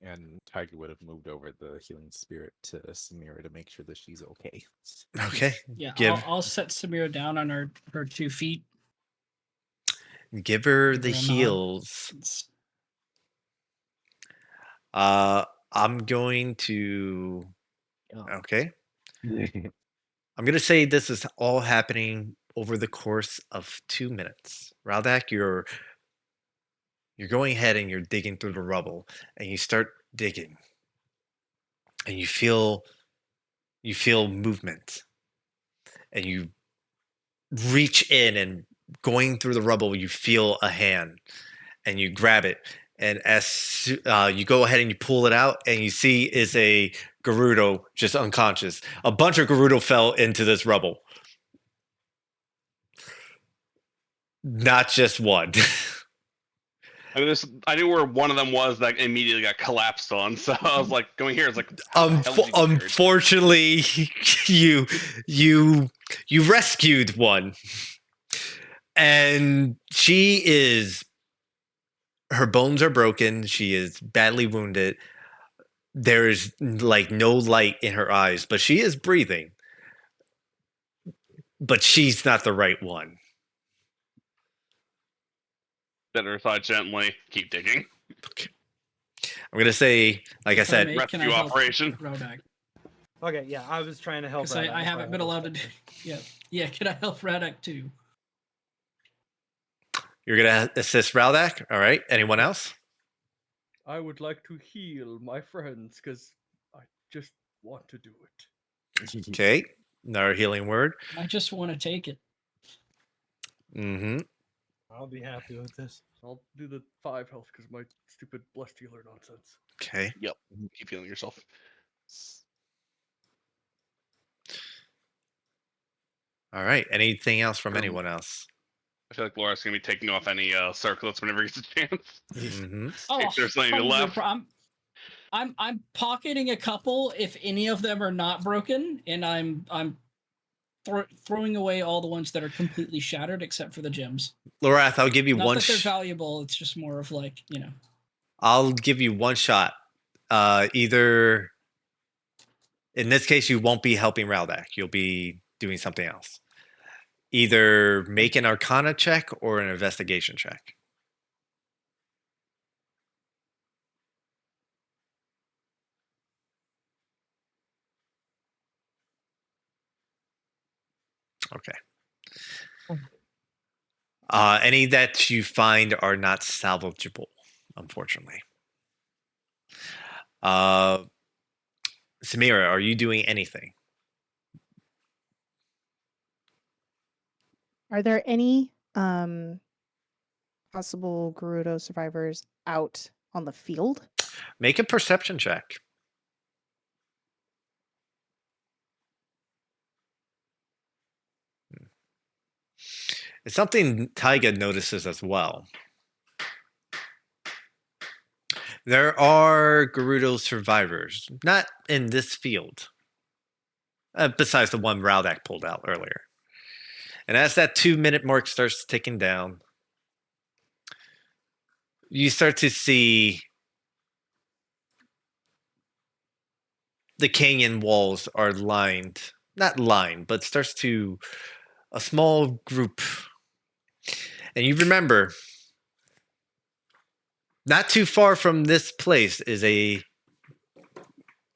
And Tiger would have moved over the healing spirit to Samira to make sure that she's okay. Okay. Yeah, Give I'll set Samira down on her 2 feet. give her Give the her a nod. heals. I'm going to. Oh. Okay. I'm going to say this is all happening over the course of 2 minutes. Raldak, you're going ahead and you're digging through the rubble, and you start digging, and you feel movement, and you reach in, and going through the rubble, you feel a hand, and you grab it, and as you go ahead and you pull it out, and you see is a Gerudo just unconscious. A bunch of Gerudo fell into this rubble, not just one. I knew where one of them was that immediately got collapsed on. So I was like, going here. It's like, how the hell did you get hurt? Unfortunately, you you you rescued one, and she is her bones are broken. She is badly wounded. There is like no light in her eyes, but she is breathing. But she's not the right one. Set her aside gently. Keep digging. I'm gonna say, like I If I said, may, can I rescue help operation. Radak? Okay, yeah, I was trying to help. Because Radak I haven't before been allowed to do. started. Yeah. Can I help Radak too? you're gonna assist Raldak. All right. Anyone else? I would like to heal my friends because I just want to do it. Okay. Another healing word. I just want to take it. Mm-hmm. I'll be happy with this. I'll do the 5 health because my stupid blessed healer nonsense. Okay. Yep. Keep healing yourself. All right. Anything else from Um, anyone else? I feel like Laura's gonna be taking off any circlets whenever he gets a chance. Mm-hmm. Oh, If there's something 100 left. I'm pocketing a couple if any of them are not broken, and I'm throwing away all the ones that are completely shattered except for the gems. Lorath, I'll give you Not one. that they're valuable. It's just more of like I'll give you one shot. Either in this case, you won't be helping Raldak. You'll be doing something else. Either make an Arcana check or an investigation check. Okay. Any that you find are not salvageable, unfortunately. Samira, are you doing anything? Are there any possible Gerudo survivors out on the field? Make a perception check. It's something Taiga notices as well. There are Gerudo survivors, not in this field, besides the one Raldak pulled out earlier. And as that 2-minute mark starts ticking down, you start to see the canyon walls are lined, not lined, but starts to a small group. And you remember, not too far from this place is a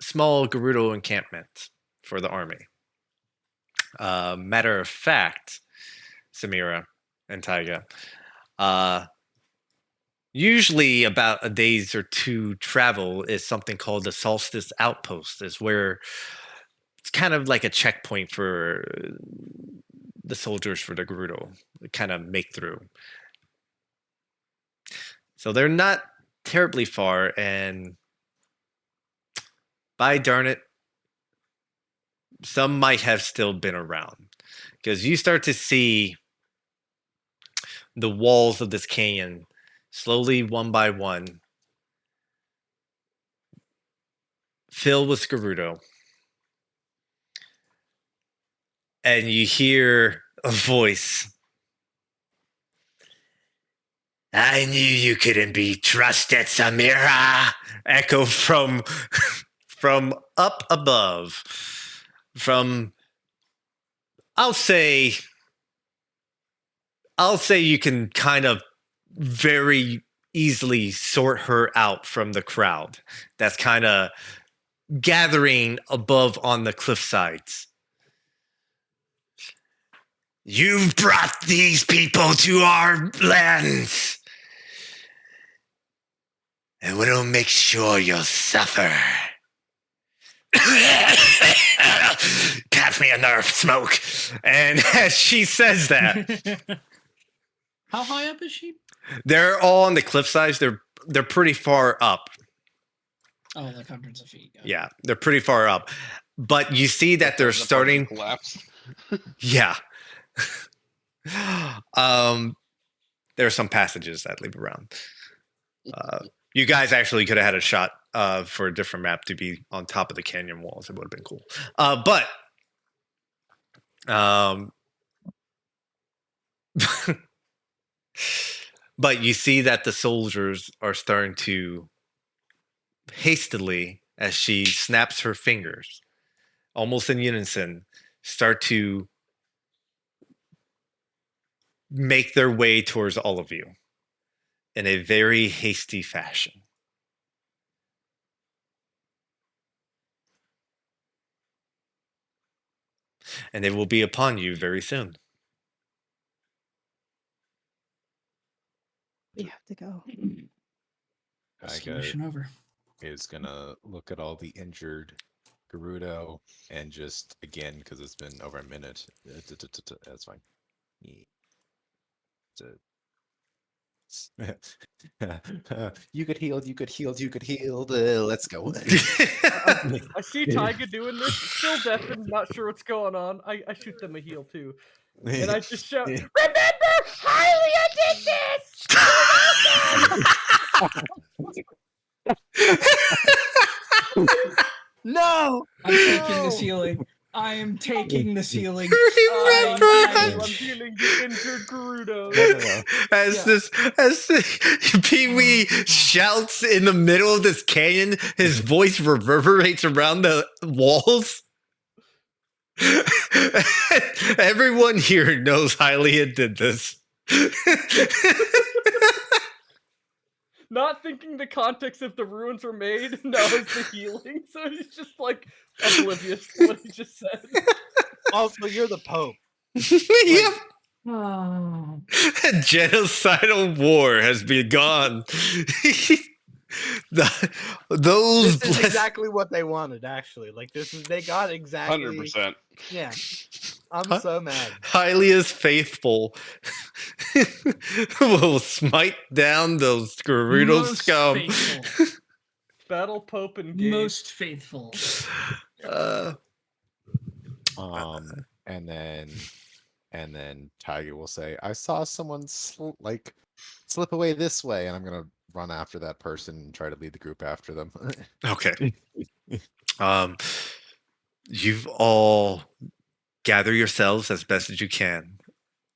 small Gerudo encampment for the army. Matter of fact, Samira and Taiga, usually about a day's or two travel is something called the Solstice Outpost, is where it's kind of like a checkpoint for the soldiers for the Gerudo to kind of make through. So they're not terribly far, and by darn it, some might have still been around, because you start to see the walls of this canyon slowly, one by one, fill with Gerudo. And you hear a voice. I knew you couldn't be trusted, Samira. Echo from up above. From I'll say you can kind of very easily sort her out from the crowd that's kind of gathering above on the cliff sides. You've brought these people to our lands, and we'll make sure you'll suffer. Pass me a nerf, smoke. And as she says that, How high up is she? they're all on the cliff sides. They're pretty far up. Oh, like hundreds of feet. Got it. Yeah, they're pretty far up. But you see that they're The part that starting. collapsed. Yeah. There are some passages that leave around. You guys actually could have had a shot for a different map to be on top of the canyon walls. It would have been cool. But you see that the soldiers are starting to hastily, as she snaps her fingers, almost in unison, start to make their way towards all of you in a very hasty fashion. And they will be upon you very soon. We have to go. Mission over. Is gonna look at all the injured Gerudo and just again because it's been over a minute. That's fine. You get healed. You get healed. You get healed. Let's go. I see Taiga doing this, still deafened, not sure what's going on. I shoot them a heal too. And I just shout, "Remember, Hylia did this!" No! I'm taking this healing. I am taking this healing. I'm healing the injured Gerudo. As Pee Wee shouts in the middle of this canyon, his voice reverberates around the walls. Everyone here knows Hylia did this. Not thinking the context of the ruins were made, knows the healing, so he's just like oblivious to what he just said. Also, you're the Pope. Yep. Oh. A genocidal war has begun. Those This is exactly what they wanted, actually. Like, they got exactly. 100%. Yeah. I'm so mad. Hylia's faithful will smite down those Gerudo Most scum. faithful. Battle Pope engaged. Most faithful. And then Tiger will say, "I saw someone slip away this way," and I'm gonna run after that person and try to lead the group after them. Okay. You've all gather yourselves as best as you can,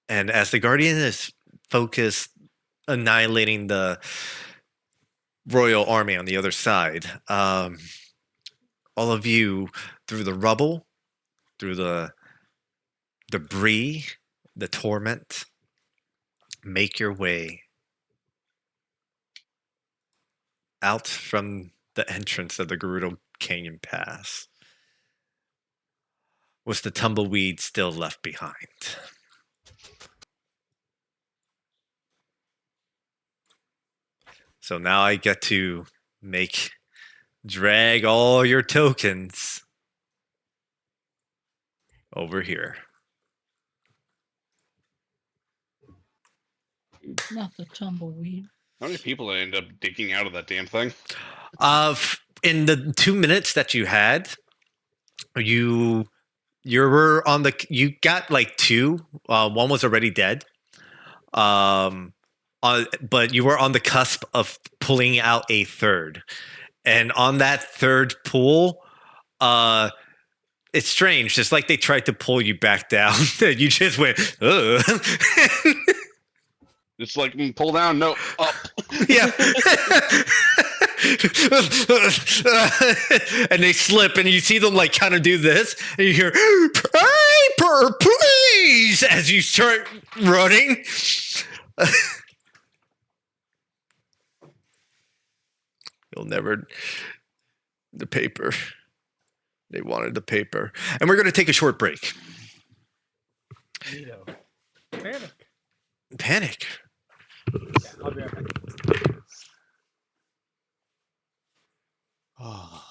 and as the Guardian is focused annihilating the royal army on the other side, all of you, through the rubble, through the debris, the torment, make your way out from the entrance of the Gerudo Canyon Pass, with the tumbleweed still left behind. So now I get to drag all your tokens over here. Not the tumbleweed. How many people end up digging out of that damn thing? In the 2 minutes that you had, you were on you got like two. One was already dead. But you were on the cusp of pulling out a third, and on that third pull, it's strange. It's like they tried to pull you back down. You just went, ugh. It's like pull down, no, up. Yeah. And they slip, and you see them like kind of do this, and you hear "Paper, please!" as you start running. You'll never. The paper. They wanted the paper. And we're going to take a short break. Neato. Panic. Panic. Yeah, I'll be right back. Oh.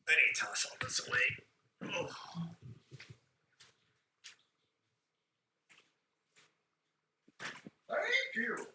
I need to toss all this away. Oh. Thank you.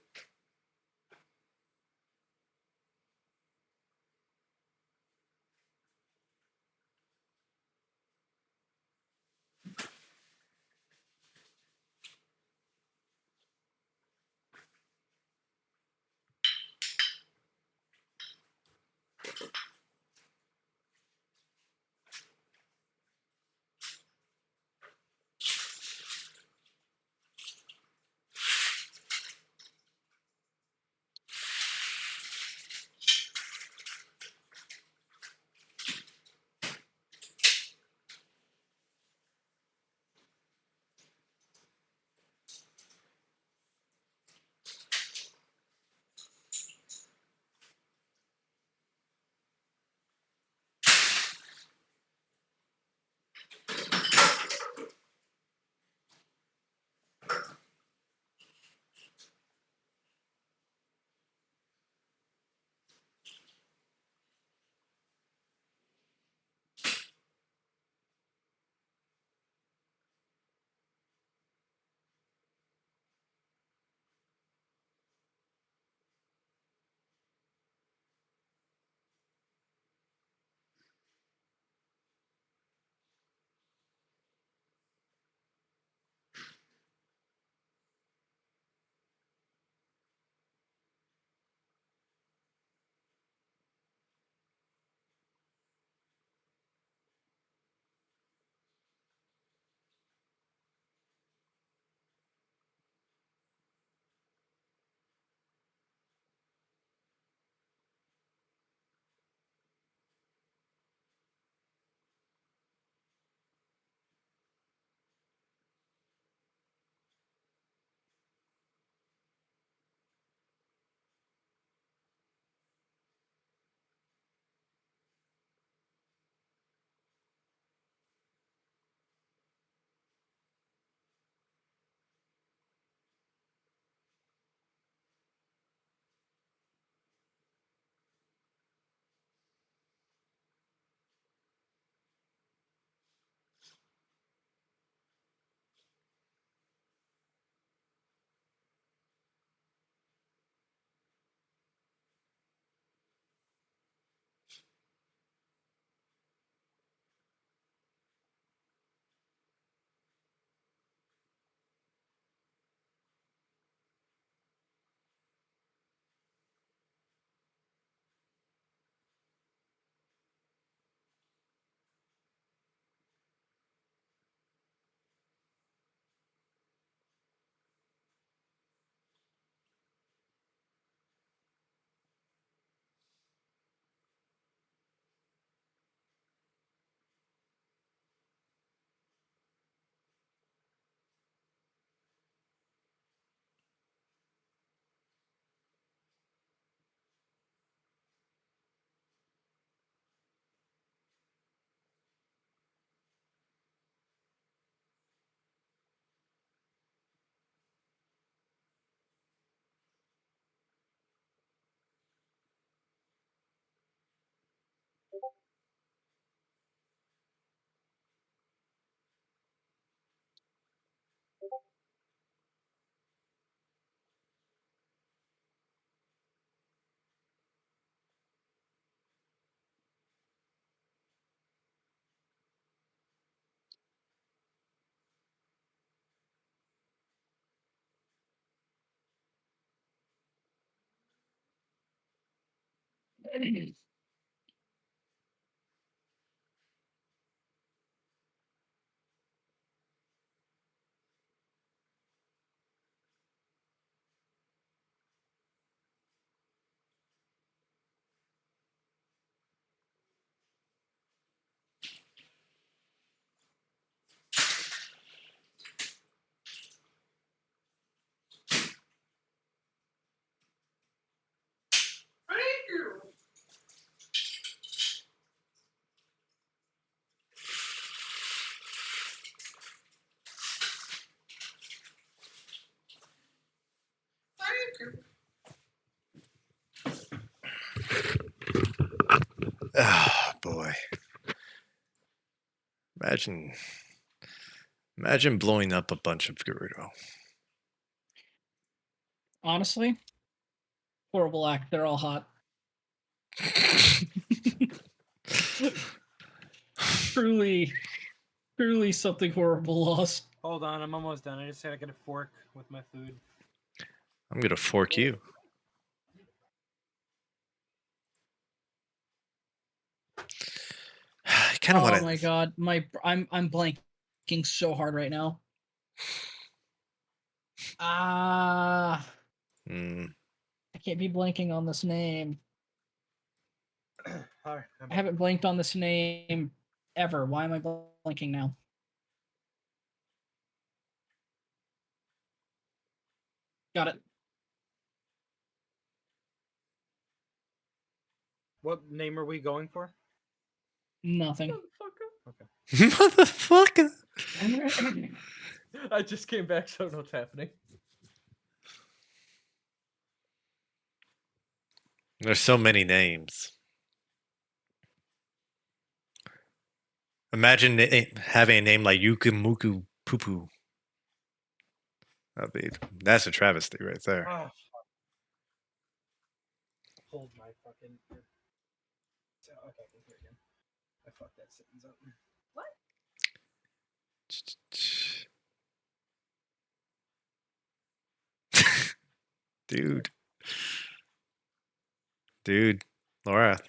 Oh boy. Imagine blowing up a bunch of Gerudo. Honestly, horrible act. They're all hot. truly, truly something horrible lost. Hold on, I'm almost done. I just gotta get a fork with my food. I'm gonna fork you. I kind of Oh want my to. god, I'm blanking so hard right now. Mm, I can't be blanking on this name. Alright, I haven't blanked on this name ever. Why am I blanking now? Got it. what name are we going for? Nothing. motherfucker. I just came back, so I know what's happening. There's so many names. Imagine having a name like Yukimuku Pupu. That's a travesty right there. Oh, fuck. Hold my fucking. So, okay, I can hear again. I fucked that sentence up. Dude, Laura,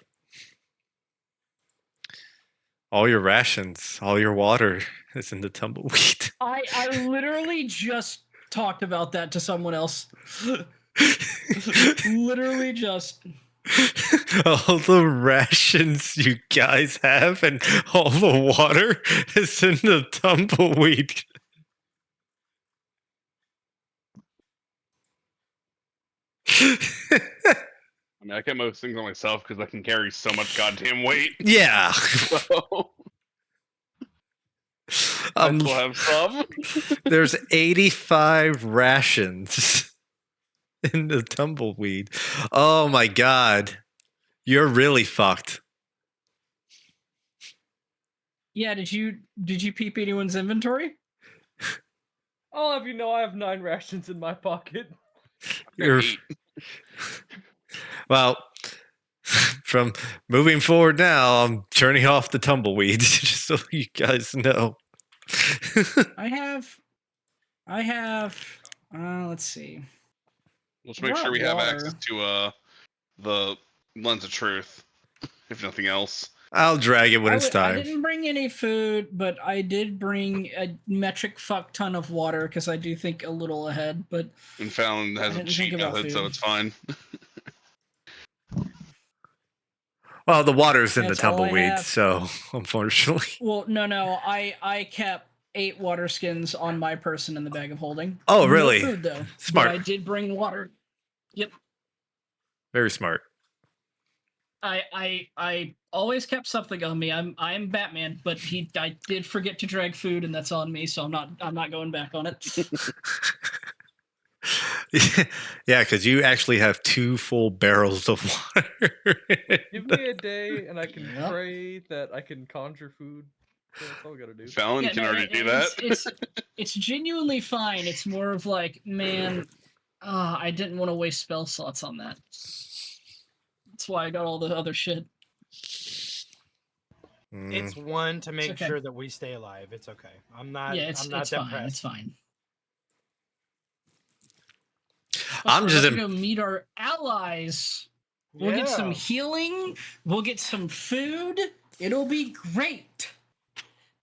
all your rations, all your water is in the tumbleweed. I literally just talked about that to someone else. Literally just. All the rations you guys have and all the water is in the tumbleweed. I mean, I get most things on myself because I can carry so much goddamn weight. Yeah. So I still have some. There's 85 rations in the tumbleweed. Oh my god. You're really fucked. Yeah, did you peep anyone's inventory? I'll have you know I have 9 rations in my pocket. You're well, from moving forward now, I'm turning off the tumbleweeds just so you guys know. I have let's see. Let's make sure we Brought have water. access to the lens of truth, if nothing else. I'll drag it when it's I time. didn't bring any food, but I did bring a metric fuck ton of water because I do think a little ahead. But And Fallon has a didn't cheat think about method, so food. it's fine. Well, the water's in the That's all I tumbleweed, have. so unfortunately. Well, no. I kept 8 water skins on my person in the bag of holding. Oh, really? No food though. Smart. But I did bring water. Yep. Very smart. I always kept something on me. I'm Batman, but I did forget to drag food, and that's on me. So I'm not going back on it. Yeah, because you actually have 2 full barrels of water. Give me a day and I can Yep. pray that I can conjure food. That's all I gotta do. Fallon Yeah, can no, already do that. It's genuinely fine. It's more of like, man, I didn't want to waste spell slots on that. That's why I got all the other shit. It's one to make okay. sure that we stay alive. It's okay. I'm not. Yeah, it's I'm not fine. depressed. It's fine. I'm Plus, just we're about to go meet our allies We'll get some Yeah. healing. We'll get some food. It'll be great.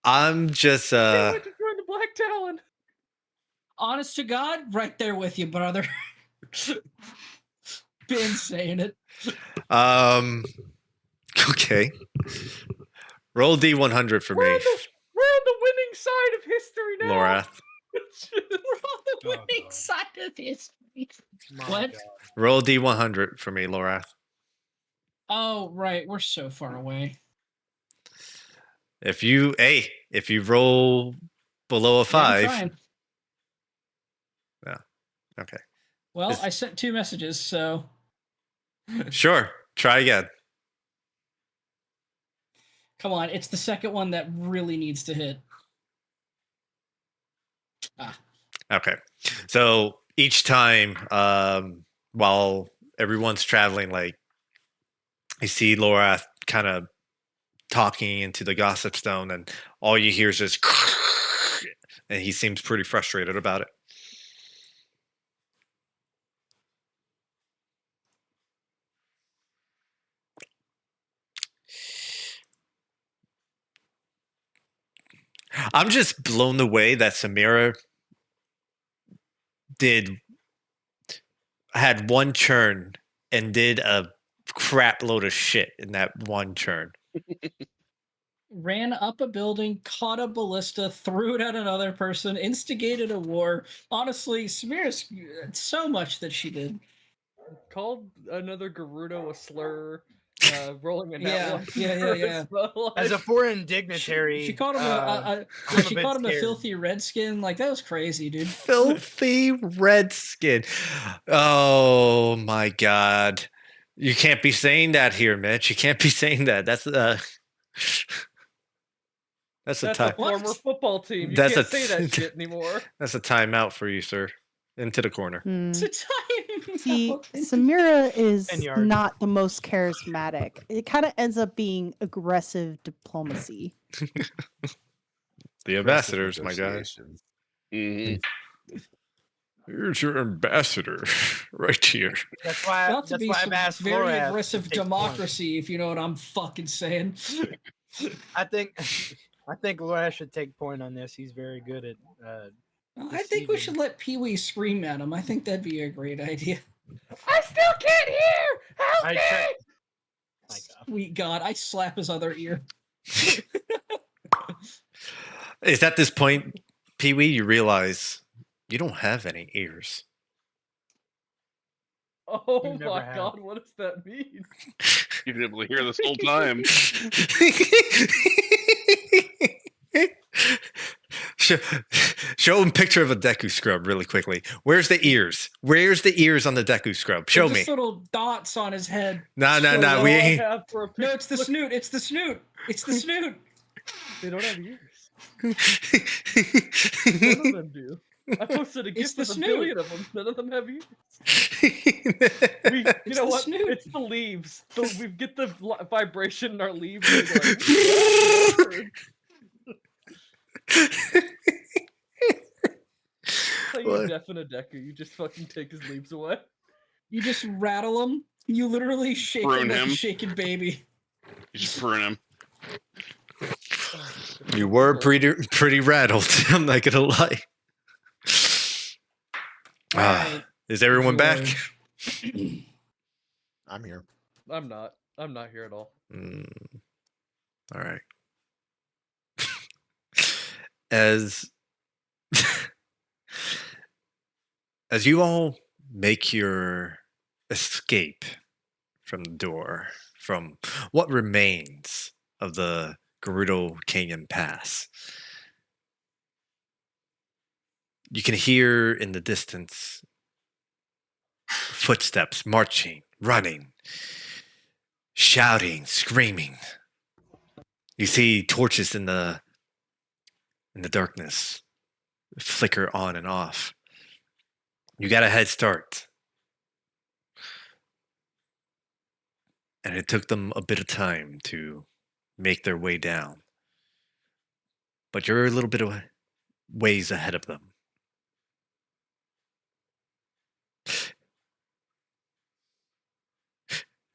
I'm just Can't wait to join the Black Talon. Honest to God, right there with you, brother. Been saying it. okay. Roll D100 for me, We're on the winning side of history now. Laura. We're on the Oh, winning God. side of history. My What? God. Roll D100 for me, Laura. Oh, right. We're so far away. If you roll below a Yeah, I'm 5, trying. okay. Well, Is- I sent 2 messages, so Sure. Try again. come on. It's the second one that really needs to hit. Okay. So each time, while everyone's traveling, like you see Laura kind of talking into the gossip stone, and all you hear is just, and he seems pretty frustrated about it. I'm just blown away that Samira had one churn and did a crap load of shit in that one churn. Ran up a building, caught a ballista, threw it at another person, instigated a war. Honestly, Samira's so much that she did. Called another Gerudo a slur. Rolling a Yeah, nat one. yeah. As a foreign dignitary, She called him I'm she a bit called him a scared. filthy redskin. Like, that was crazy, dude. Filthy redskin. Oh my god. You can't be saying that here, Mitch. You can't be saying that. That's That's a a time. former football team. You That's can't a- say that shit anymore. That's a timeout for you, sir. Into the corner. It's a time. See, Samira is 10 yards. not the most charismatic. It kind of ends up being aggressive diplomacy. The Aggressive ambassadors, my guy. negotiations. Mhm. Here's your ambassador right here. That's why. About to That's be why I've some asked very Flora to aggressive take point. democracy, if you know what I'm fucking saying. I think. I think Laura should take point on this. He's very good at. I think we Deceiving. should let Pee Wee scream at him. I think that'd be a great idea. I still can't hear. Help I me! check- My God. Sweet God, I slap his other ear. Is at this point, Pee Wee, you realize you don't have any ears. Oh You never my have. god, what does that mean? You've been able to hear this whole time. Show him picture of a Deku scrub really quickly. Where's the ears? Where's the ears on the Deku scrub? Show They're me. just little dots on his head. No, no, So no. all We I ain't. have for a No, pic- it's the look, snoot. It's the snoot. It's the snoot. They don't have ears. None of them do. I posted a It's gift the with a snoot. billion of them. None of them have ears. You It's know the what? snoot. It's the leaves. We get the vibration in our leaves. And we go like, "Ooh, that's weird." That's how you What? deafen a Deku. You just fucking take his leaves away. You just rattle him. You literally shake him Prune like a him. shaken baby. You just prune him. You were pretty rattled. I'm not gonna lie. Alright, Is everyone back? George. I'm here. I'm not. I'm not here at all. All right. As as you all make your escape from the door, from what remains of the Gerudo Canyon Pass, you can hear in the distance footsteps marching, running, shouting, screaming. You see torches in the darkness flicker on and off. You got a head start. And it took them a bit of time to make their way down. But you're a little bit of ways ahead of them.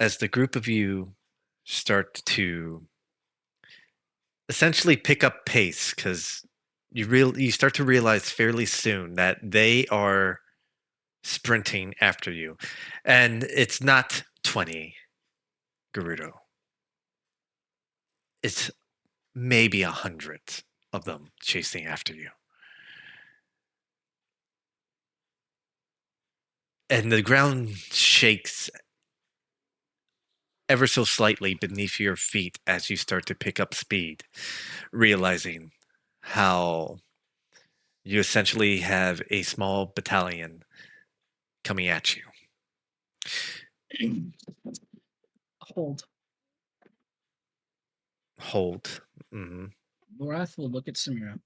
as the group of you start to essentially pick up pace, because you start to realize fairly soon that they are sprinting after you, and it's not 20 Gerudo. It's maybe 100 of them chasing after you. And the ground shakes ever so slightly beneath your feet as you start to pick up speed, realizing how you essentially have a small battalion coming at you. Hold. Hold. Hmm. Lorath will look at Samira.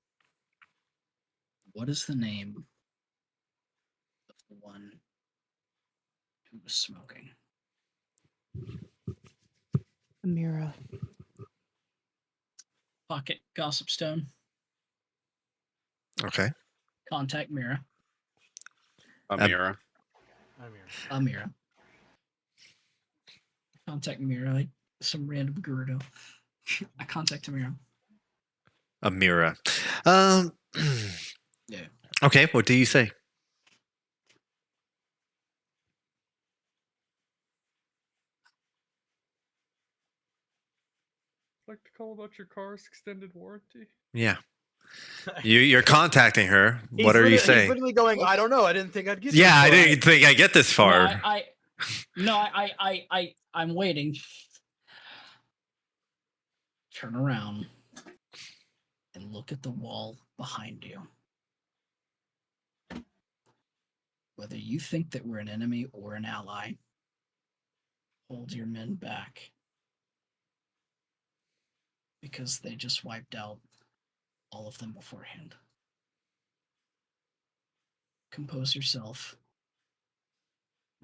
What is the name of the one who was smoking? Amira. Pocket gossip stone. Okay. Contact Mira. Amira. Amira. Contact Mira. Like some random Gerudo. I contact Amira. Amira. Yeah. Okay, what do you say? Like to call about your car's extended warranty. Yeah. You're contacting her. He's What are you literally- saying? He's literally going, I don't know. I didn't think I'd get Yeah, this I far." didn't think I get this far. I'm waiting. Turn around and look at the wall behind you. Whether you think that we're an enemy or an ally, hold your men back. Because they just wiped out all of them beforehand. Compose yourself,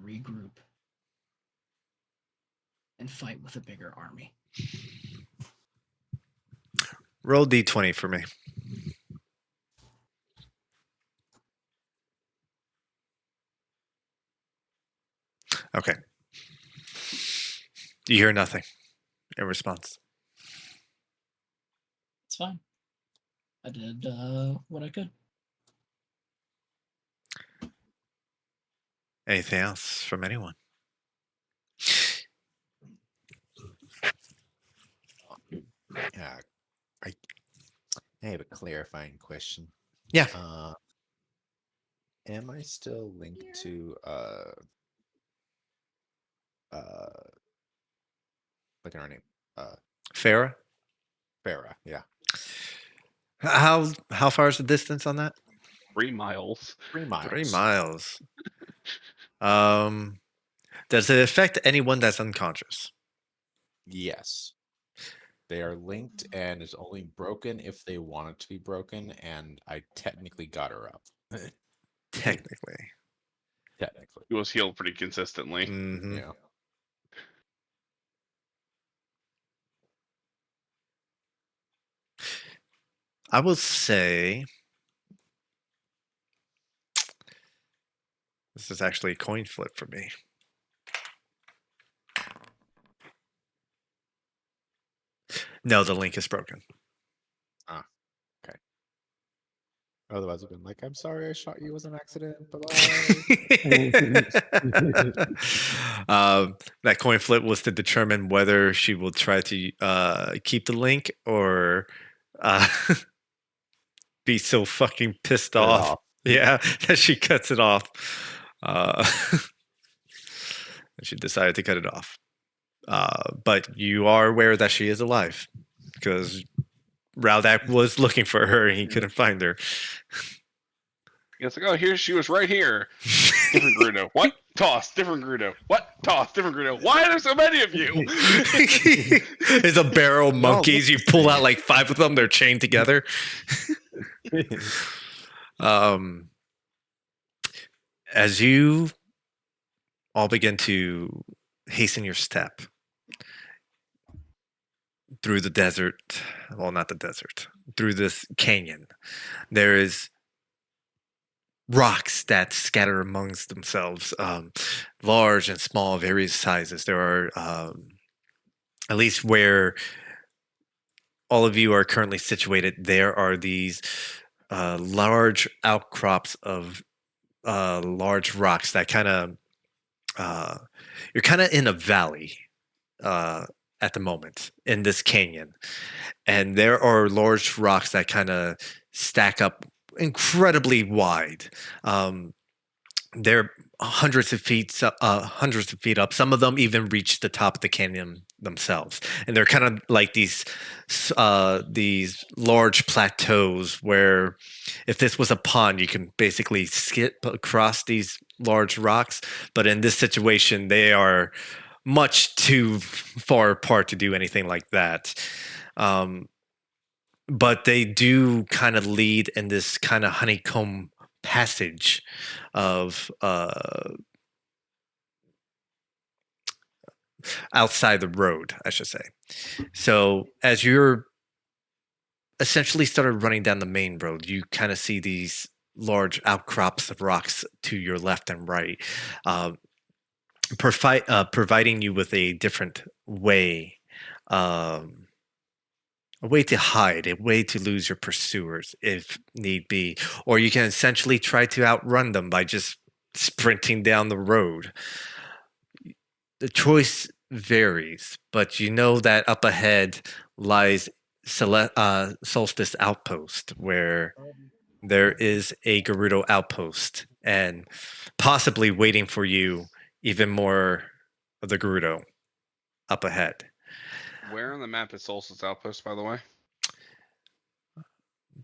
regroup, and fight with a bigger army. Roll d20 for me. Okay. You hear nothing in response. It's fine. I did what I could. Anything else from anyone? Yeah, I have a clarifying question. Yeah. Am I still linked to look at her name. Farah? Farah, yeah. How far is the distance on that? 3 miles. 3 miles. 3 miles. Does it affect anyone that's unconscious? Yes. They are linked and it's only broken if they want it to be broken, and I technically got her up. Technically. Technically. He was healed pretty consistently. Mhm. Yeah. I will say this is actually a coin flip for me. No, the link is broken. Otherwise, I've been like, I'm sorry I shot you. It was an accident. Bye-bye. That coin flip was to determine whether she will try to keep the link or be so fucking pissed Cut it off. off. Yeah, that she cuts it off. And she decided to cut it off. But you are aware that she is alive because Raudak was looking for her and he couldn't find her. It's like, oh, here she was right here. Different Gerudo. What? Toss. Different Gerudo. What? Toss. Different Gerudo. Why are there so many of you? It's a barrel of monkeys. You pull out like 5 of them. They're chained together. As you all begin to hasten your step through the desert, well, not the desert, through this canyon, there is rocks that scatter amongst themselves, large and small, various sizes. There are, at least where all of you are currently situated, there are these large outcrops of large rocks that kind of, you're kind of in a valley uh, at the moment in this canyon. And there are large rocks that kind of stack up incredibly wide. They're hundreds of feet up. Some of them even reach the top of the canyon themselves, and they're kind of like these large plateaus where, if this was a pond, you can basically skip across these large rocks. But in this situation, they are much too far apart to do anything like that. Um, but they do kind of lead in this kind of honeycomb passage of outside the road, I should say. So as you're essentially started running down the main road, you kind of see these large outcrops of rocks to your left and right, uh, providing you with a different way. Um, a way to hide, a way to lose your pursuers if need be, or you can essentially try to outrun them by just sprinting down the road. The choice varies, but you know that up ahead lies Solstice Outpost, where there is a Gerudo outpost, and possibly waiting for you even more of the Gerudo up ahead. Where on the map is Solstice Outpost, by the way?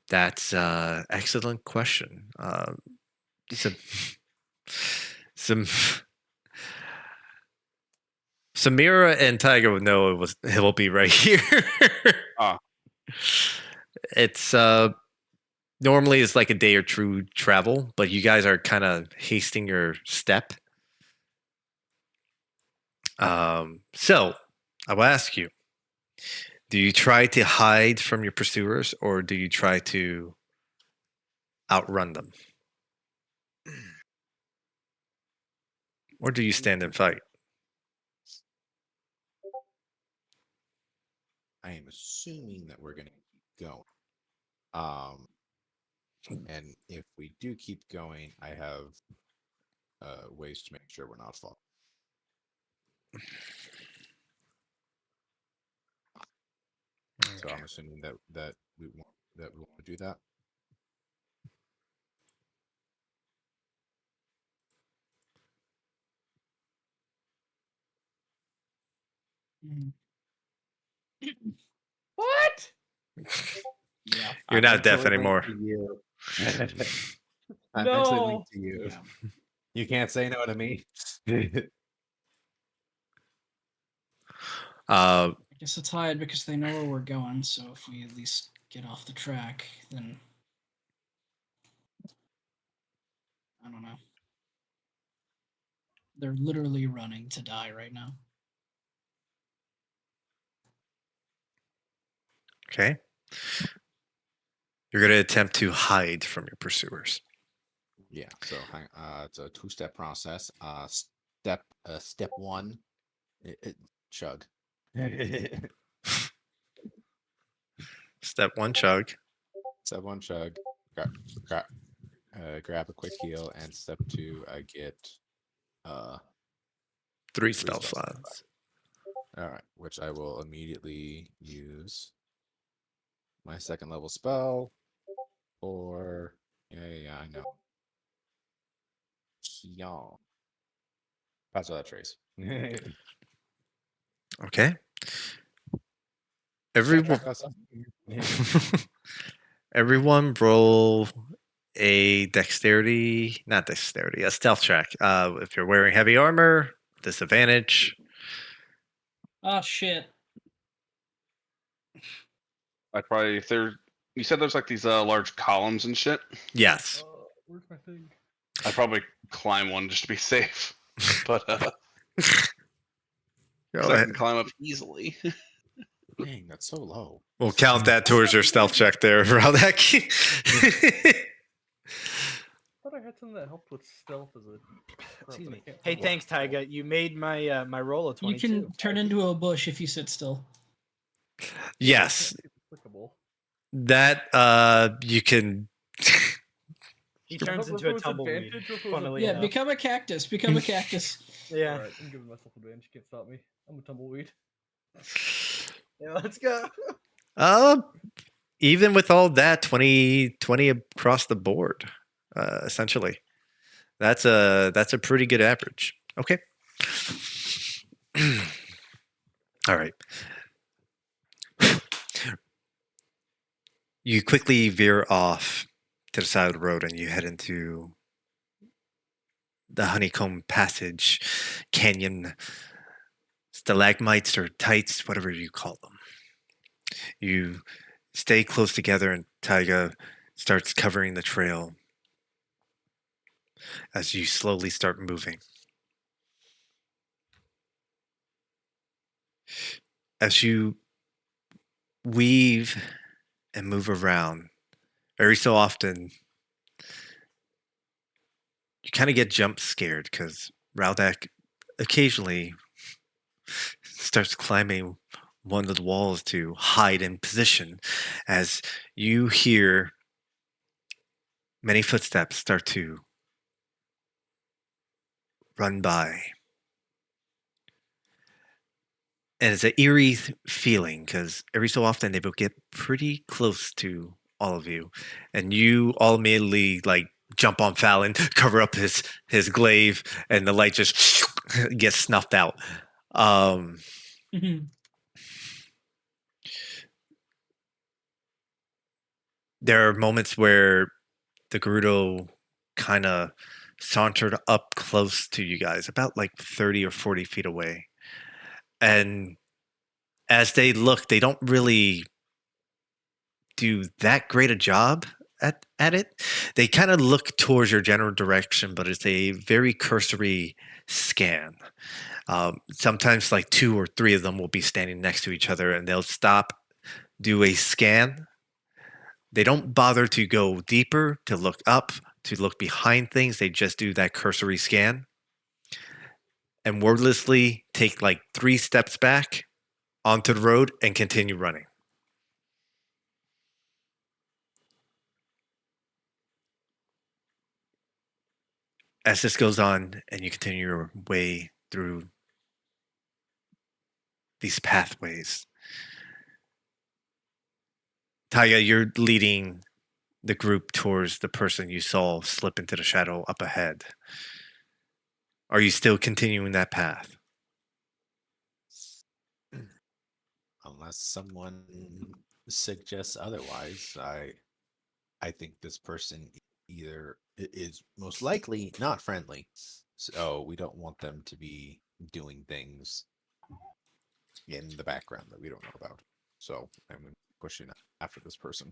That's excellent question. Some, some Samira and Tiger would know it will be right here. Ah. It's normally it's like a day or two travel, but you guys are kind of hasting your step. So I will ask you: do you try to hide from your pursuers, or do you try to outrun them, or do you stand and fight? I am assuming that we're gonna keep going. And if we do keep going, I have ways to make sure we're not falling. So I'm assuming that we want to do that. What? Yeah. You're not deaf anymore. I'm No. mentally linked to you. You can't say no to me. Uh, I guess it's hide because they know where we're going. So if we at least get off the track, then I don't know. They're literally running to die right now. okay. You're going to attempt to hide from your pursuers. Yeah. So it's a two-step process. Step one, chug. Step one, chug. Step one, chug. Grab a quick heal, and step two, I get 3 spell slots. All right, which I will immediately use my second level spell, or yeah, I know. Y'all. That's what that trace. Okay. Everyone, everyone roll a a stealth check. If you're wearing heavy armor, disadvantage. Oh shit. I'd probably if there. You said there's like these large columns and shit. Yes. Where's my thing? I'd probably climb one just to be safe. But Go 'cause I ahead. can climb up easily. Dang, that's so low. We'll count that towards your stealth check there, Raldek. Thought I I had something that helped with stealth as a. Excuse but I me. can't Hey, find thanks, it. Taiga. You made my my roll a You 22. can turn into a bush if you sit still. Yeah, I can't Yes, see if it's clickable. that you can. He I turns don't know into a if it was tumbleweed. advantage or if it was Funnily Yeah, enough. become a cactus. Become a cactus. Yeah. Alright, I'm giving myself advantage. You can't stop me. I'm a tumbleweed. Yeah, let's go. Uh, even with all that, 20 across the board, essentially. That's a pretty good average. Okay. All right. You quickly veer off to the side of the road and you head into the honeycomb passage, canyon, stalagmites or tights, whatever you call them. You stay close together and Taiga starts covering the trail as you slowly start moving. As you weave and move around, every so often you kind of get jump scared because Raldak occasionally starts climbing one of the walls to hide in position as you hear many footsteps start to run by. And it's an eerie feeling because every so often they will get pretty close to all of you, and you all immediately like jump on Fallon, cover up his glaive, and the light just gets snuffed out. Um, there are moments where the Gerudo kind of sauntered up close to you guys, about like 30 or 40 feet away, and as they look, they don't really do that great a job at it. They kind of look towards your general direction, but it's a very cursory scan. Sometimes, like two or three of them will be standing next to each other, and they'll stop, do a scan. They don't bother to go deeper, to look up, to look behind things. They just do that cursory scan and wordlessly take like 3 steps back onto the road and continue running. As this goes on and you continue your way through these pathways, Taya, you're leading the group towards the person you saw slip into the shadow up ahead. Are you still continuing that path? Unless someone suggests otherwise, I think this person either is most likely not friendly, so we don't want them to be doing things in the background that we don't know about. So I'm pushing after this person.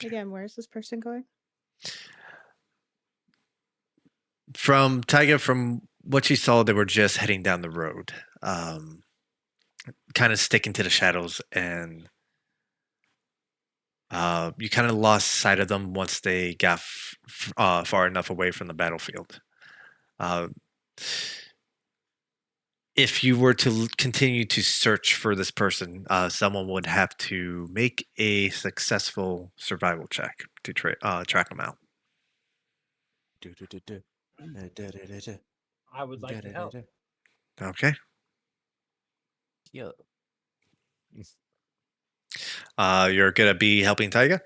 Again, where's this person going? From Taiga, from what you saw, they were just heading down the road, kind of sticking to the shadows, and you kind of lost sight of them once they got far enough away from the battlefield. Uh, if you were to continue to search for this person, someone would have to make a successful survival check to track them out. I would like to help. Okay. Yeah. You're gonna be helping Taiga?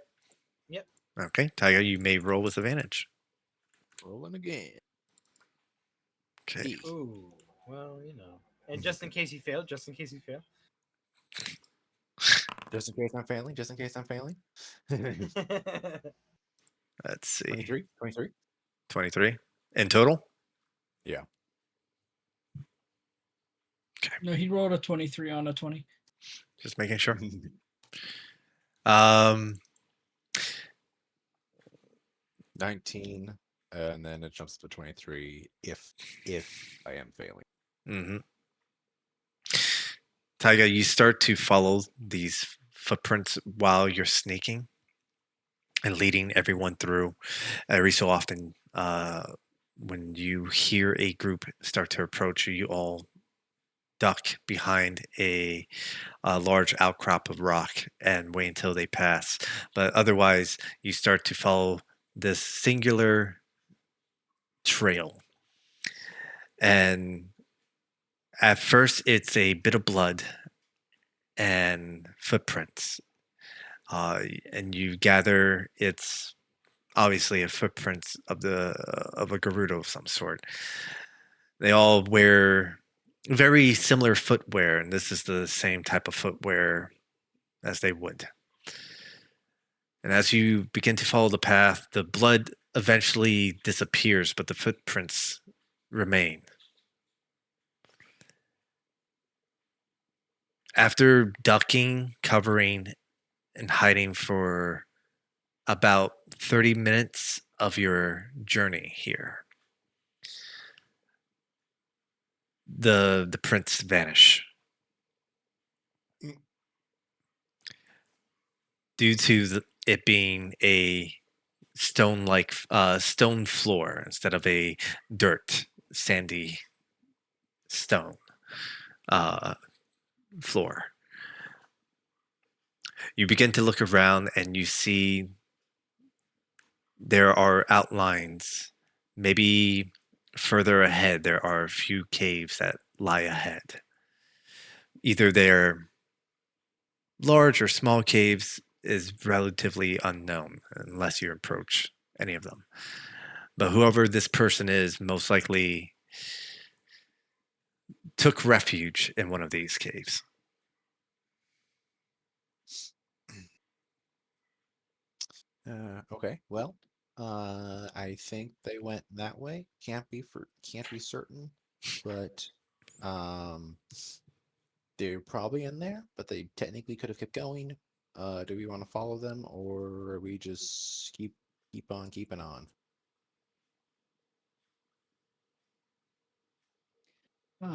Yep. Okay, Taiga, you may roll with advantage. Rolling again. Okay. Ooh, well, you know. And just in case he failed, just in case he failed. Just in case I'm failing, just in case I'm failing. Let's see. 23? 23? 23 in total? Yeah. No, he rolled a 23 on a 20. Just making sure. Um, 19, and then it jumps to 23 if I am failing. mm-hmm. Taiga, you start to follow these footprints while you're sneaking. and leading everyone through. Every so often, when you hear a group start to approach you, you all duck behind a large outcrop of rock and wait until they pass. But otherwise, you start to follow this singular trail. And at first, it's a bit of blood and footprints. And you gather it's obviously a footprints of a Gerudo of some sort. They all wear very similar footwear, and this is the same type of footwear as they would. And as you begin to follow the path, the blood eventually disappears, but the footprints remain. After ducking, covering, and hiding for about 30 minutes of your journey here, the prints vanish. Due to it being a stone floor instead of a dirt, sandy stone floor. You begin to look around and you see there are outlines. Maybe further ahead, there are a few caves that lie ahead. Either they're large or small caves is relatively unknown unless you approach any of them. But whoever this person is, most likely took refuge in one of these caves. Okay. Well, I think they went that way. Can't be certain, but um, they're probably in there. But they technically could have kept going. Do we want to follow them, or are we just keep on keeping on? Do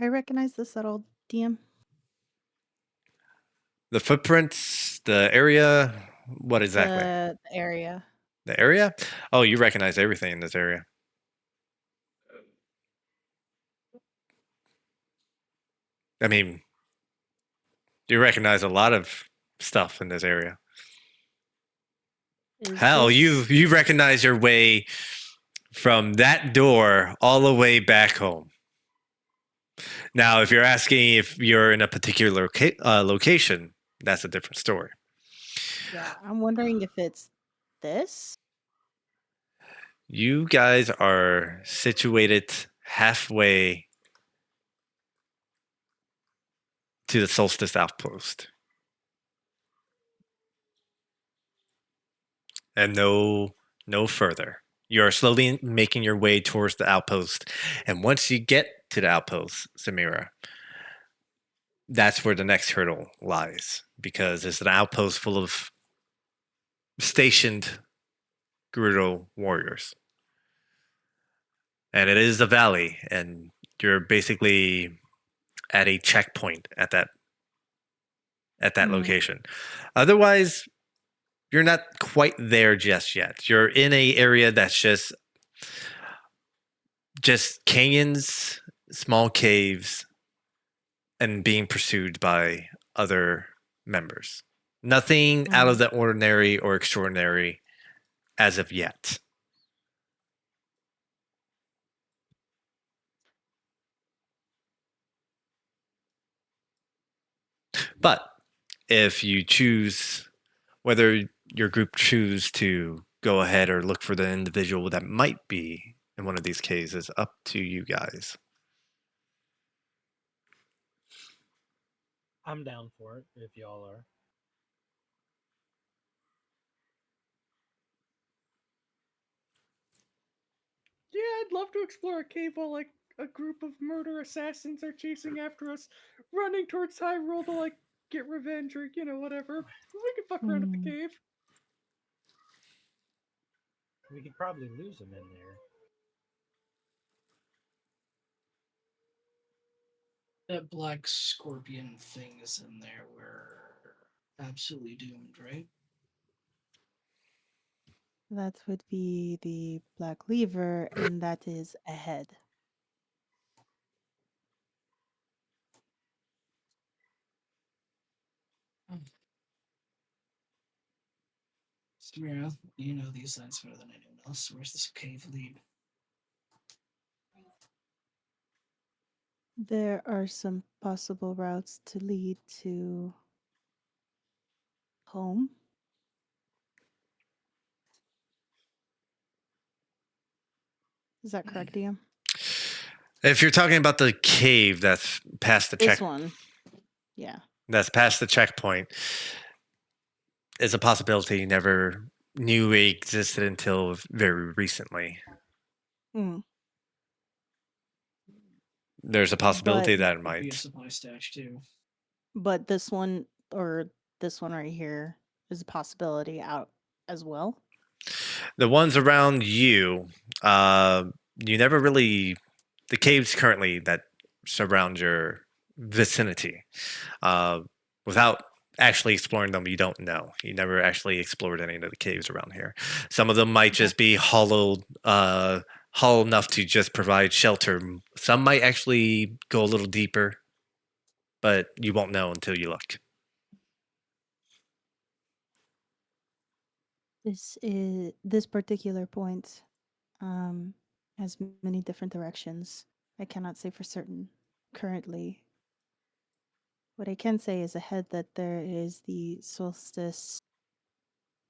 I recognize this at all, DM? The footprints, the area, what exactly? The area. The area? Oh, you recognize everything in this area. I mean, you recognize a lot of stuff in this area. Is Hell, this- you recognize your way from that door all the way back home. Now, if you're asking if you're in a particular location, that's a different story. Yeah, I'm wondering if it's this. You guys are situated halfway to the Solstice Outpost. And no further. You're slowly making your way towards the outpost. And once you get to the outpost, Samira, that's where the next hurdle lies. Because it's an outpost full of stationed Gerudo warriors. And it is a valley, and you're basically at a checkpoint at that location. Otherwise, you're not quite there just yet. You're in a area that's just canyons, small caves, and being pursued by other members. Nothing out of the ordinary or extraordinary as of yet. But if you choose, whether your group choose to go ahead or look for the individual that might be in one of these caves is up to you guys. I'm down for it if y'all are. Yeah, I'd love to explore a cave while like a group of murder assassins are chasing after us, running towards Hyrule to like get revenge or whatever. We can fuck around at the cave. We could probably lose them in there. That black scorpion thing is in there. We're absolutely doomed, right? That would be the black lever, and that is ahead. Samira, you know these lands better than anyone else. Where's this cave lead? There are some possible routes to lead to home. Is that correct, DM? If you're talking about the cave that's past the This one. Yeah. that's past the checkpoint, is a possibility you never knew it existed until very recently. Mm. There's a possibility But- that it Could be a might. supply stash too. But this one or this one right here is a possibility out as well. The ones around you, you never really. The caves currently that surround your vicinity, without actually exploring them, you don't know. You never actually explored any of the caves around here. Some of them might just be hollow enough to just provide shelter. Some might actually go a little deeper, but you won't know until you look. This particular point has many different directions. I cannot say for certain currently. What I can say is ahead that there is the solstice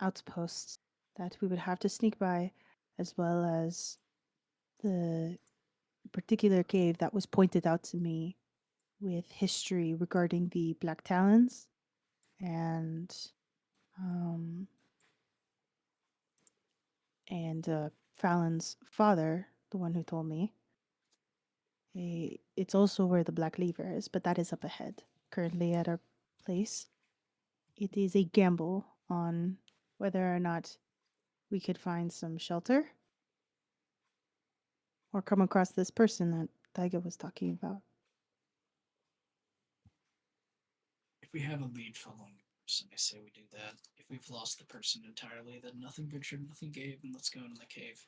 outpost that we would have to sneak by, as well as the particular cave that was pointed out to me with history regarding the Black Talons um, and Fallon's father, the one who told me. It's also where the Black Lever is, but that is up ahead. Currently at our place, it is a gamble on whether or not we could find some shelter or come across this person that Taiga was talking about. If we have a lead following the person, I say we do that. If we've lost the person entirely, then nothing ventured, nothing gave, and let's go into the cave.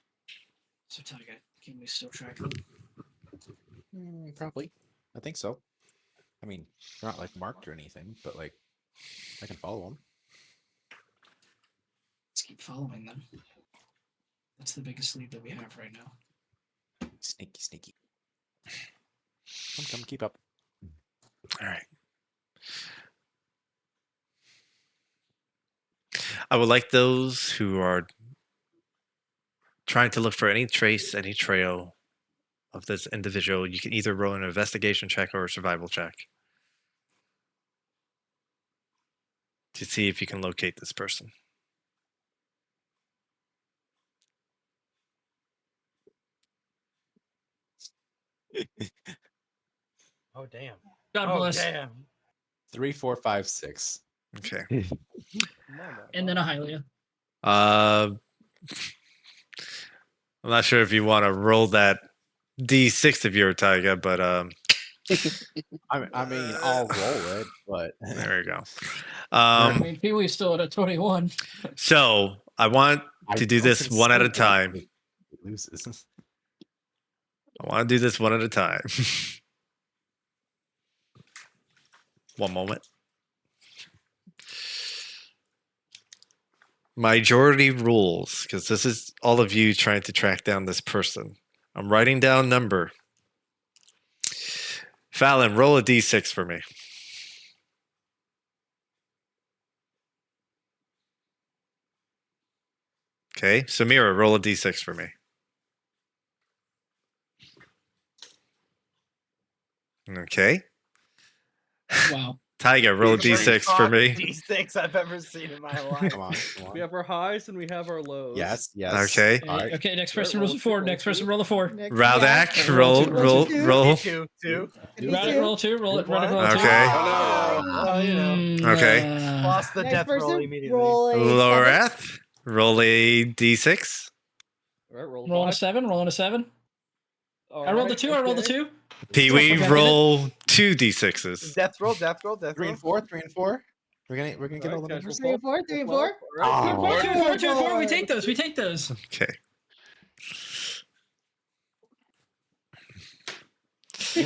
So, Taiga, can we still track them? Probably. I think so. I mean, they're not like marked or anything, but like I can follow them. Let's keep following them. That's the biggest lead that we have right now. Sneaky, sneaky. Come, keep up. All right. I would like those who are trying to look for any trace, any trail of this individual. You can either roll an investigation check or a survival check to see if you can locate this person. Oh damn. God Oh bless. damn. 3, 4, 5, 6. Okay. And then a Hylia. I'm not sure if you want to roll that D6 of your Taiga, but I mean, I'll roll it, but there you go. I mean, Pee Wee's still at a 21. So I want to do this one at a time. It loses. I want to do this one at a time. One moment. Majority rules, because this is all of you trying to track down this person. I'm writing down number. Fallon, roll a d6 for me. Okay, Samira, roll a d6 for me. Okay. Wow. Taiga, roll a d6 for me. D6 I've ever seen in my life. Come on. We have our highs and we have our lows. Yes. Okay. All right. Okay, next person Roll rolls a a 4. two, Next roll person two. roll a 4. Raldak, Roll roll, two, roll. Two. Roll a 2. Roll it. Roll a 2. Okay. Oh, no. Well, you know, Okay. lost the Next death roll person, immediately. roll a 7. Lorath, roll a d6. All right, roll Rolling a five. 7. Rolling a 7. All I rolled the right, 2. I rolled the okay. 2. Pee-wee, Okay. roll 2 d6s. Death roll. 3 and 4. 3 and 4. We're gonna get all the Alright, numbers. Three and four, three and four. Oh. 2 and 4, 2 and 4. We take those. We take those. Okay.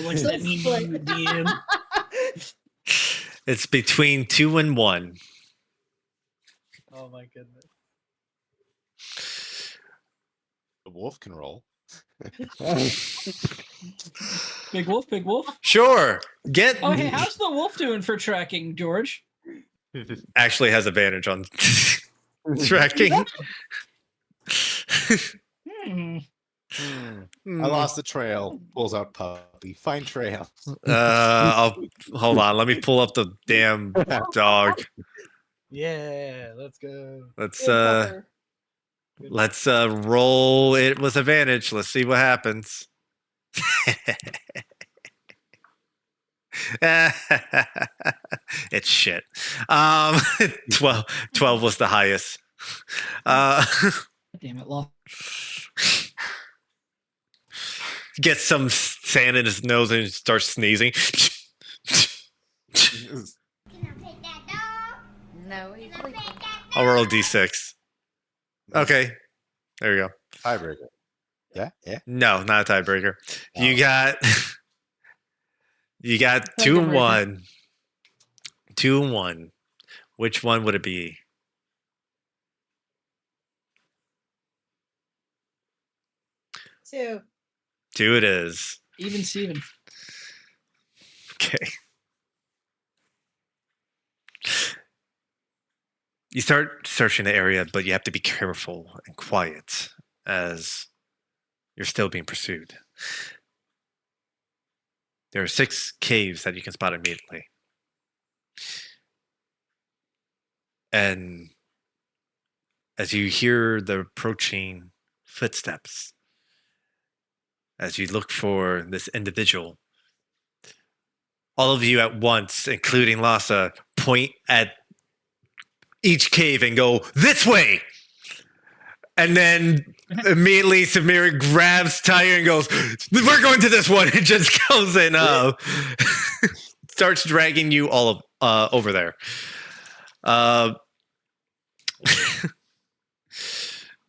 What does that mean to you, DM? It's between 2 and 1. Oh my goodness. The wolf can roll. Big wolf, big wolf. Sure. Get Oh, hey, how's the wolf doing for tracking, George? actually has advantage on tracking. Hmm. I lost the trail. Pulls out puppy. Find trail. I'll hold on. Let me pull up the damn dog. Yeah, let's go. Let's Good pupper. let's roll it with advantage. Let's see what happens. It's shit. 12 was the highest. Damn it, law. Gets some sand in his nose and starts sneezing. No, he's sleeping. I'll roll a d6. Okay. There you go. Tiebreaker. Yeah, yeah. No, not a tiebreaker. You Oh. got you got 2 and 1. 2 and 1. Which one would it be? Two. 2 it is. Even Steven. Okay. You start searching the area, but you have to be careful and quiet as you're still being pursued. There are 6 caves that you can spot immediately. And as you hear the approaching footsteps, as you look for this individual, all of you at once, including Lhasa, point at each cave and go, "This way!" And then immediately Samira grabs Tiger and goes, "We're going to this one." It just goes and starts dragging you all over there.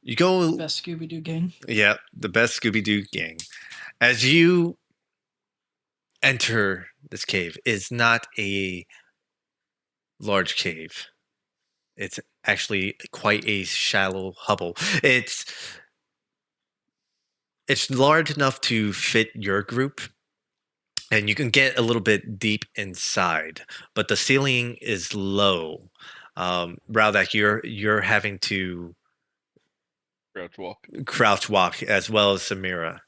You go, Best Scooby Doo gang. yeah, the best Scooby Doo gang. As you enter this cave, it's not a large cave. It's actually quite a shallow hovel. It's large enough to fit your group, and you can get a little bit deep inside. But the ceiling is low. Raudak, you're having to crouch walk as well as Samira.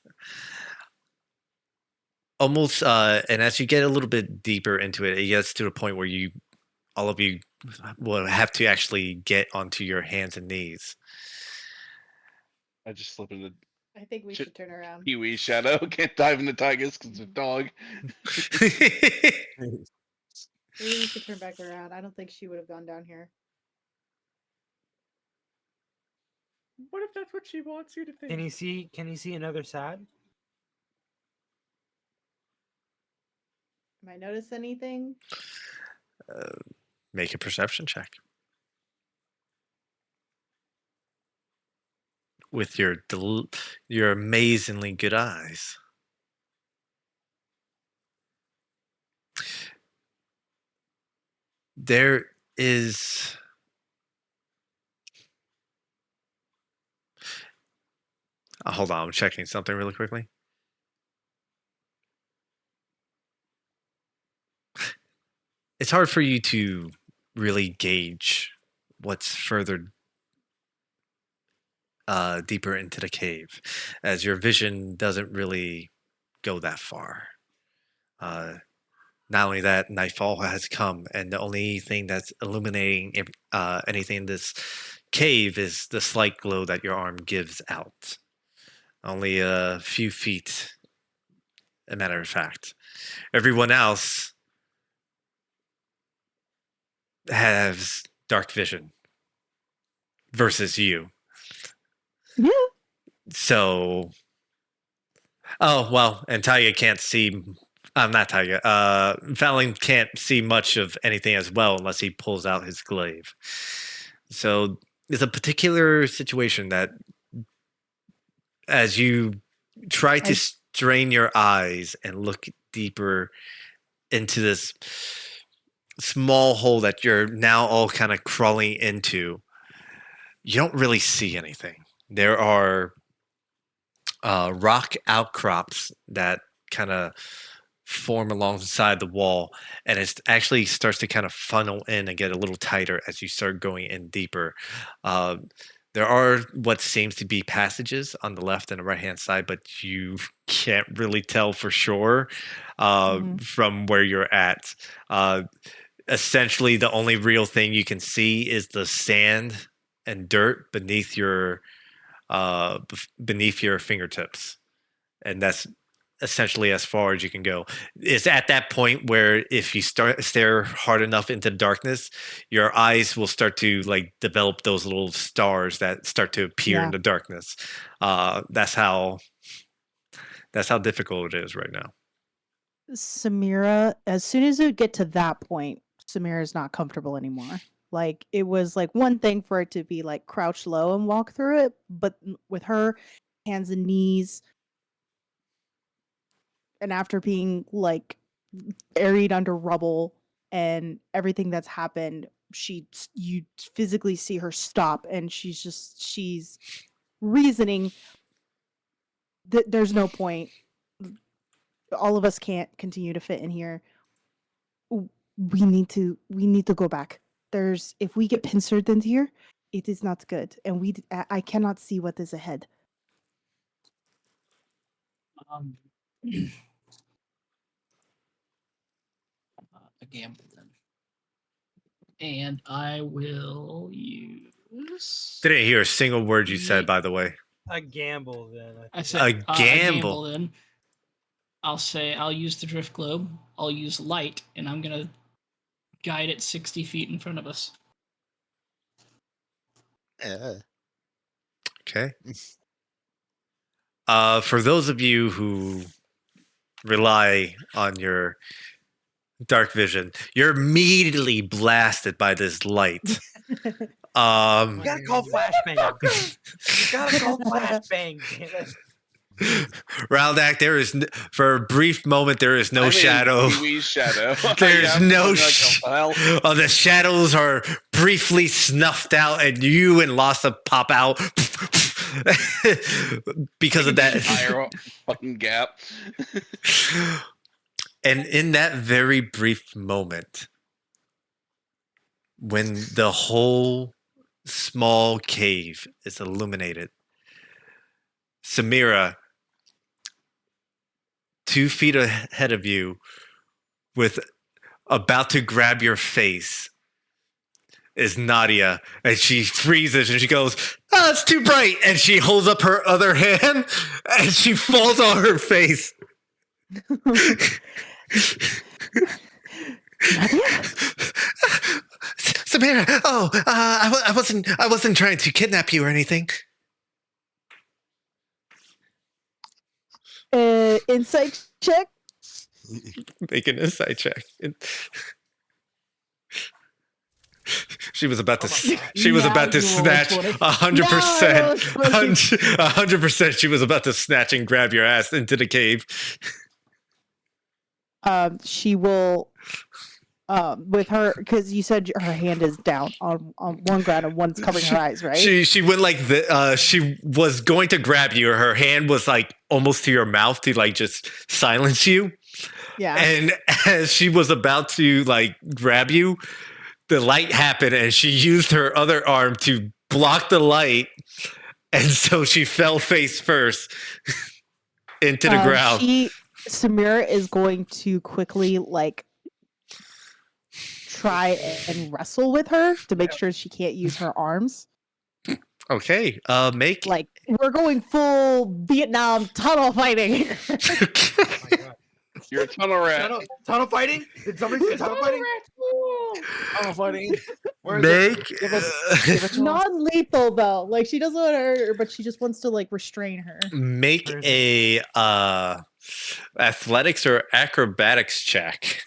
Almost, and as you get a little bit deeper into it, it gets to a point where all of you will have to actually get onto your hands and knees. I just slip into I think we Shit. should turn around. Pee-wee shadow. Can't dive into tigers because it's a dog. Maybe we should turn back around. I don't think she would have gone down here. What if that's what she wants you to think? Can you see another sad? Am I notice anything? Make a perception check. With your amazingly good eyes. There is hold on, I'm checking something really quickly. It's hard for you to really gauge what's further deeper into the cave, as your vision doesn't really go that far. Not only that, nightfall has come, and the only thing that's illuminating anything in this cave is the slight glow that your arm gives out. Only a few feet, a matter of fact. Everyone else has dark vision versus you. Yeah. So, oh well, and Talia can't see Not Tiger. Fallon can't see much of anything as well unless he pulls out his glaive. So it's a particular situation that, as you try to I- strain your eyes and look deeper into this small hole that you're now all kind of crawling into, you don't really see anything. There are rock outcrops that kind of form alongside the wall, and it actually starts to kind of funnel in and get a little tighter as you start going in deeper. Uh, there are what seems to be passages on the left and the right hand side, but you can't really tell for sure from where you're at. Essentially, the only real thing you can see is the sand and dirt beneath your fingertips, and that's essentially as far as you can go. It's at that point where if you stare hard enough into darkness, your eyes will start to like develop those little stars that start to appear in Yeah. the darkness. That's how difficult it is right now. Samira, as soon as you get to that point, Samira is not comfortable anymore. Like it was like one thing for it to be like crouch low and walk through it, but with her hands and knees, and after being like buried under rubble and everything that's happened, you physically see her stop, and she's reasoning that there's no point. All of us can't continue to fit in here. We need to go back. If we get pincered into here, it is not good, and I cannot see what is ahead. A gamble then. And I will use. Didn't hear a single word you said, by the way. A gamble, then. I said A a gamble. then. I'll use the drift globe. I'll use light, and I'm gonna guide it 60 feet in front of us. Okay. For those of you who rely on your dark vision, you're immediately blasted by this light. You gotta call flashbang. You gotta call flashbang, damn it. Raldak, for a brief moment, there is no I'm in shadow. Pee-wee's shadow. There's Yeah, no I'm like, well, the shadows are briefly snuffed out, and you and Lhasa pop out because of that. entire fucking gap. And in that very brief moment, when the whole small cave is illuminated, Samira, 2 feet ahead of you, with about to grab your face, is Nadia, and she freezes and she goes, "Oh, it's too bright," and she holds up her other hand and she falls on her face. Samira, I wasn't trying to kidnap you or anything. Insight check. Make an insight check. She was about to. She was about to snatch 100%. 100%. She was about to snatch and grab your ass into the cave. She will. With her, because you said her hand is down on one ground and one's covering her eyes, right? She went like she was going to grab you. Her hand was like almost to your mouth to like just silence you. Yeah. And as she was about to like grab you, the light happened, and she used her other arm to block the light, and so she fell face first into the ground. Samira is going to quickly like try and wrestle with her to make sure she can't use her arms. Okay, make like we're going full Vietnam tunnel fighting. Oh my God. You're a tunnel rat. Tunnel fighting? Did somebody say tunnel fighting? Tunnel fighting. Where is it? Make Give it to him. Non-lethal though. Like she doesn't want to hurt her, but she just wants to like restrain her. make Where is a athletics or acrobatics check.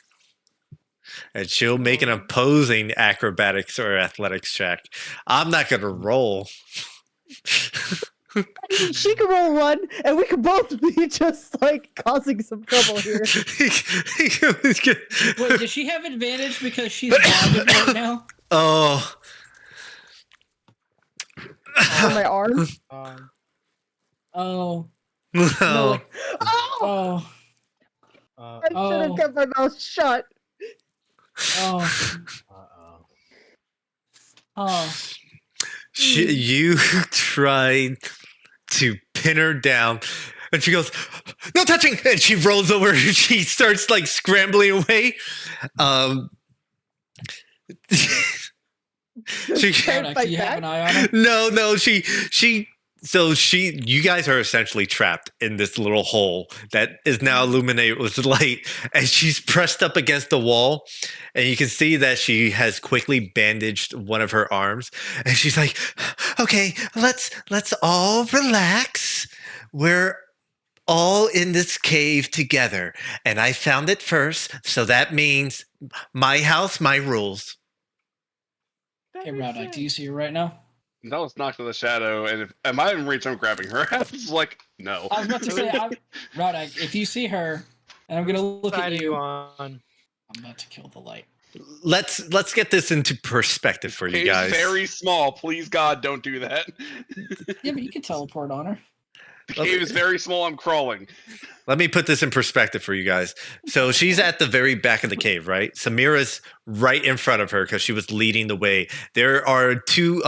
And she'll make an opposing acrobatics or athletics check. I'm not gonna roll. I mean, she could roll one, and we could both be just like causing some trouble here. Wait, does she have advantage because she's blinded right now? Oh. On my arm. Oh. No. No, like, Oh! oh. I should have kept my mouth shut. Oh. Oh. You tried to pin her down, and she goes, "No touching!" And she rolls over. She starts like scrambling away. She Can't Do you fight have an back. eye on her? no, you guys are essentially trapped in this little hole that is now illuminated with light, and she's pressed up against the wall, and you can see that she has quickly bandaged one of her arms, and she's like, "Okay, let's all relax. We're all in this cave together, and I found it first, so that means my house, my rules." Hey, Rowdy, do you see her right now? That was knocked to the shadow, and if am I in reach, I'm grabbing her. I was like, no. I was about to say, Rowdy, if you see her, and I'm gonna look Side at are you, on? I'm about to kill the light. Let's get this into perspective for you Cave's guys. very small. Please, God, don't do that. Yeah, but you can teleport on her. The cave is very small. I'm crawling. Let me put this in perspective for you guys. So she's at the very back of the cave, right? Samira's right in front of her because she was leading the way. There are two,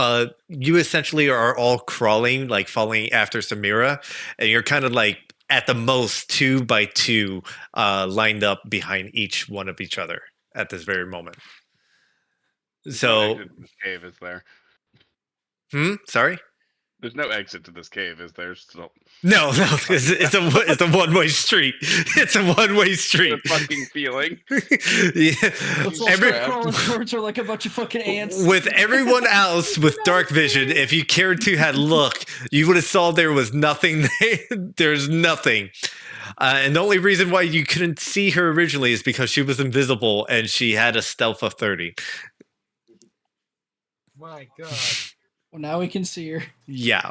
you essentially are all crawling, like following after Samira, and you're kind of like at the most 2 by 2 lined up behind each one of each other at this very moment. So, No exit to this cave, is there? Sorry? There's no exit to this cave, is there? So No, it's a one-way street. It's a one-way street. the fucking feeling. Yeah. Let's all start crawling towards her like a bunch of fucking ants. With everyone else with dark vision, if you cared to had look, you would have saw there was nothing there. There's nothing. And the only reason why you couldn't see her originally is because she was invisible and she had a stealth of 30. My God. Well, now we can see her. Yeah.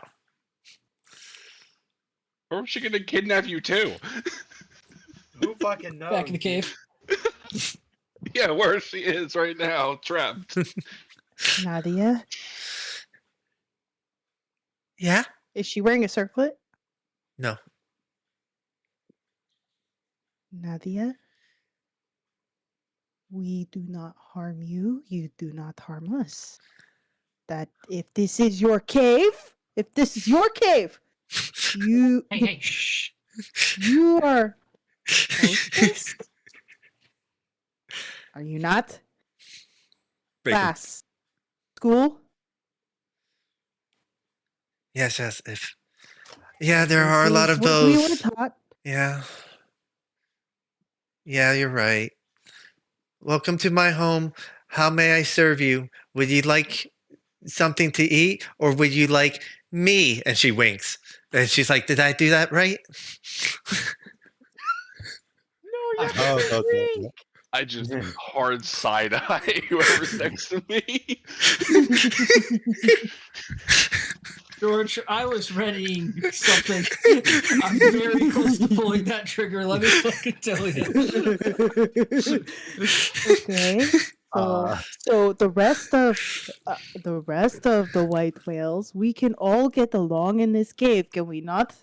Or is she gonna kidnap you too? Who fucking knows? Back in the cave. Yeah, where she is right now, trapped. Nadia, Yeah? is she wearing a circlet? No. Nadia, we do not harm you. You do not harm us. That if this is your cave, you Hey, shh. you are hostess? Are you not? Class. School? Yes. If there are a This lot is of what we those. were taught. Yeah. Yeah, you're right. Welcome to my home. How may I serve you? Would you like something to eat or would you like me? And she winks. And she's like, did I do that right? No, you Oh, have to okay. wink. I just hard side eye whoever's next to me. George, I was readying something. I'm very close to pulling that trigger. Let me fucking tell you. Okay. So the rest of the white whales, we can all get along in this cave, can we not?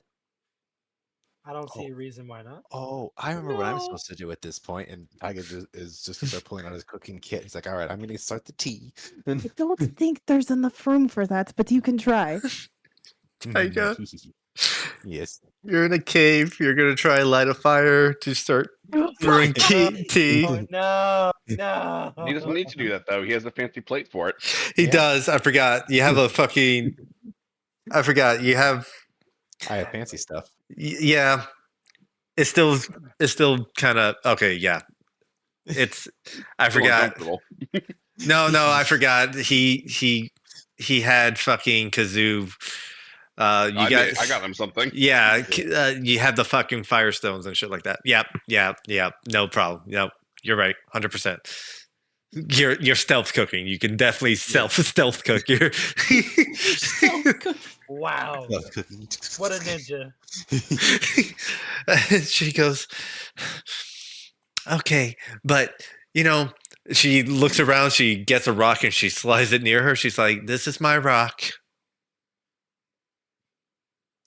I don't see a reason why not. Oh, I remember what I'm No. supposed to do at this point, and Tiger is just gonna start pulling out his cooking kit. He's like, "All right, I'm gonna start the tea." I don't think there's enough room for that, but you can try. Tiger? Yes. You're in a cave. You're going to try light a fire to start brewing tea. Oh, no, no. He doesn't need to do that though. He has a fancy plate for it. He Yeah. does. I forgot. You have a fucking... I forgot. You have... I have fancy stuff. Yeah. It's still kind of... Okay, yeah. It's... I Still forgot. uncomfortable. No, I forgot. He had fucking kazoo. You I got. did. I got him something. Yeah, you have the fucking firestones and shit like that. Yep. No problem. Yep, you're right, 100%. You're stealth cooking. You can definitely stealth cook. You're Stealth cook. Wow. What a ninja. And she goes, okay, but she looks around. She gets a rock and she slides it near her. She's like, "This is my rock.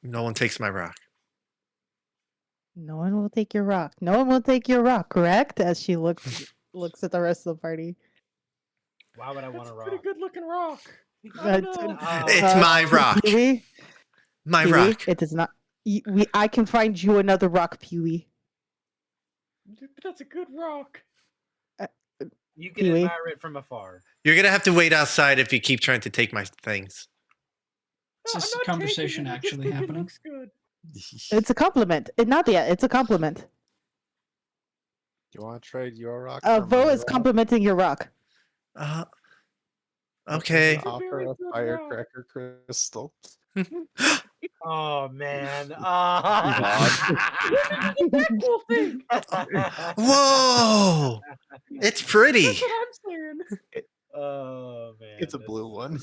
No one takes my rock." No one will take your rock. No one will take your rock, correct? As she looks at the rest of the party. Why would I want That's to a pretty rock? good looking rock. I Uh, don't know. It's my rock. Pee-wee, My Pee-wee, rock. it is not. I can find you another rock, Pee-wee. But that's a good rock. You can Pee-wee. admire it from afar. You're gonna have to wait outside if you keep trying to take my things. Is No, this I'm a not conversation taking it, I just actually think happening? It looks good. It's a compliment. Nadia, it's a compliment. You want to trade your rock? Vo is complimenting your rock. Okay. It's a Offer very a good rock. firecracker crystal. Oh man. That cool thing. Whoa! It's pretty. That's what I'm saying. Oh man. It's a that's- blue one.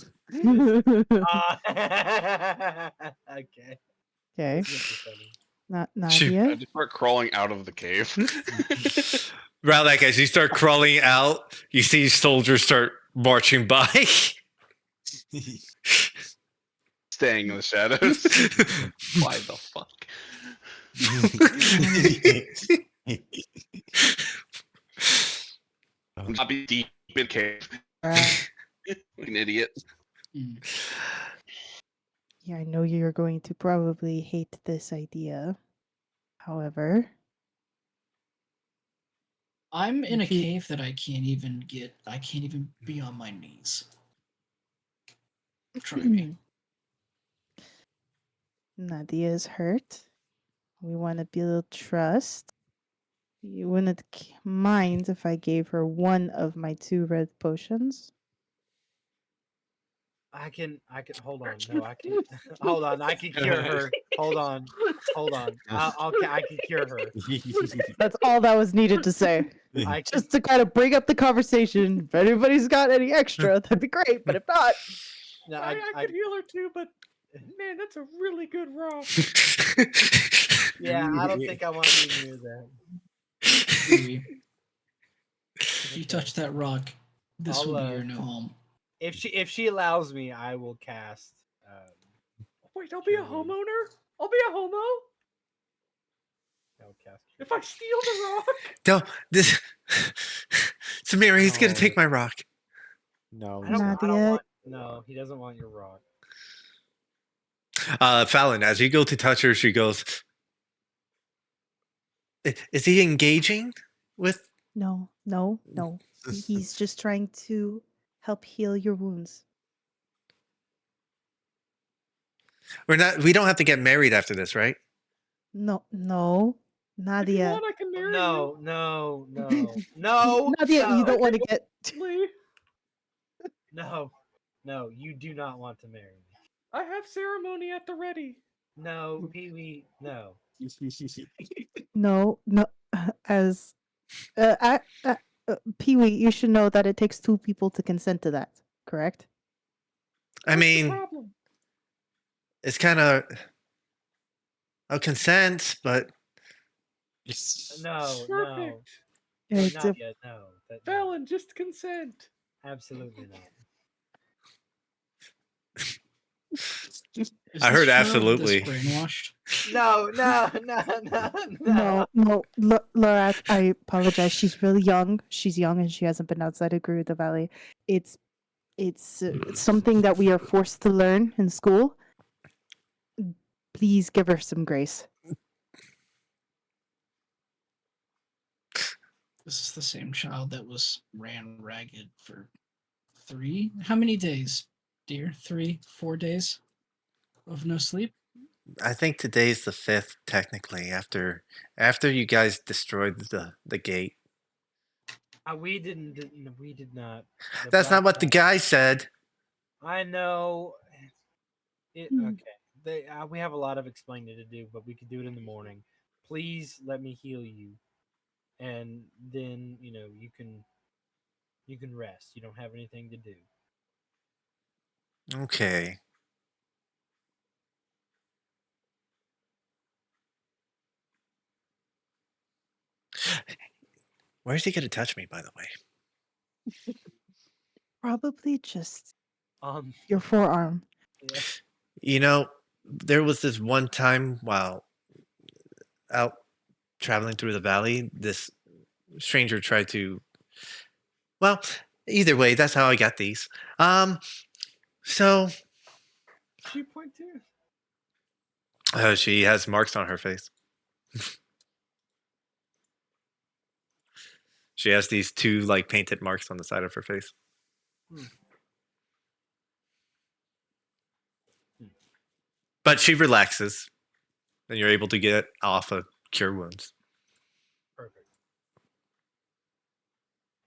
Okay. Okay. That's really funny. Shoot. I Nadia. just start crawling out of the cave. Right, like as you start crawling out, you see soldiers start marching by. Staying in the shadows. Why the fuck? Not be deep in cave. Like an idiot. Mm. Yeah, I know you're going to probably hate this idea. However, I'm in a If you- cave that I can't even be on my knees. Try me. Nadia is hurt. We want to build trust. You wouldn't mind if I gave her one of my 2 red potions? I can hold on. No, I can hold on. I can cure her. Hold on. I can cure her. That's all that was needed to say. I can, Just to kind of bring up the conversation. If anybody's got any extra, that'd be great. But if not, no, I could heal her too, but man, that's a really good rock. yeah, I don't think I want to be near that. Maybe. If you touch that rock, this I'll, will be your new home. If she allows me, I will cast. Wait, I'll be a homeowner? I'll be a homo? I'll cast. If I steal the rock? Don't this Samira, he's gonna No. take my rock. No, I he's don't, not. I don't Nadia. want. No, he doesn't want your rock. Fallon, as you go to touch her, she goes, is he engaging with no. He's just trying to help heal your wounds. we don't have to get married after this, right? No. If you Nadia. want, I can marry No, no, no, no. Nadia, no, you don't want to get. you. Lee, No, no, you do not want to marry me. I have ceremony at the ready. No, Pee Wee, no. No. As. Pee-wee, you should know that it takes 2 people to consent to that, correct? I What's the mean, problem? it's kind of a consent, but No, no. Perfect. It's Not yet, no. No. Fallon, just consent. Absolutely not. Is I heard this child absolutely. this brainwashed? No. No, Laura, I apologize. She's really young. She's young and she hasn't been outside of Gerudo Valley. It's something that we are forced to learn in school. Please give her some grace. This is the same child that was ran ragged for how many days, dear? 3, 4 days of no sleep? I think today's the 5th, technically, after you guys destroyed the gate. We did not. The That's not what the black- guy said. I know. Hmm. Okay. We have a lot of explaining to do, but we could do it in the morning. Please let me heal you, and then you can rest. You don't have anything to do. Okay. Where's he gonna touch me, by the way? Probably just Um. your forearm. Yeah. You know, there was this one time while out traveling through the valley, this stranger tried to. Well, either way, that's how I got these. So She point to. she has marks on her face. She has these two like painted marks on the side of her face. Hmm. But she relaxes, and you're able to get off of cure wounds. Perfect.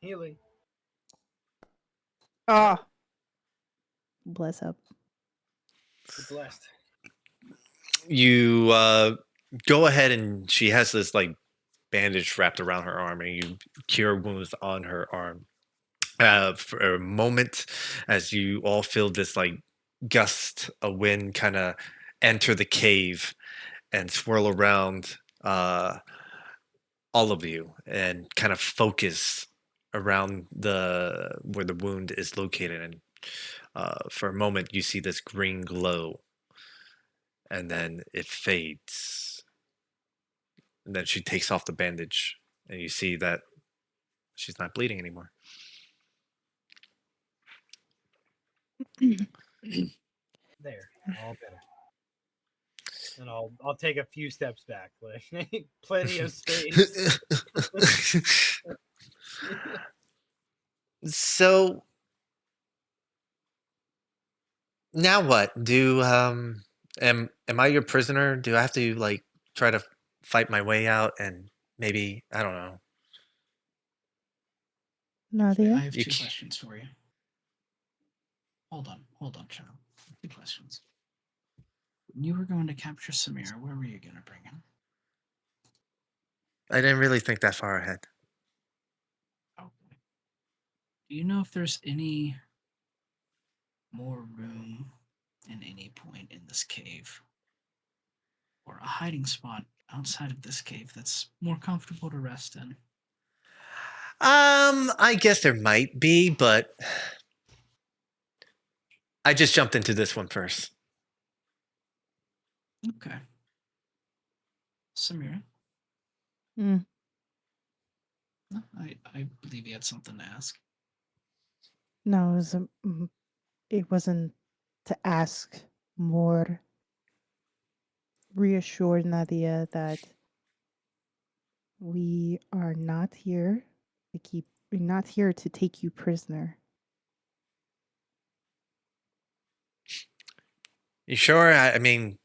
Healing. Ah, bless up. You're blessed. You go ahead, and she has this like bandage wrapped around her arm, and you cure wounds on her arm. For a moment, as you all feel this like gust of wind kind of enter the cave and swirl around all of you and kind of focus around the where the wound is located. And for a moment, you see this green glow, and then it fades. And then she takes off the bandage, and you see that she's not bleeding anymore. There. All better. And I'll take a few steps back. Like plenty of space. So now what? Am I your prisoner? Do I have to like try to fight my way out and maybe I don't know. Nadia? I have You two ca- questions for you. Hold on, child. Two questions. When you were going to capture Samira, where were you going to bring him? I didn't really think that far ahead. Okay. Do you know if there's any more room in any point in this cave? Or a hiding spot outside of this cave that's more comfortable to rest in? I guess there might be, but I just jumped into this one first. Okay. Samira? Mm. No, I believe you had something to ask. No, it wasn't to ask, more reassure Nadia that we're not here to take you prisoner. You sure? I mean,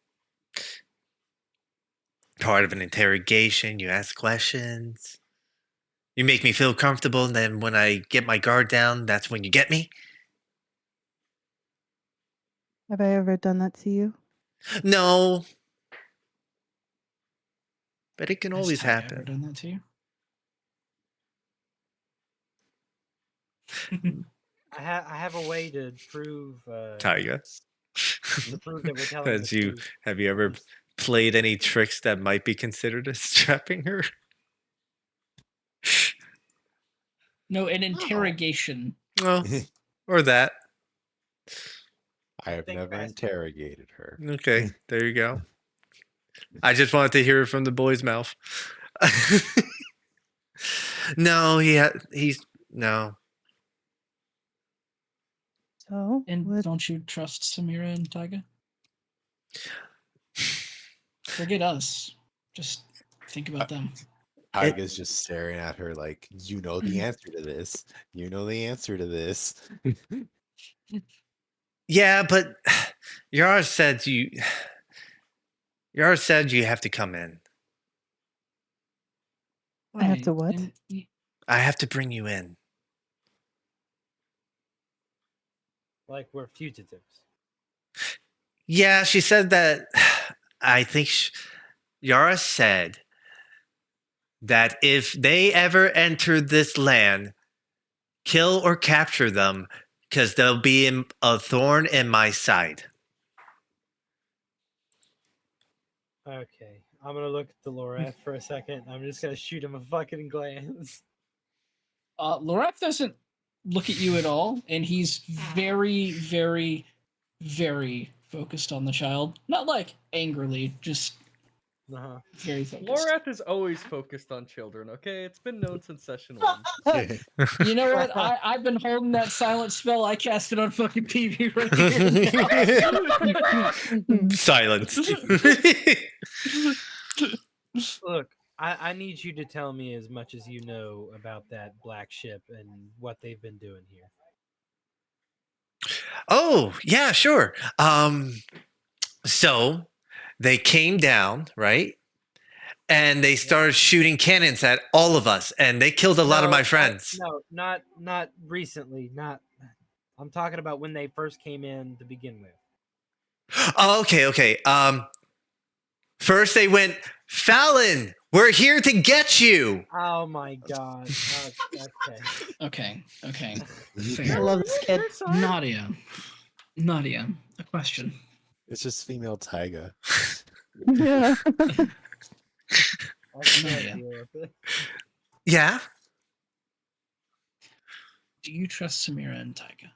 part of an interrogation, you ask questions. You make me feel comfortable, and then when I get my guard down, that's when you get me? Have I ever done that to you? No. But it can Has always Tyga ever happen. done that to you? I have a way to prove Tyga. to prove that we're telling the truth. Have you ever played any tricks that might be considered as trapping her? No, an interrogation. Well, or that. I have Think never fast. interrogated her. Okay, there you go. I just wanted to hear it from the boy's mouth. No, he's no. So, And don't you trust Samira and Tyga? Forget us. Just think about them. Tyga's just staring at her like, you know the answer to this. You know the answer to this. Yeah, but Yara said you have to come in. I have to Right, what? and I have to bring you in. Like we're fugitives. Yeah, she said that. I think Yara said that if they ever enter this land, kill or capture them because they'll be a thorn in my side. Okay, I'm gonna look at Dolores for a second. I'm just gonna shoot him a fucking glance. Lorath doesn't look at you at all, and he's very, very, very focused on the child. Not like angrily, just Uh-huh. very focused. Lorath is always focused on children, okay? It's been known since session 1. You know what? I've been holding that silent spell. I cast it on fucking PV right here. Silence. Look, I need you to tell me as much as you know about that black ship and what they've been doing here. Oh, yeah, sure. So they came down, right? And they started shooting cannons at all of us, and they killed a lot of my friends. No, not recently. Not. I'm talking about when they first came in to begin with. Oh, okay. First they went, Fallon, we're here to get you. Oh my god. Okay. Okay. I Fair. love this kid. Nadia, a question. It's just female taiga. Yeah. I can't Yeah. deal with it. Yeah? Do you trust Samira and Tyga?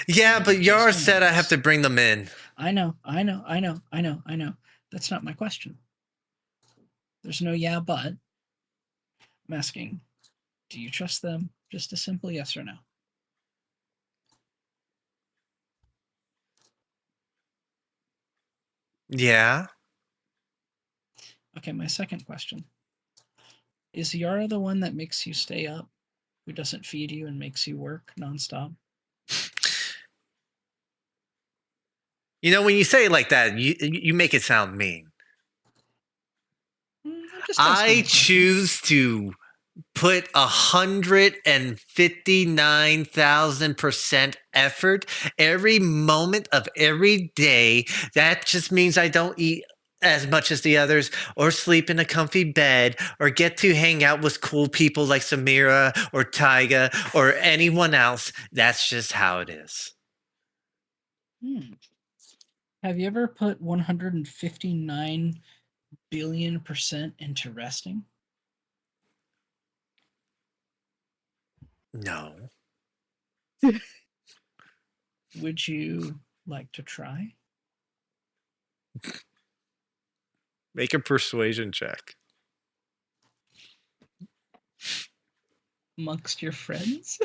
Yeah, but Yara Just said I have honest. to bring them in. I know. That's not my question. There's no yeah, but. I'm asking, do you trust them? Just a simple yes or no. Yeah? Okay, my second question. Is Yara the one that makes you stay up? Who doesn't feed you and makes you work nonstop? You know, when you say it like that, you make it sound mean. I'm just asking I a question. choose to put 159,000% effort every moment of every day. That just means I don't eat as much as the others, or sleep in a comfy bed, or get to hang out with cool people like Samira or Tyga or anyone else. That's just how it is. Have you ever put 159 billion% into resting? No. Would you like to try? Make a persuasion check. Amongst your friends?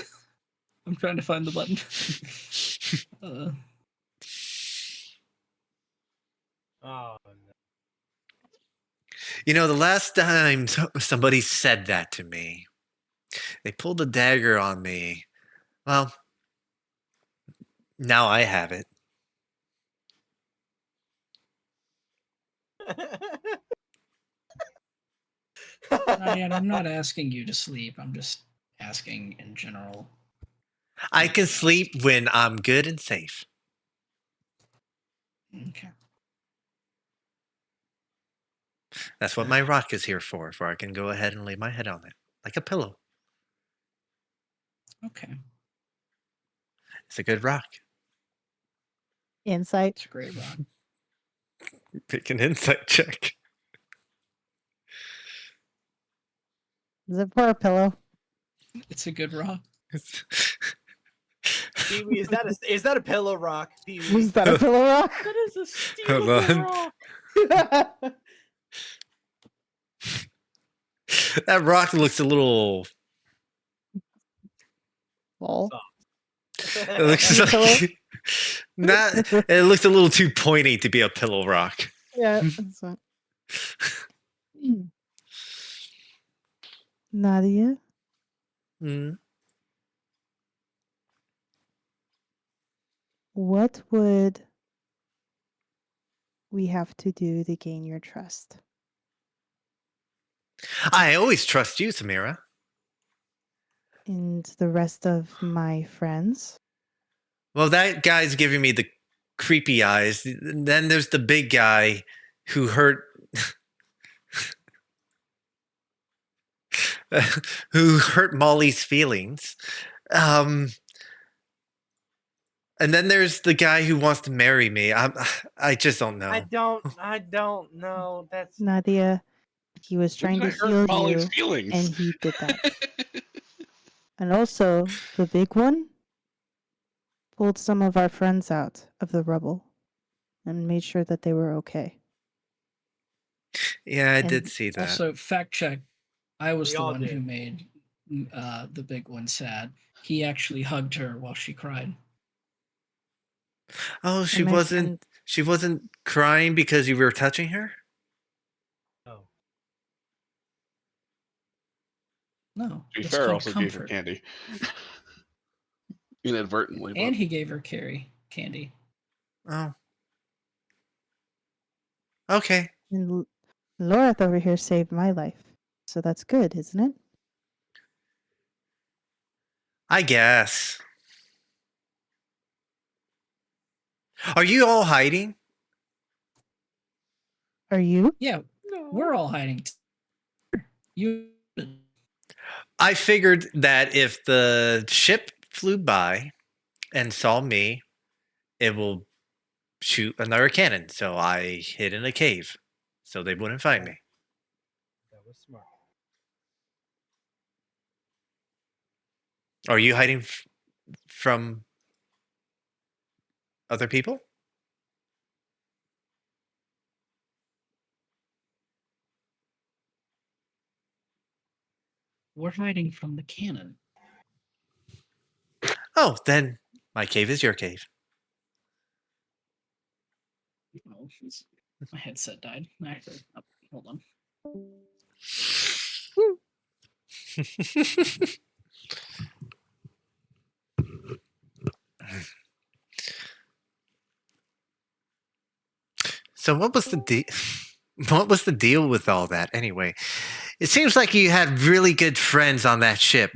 I'm trying to find the button. Oh no. You know, the last time somebody said that to me, they pulled a dagger on me. Well, now I have it. Nadia, I'm not asking you to sleep. I'm just asking in general. I can sleep when I'm good and safe. Okay. That's what my rock is here for I can go ahead and lay my head on it, like a pillow. Okay. It's a good rock. Insight. It's a great rock. Pick an insight check. Is it for a pillow? It's a good rock. Pee-wee, is that a pillow rock? Pee-wee? Is that a pillow rock? That is a Hold stealable on. rock. That rock looks a little. Lol. It looks Pillow? like not. It looks a little too pointy to be a pillow rock. Yeah. That's what. Nadia, Mm. what would we have to do to gain your trust? I always trust you, Samira. And the rest of my friends. Well, that guy's giving me the creepy eyes. Then there's the big guy who hurt who hurt Molly's feelings. And then there's the guy who wants to marry me. I just don't know. I don't know. That's Nadia, he was trying to I hurt heal Molly's you, feelings. and he did that. And also, the big one pulled some of our friends out of the rubble and made sure that they were okay. Yeah, I And did see that. Also, fact check. I was We the all one did. who made the big one sad. He actually hugged her while she cried. Oh, she and my wasn't. friend- She wasn't crying because you were touching her. no. No, To be it's fair, called also gave her comfort. candy. Inadvertently. And But he gave her candy. Oh. Okay. And Laura over here saved my life. So that's good, isn't it? I guess. Are you all hiding? Are you? Yeah, No. we're all hiding. You. I figured that if the ship flew by and saw me, it will shoot another cannon. So I hid in a cave so they wouldn't find me. That was smart. Are you hiding from other people? We're hiding from the cannon. Oh, then my cave is your cave. Oh, my headset died. Actually, oh, hold on. So what was the what was the deal with all that anyway? It seems like you had really good friends on that ship.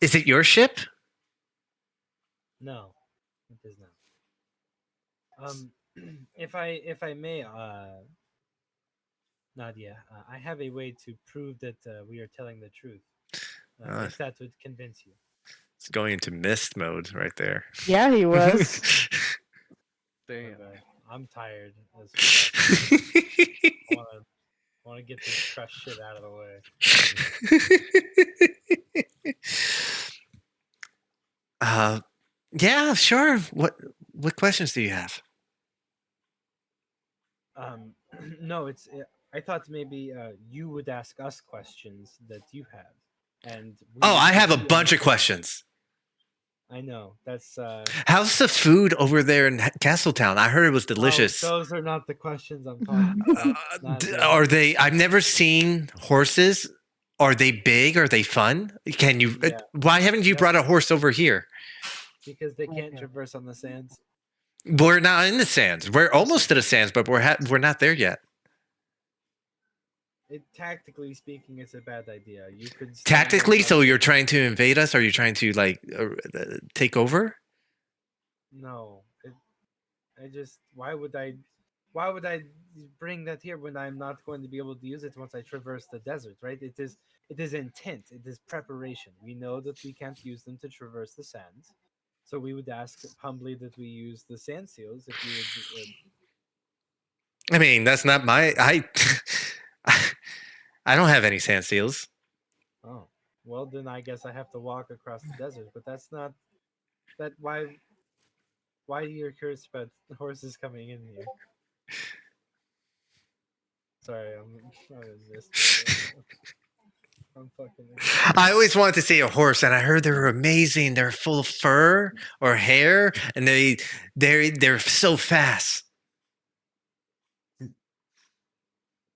Is it your ship? No, it is not. If I may, Nadia, I have a way to prove that we are telling the truth. If that would convince you. It's going into mist mode right there. Yeah, he was. Damn. Okay, I'm tired. As fuck. I want to get this trash shit out of the way. Yeah, sure. What questions do you have? No, it's. I thought maybe you would ask us questions that you have, and Oh, I have a we bunch of answer- questions. I know that's. How's the food over there in Castletown? I heard it was delicious. Oh, those are not the questions I'm talking about. Nadia. Are they? I've never seen horses. Are they big? Are they fun? Can you? Yeah. Why haven't you Yep. brought a horse over here? Because they can't traverse on the sands. We're not in the sands. We're almost to the sands, but we're not there yet. Tactically speaking, it's a bad idea. You could stand Tactically, on so top- you're trying to invade us? Are you trying to like take over? No, I just why would I bring that here when I'm not going to be able to use it once I traverse the desert, right? It is intent, it is preparation. We know that we can't use them to traverse the sands, so we would ask humbly that we use the sand seals if you would. I mean, that's not my. I don't have any sand seals. Oh, well then I guess I have to walk across the desert, but that's not that why you're curious about horses coming in here. Sorry, I was just. I'm fucking. I always wanted to see a horse, and I heard they're amazing. They're full of fur or hair, and they're so fast.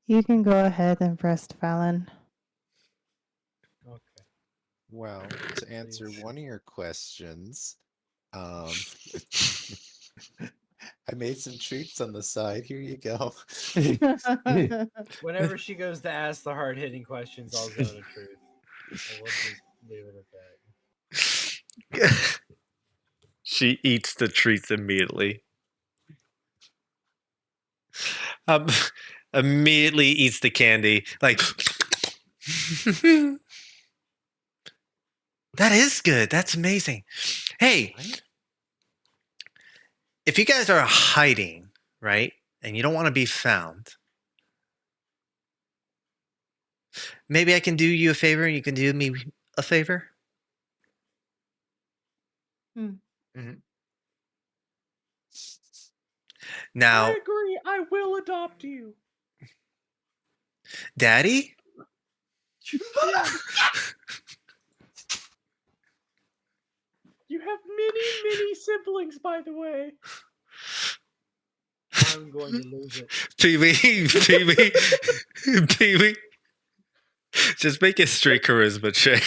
You can go ahead and rest, Fallon. Okay. Well, to answer Please. one of your questions, I made some treats on the side. Here you go. Whenever she goes to ask the hard hitting questions, I'll zone a truth. And we'll just leave it at that. She eats the treats immediately. Um, immediately eats the candy. Like, that is good. That's amazing. Hey, if you guys are hiding, right, and you don't want to be found, maybe I can do you a favor and you can do me a favor. Now, I agree. I will adopt you. Daddy, You have many siblings, by the way. I'm going to lose it. Pee-wee, Pee-wee, Pee-wee. Just make a straight charisma check.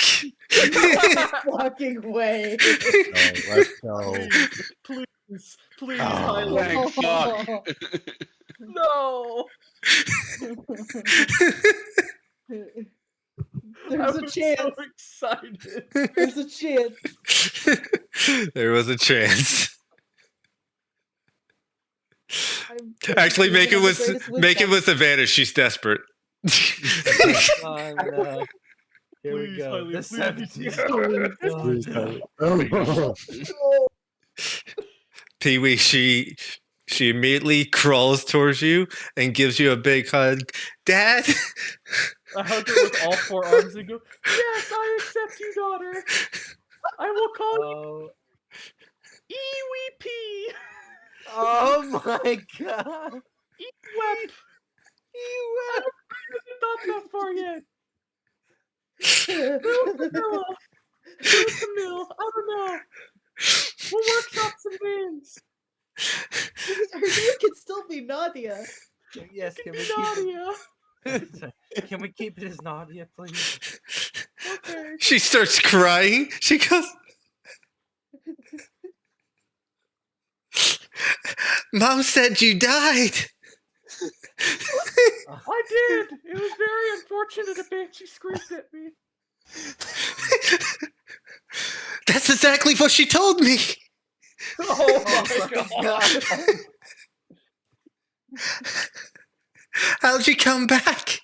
Fucking way. Let's go. Please, Oh. Highlander. Thank fuck. No. There's a chance. So excited. There's a chance. There was a chance. I'm Actually, gonna make it have the with greatest wisdom. advantage. She's desperate. Oh, no. Here we Please, go. Highlander, The please. 17th. Oh, no. Pee-wee, she immediately crawls towards you and gives you a big hug. Dad. I hug her with all four arms and go, yes, I accept you, daughter. I will call Oh, you EWP. oh my god. EWEP. I haven't thought that far yet. Vanilla. Mill. I don't know. We'll workshop some names. Her name can still be Nadia. Yes, can we keep Nadia. it? Can we keep it as Nadia, please? Okay. She starts crying. She goes, Mom said you died. I did. It was very unfortunate a banshee screamed at me. That's exactly what she told me. Oh my god. How'd you come back?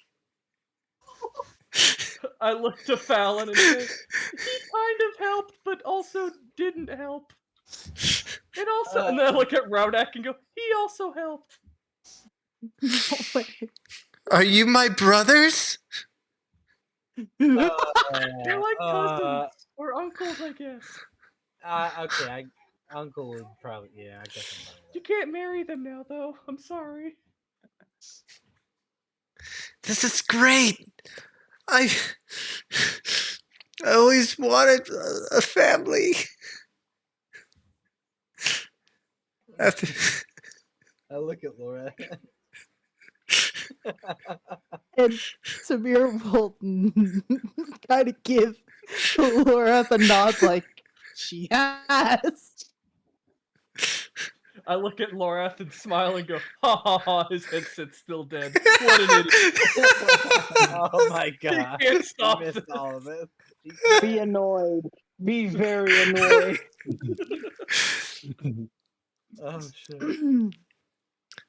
I looked to Fallon and said, he kind of helped, but also didn't help. And also, and then I look at Raudak and go, he also helped. Are you my brothers? They're like cousins or uncles, I guess. Okay, Uncle would probably, yeah, I guess I'm fine with You can't marry them now, though. I'm sorry. This is great. I always wanted a family. After, that. I look at Laura. And Samir will kind of give Laura the nod, like she has. I look at Lorath and smile and go, ha ha ha, his headset's still dead. What an idiot. Oh my god. He can't stop I missed this. all of it. Be annoyed. Be very annoyed. Oh shit.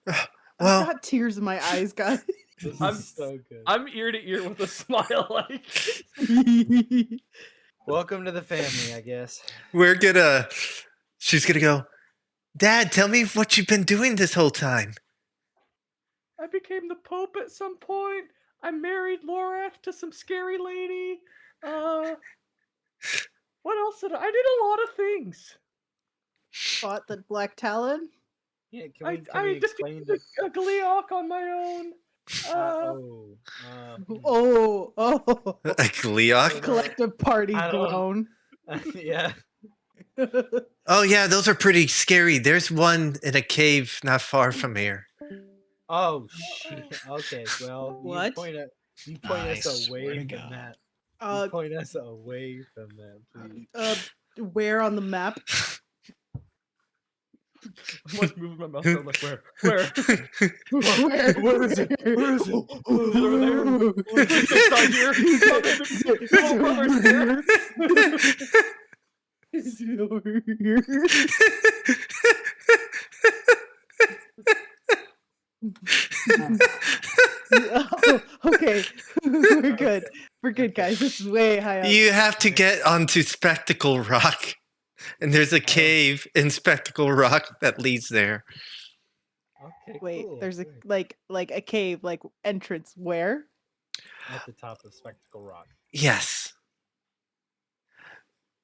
well, I've got tears in my eyes, guys. This I'm- is so good. I'm ear to ear with a smile like. Welcome to the family, I guess. she's gonna go, Dad, tell me what you've been doing this whole time. I became the Pope at some point. I married Lorath to some scary lady. What else did I did a lot of things. Fought the Black Talon. Yeah, can I we explain defeated the a Gleeok on my own. Oh, A Gleeok? collective party I don't- groan. yeah. Oh yeah, those are pretty scary. There's one in a cave not far from here. Oh shit. Okay, well, What? you point I us swear away to from God. that. Uh, Point us away from that, please. where on the map? I'm like moving my mouth. I'm like, where? Where? Where is it? Where is it? Is it over there? It's not here. Your little brother's here. Is it over here? Oh, okay, we're good. We're good, guys. This is way high up. You have to get onto Spectacle Rock. And there's a cave in Spectacle Rock that leads there. Okay, Wait, cool. there's a Great. like a cave, like entrance where? At the top of Spectacle Rock. Yes.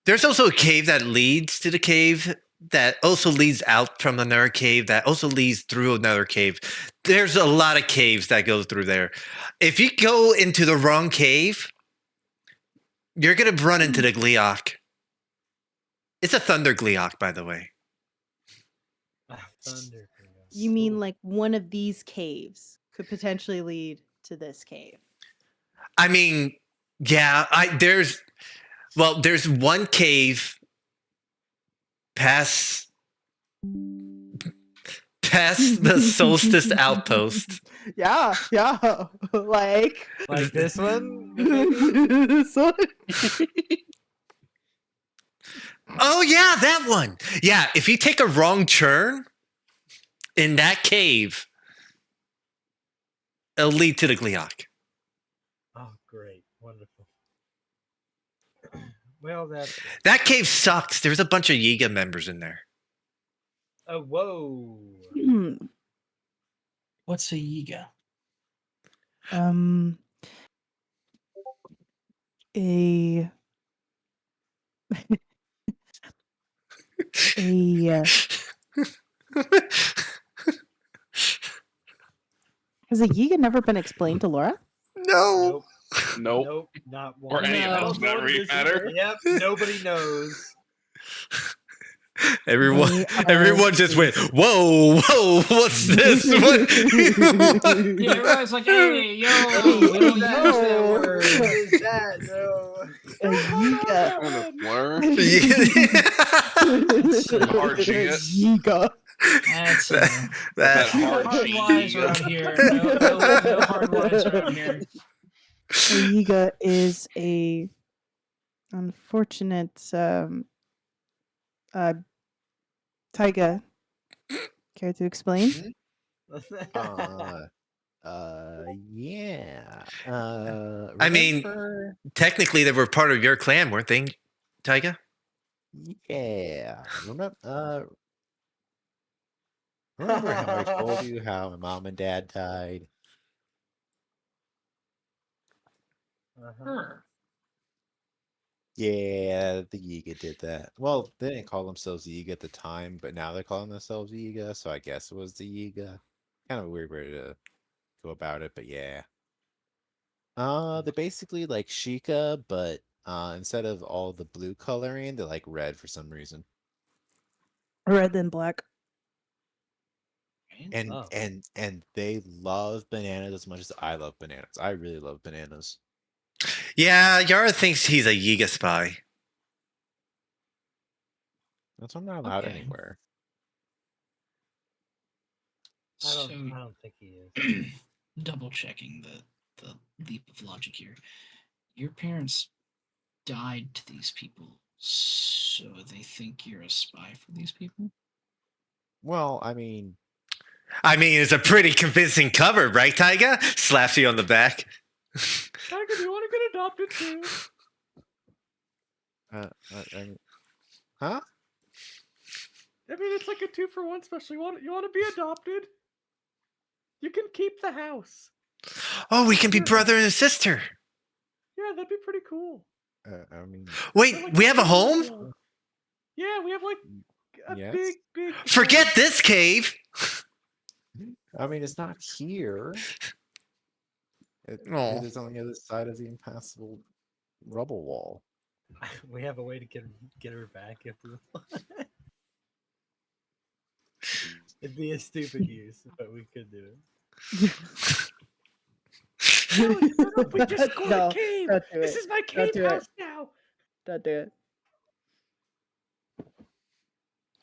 There's also a cave that leads to the cave that also leads out from another cave that also leads through another cave. There's a lot of caves that go through there. If you go into the wrong cave, you're going to run into the Gleeok. It's a Thunder Gleeok, by the way. Thunder. You mean like one of these caves could potentially lead to this cave? I mean, yeah, there's one cave past the Solstice Outpost. Yeah, like this one? this one. Oh yeah, that one. Yeah, if you take a wrong turn in that cave, it'll lead to the Gleeok. Oh, great. Wonderful. Well, that's... That cave sucks. There's a bunch of Yiga members in there. Oh, whoa. What's a Yiga? A has a Yiga never been explained to Laura? No. Nope. Nope. Nope, not Or one. any of No. us that really matter. Yep, nobody knows. Everyone, They are- everyone just went, whoa, what's this? What? Yeah, everybody's like, hey, yo, we don't use that word. What is that? No. A Yiga. Kind of blur. Hard shit. Yiga. That's That That- hard hard cheese. lies around here. No hard lies around here. A Yiga is a unfortunate Taiga. Care to explain? Yeah. I mean- remember- Technically, they were part of your clan, weren't they, Taiga? yeah. Remember how I told you how my mom and dad died? Sure. Yeah, the Yiga did that. Well, they didn't call themselves Yiga at the time, but now they're calling themselves Yiga, so I guess it was the Yiga. Kind of a weird way to go about it, but yeah. They're basically like Sheikah, but instead of all the blue coloring, they're like red for some reason. Red than black. And Oh. and they love bananas as much as I love bananas. I really love bananas. Yeah, Yara thinks he's a Yiga spy. That's why I'm not allowed Okay. anywhere. I So, don't think he is. double checking the leap of logic here. Your parents died to these people, so they think you're a spy for these people? Well, I mean, It's a pretty convincing cover, right, Taiga? Slaps you on the back. Tiger, do you want to get adopted too? huh? I mean, it's like a 2-for-1 special. You want to be adopted? You can keep the house. Oh, we can be brother and sister. Yeah, that'd be pretty cool. I mean, Wait, Or, like, we have a big home? wall. Yeah, we have like a Yes. big. Forget this cave. it's not here. It Aw. is on the other side of the impassable rubble wall. We have a way to get her back if we want. It'd be a stupid use, but we could do it. We just scored No, a cave. don't do This it. is my Don't cave do it. house now. Don't do it.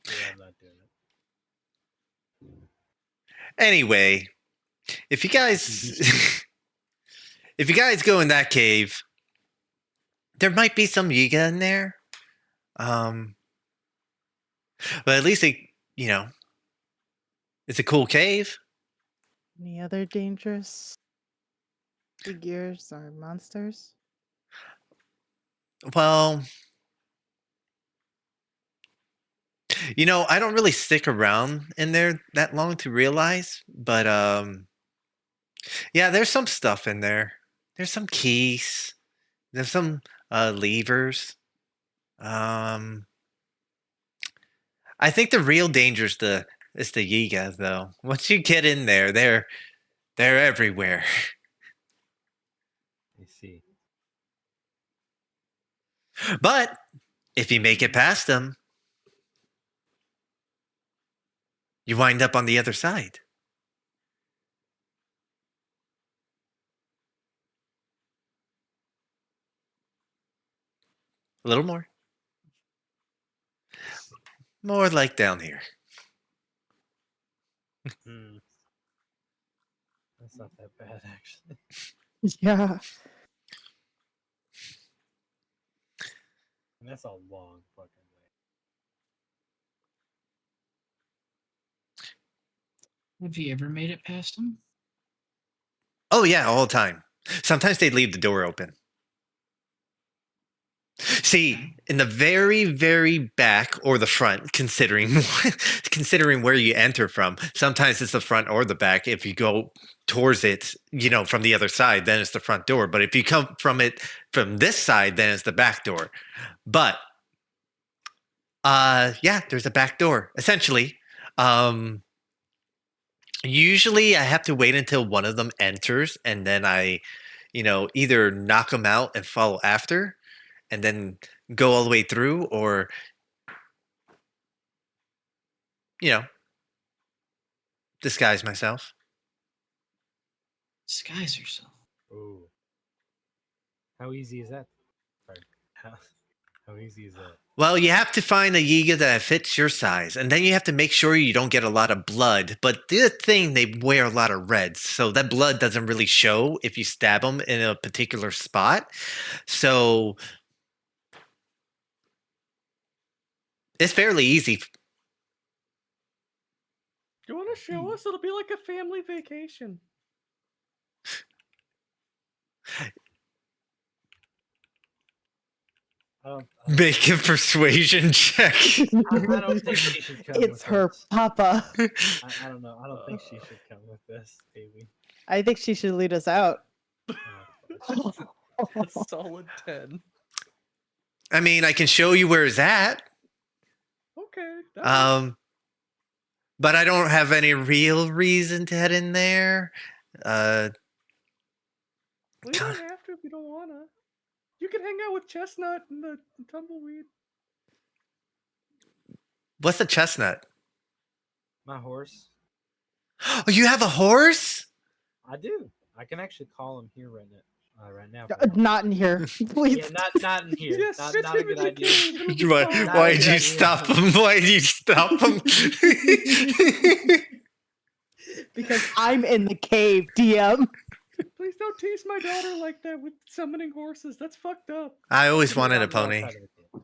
Yeah, I'm not doing it. Anyway, if you guys if you guys go in that cave, there might be some Yiga in there. But at least it's a cool cave. Any other dangerous figures or monsters? Well, I don't really stick around in there that long to realize, but yeah, there's some stuff in there. There's some keys. There's some levers. Um, I think the real danger is the Yiga though. Once you get in there, they're everywhere. I see. But if you make it past them, you wind up on the other side. A little more. More like down here. Hmm. That's not that bad, actually. Yeah. And that's a long fucking way. Have you ever made it past him? Oh yeah, all the time. Sometimes they leave the door open. See, in the very, very back or the front, considering where you enter from, sometimes it's the front or the back. If you go towards it, from the other side, then it's the front door. But if you come from this side, then it's the back door. But yeah, there's a back door. Essentially, usually I have to wait until one of them enters, and then I, either knock them out and follow after, and then go all the way through, or disguise myself. Disguise yourself. Oh. How easy is that? Sorry. How easy is that? Well, you have to find a Yiga that fits your size, and then you have to make sure you don't get a lot of blood. But the thing, they wear a lot of reds, so that blood doesn't really show if you stab them in a particular spot. So it's fairly easy. You want to show us? It'll be like a family vacation. Make a persuasion check. I don't think she should come. It's with her us. papa. I don't know. I don't think she should come with this, baby. I think she should lead us out. A solid 10. I mean, I can show you where it's at. Okay. Nice. But I don't have any real reason to head in there. Well, you don't have to if you don't wanna. You can hang out with Chestnut and the Tumbleweed. What's a chestnut? My horse. Oh, you have a horse? I do. I can actually call him here right now. Right now. Not in here, please. Yeah, not in here. Yes, not fit not a him good in the idea. cave, it'll be fine. Not Why a did good you idea. stop him? Why did you stop him? Because I'm in the cave, DM. Please don't tease my daughter like that with summoning horses. That's fucked up. I always You can do wanted it a on the pony. outside of the cave.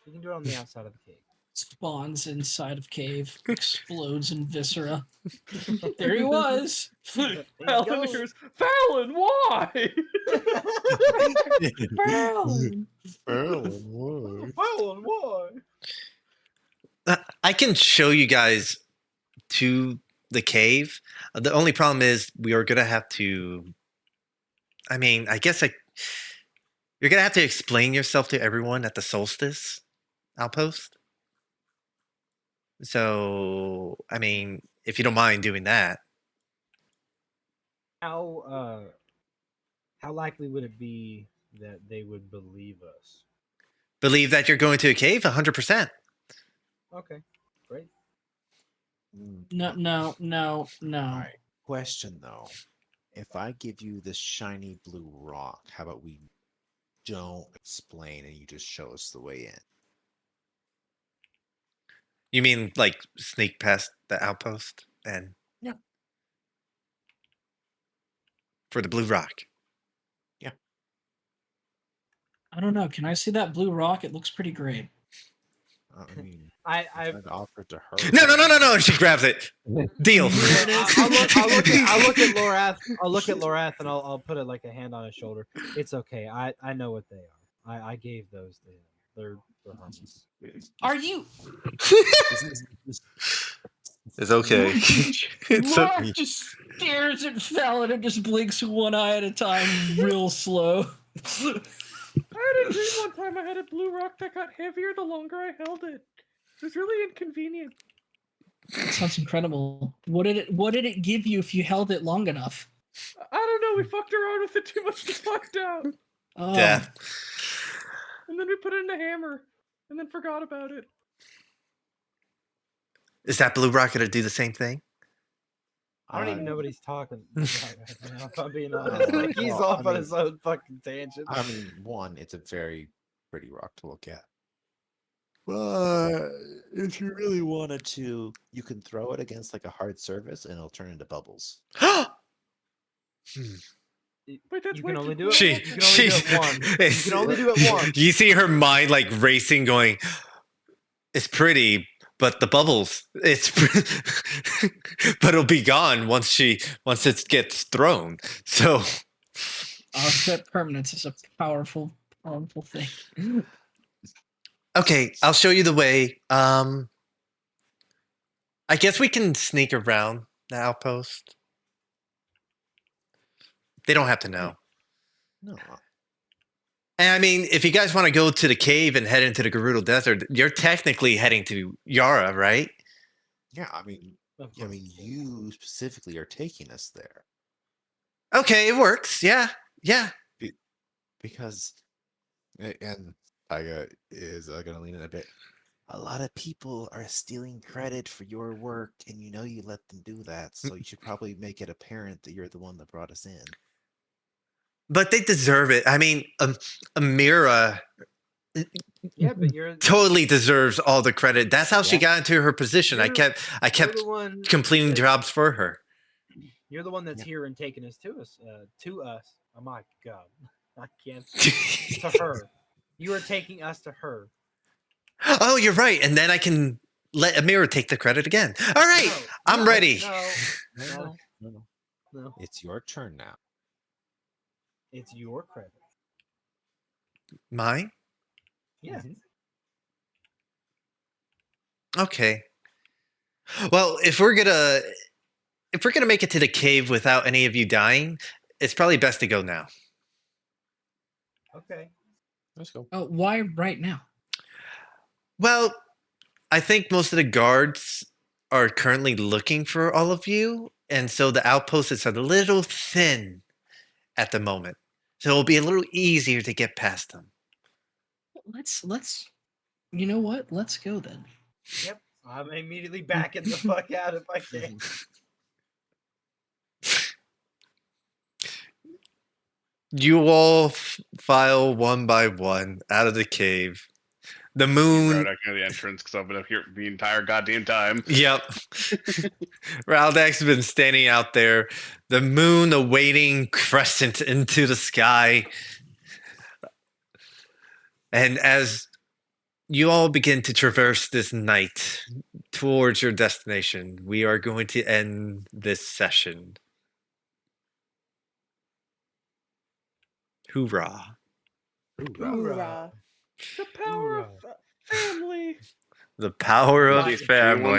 You can do it on the outside of the cave. Spawns inside of cave, explodes in viscera. There he was. There you Fallon go. hears, Fallon, why? Brown. Fallon, why? I can show you guys to the cave. The only problem is we are gonna have to. I mean, I guess you're gonna have to explain yourself to everyone at the solstice outpost. So, I mean, if you don't mind doing that. How likely would it be that they would believe us? Believe that you're going to a cave 100%. Okay, great. No. All right. Question though. If I give you this shiny blue rock, how about we don't explain and you just show us the way in? You mean like sneak past the outpost and Yeah. for the blue rock. I don't know. Can I see that blue rock? It looks pretty great. I mean, I I'd offer it to her. No! She grabs it. Deal. Here it is. I'll look at Lorath. I'll look at Lorath and I'll put it like a hand on his shoulder. It's okay. I know what they are. I gave those to him. They're harmless. Are you? It's okay. It's Laura okay. just stares at Fallon and just blinks one eye at a time, real slow. I had a dream one time I had a blue rock that got heavier the longer I held it. It was really inconvenient. That sounds incredible. What did it give you if you held it long enough? I don't know, we fucked around with it too much to find out. Oh, Death. And then we put it in a hammer and then forgot about it. Is that blue rock gonna do the same thing? I don't even know what he's talking about right now, if I'm being honest. Like, he's Well, off I on mean- his own fucking tangent. I mean, one, it's a very pretty rock to look at. But if you really wanted to, you can throw it against like a hard surface and it'll turn into bubbles. Wait, that's You way can only too do it. cool. You can only do it once. You can only do it once. You see her mind like racing, going, "It's pretty, but the bubbles, it's, but it'll be gone once it gets thrown." So, Offset permanence is a powerful thing. okay, I'll show you the way. I guess we can sneak around the outpost. They don't have to know. No, And I mean, if you guys want to go to the cave and head into the Gerudo Desert, you're technically heading to Yara, right? yeah, I mean, you specifically are taking us there Okay, it works. Yeah. because, and Taiga is going to lean in a bit. A lot of people are stealing credit for your work, and you know you let them do that. So you should probably make it apparent that you're the one that brought us in. But they deserve it. I mean, Amira Yeah, but you're totally deserves all the credit. That's how she Yeah. got into her position. I You're- kept the one completing that's- jobs for her. You're the one that's Yeah. here and taking us to us. Oh my god, I can't. To her, you are taking us to her. Oh, you're right. And then I can let Amira take the credit again. All right, No, I'm no, ready. No. It's your turn now. It's your credit. Mine? Yeah. Okay. Well, if we're gonna make it to the cave without any of you dying, it's probably best to go now. Okay. Let's go. Oh, why right now? Well, I think most of the guards are currently looking for all of you, and so the outpost is a little thin at the moment. So it'll be a little easier to get past them. Let's. You know what? Let's go then. Yep. I'm immediately backing the fuck out if I can. You all file one by one out of the cave. The moon. Right out of the entrance because I've been up here the entire goddamn time. Yep. Raldak's been standing out there. The moon, a waning crescent into the sky. And as you all begin to traverse this night towards your destination, we are going to end this session. Hoorah. Hoorah. The power of family. The power of If you family.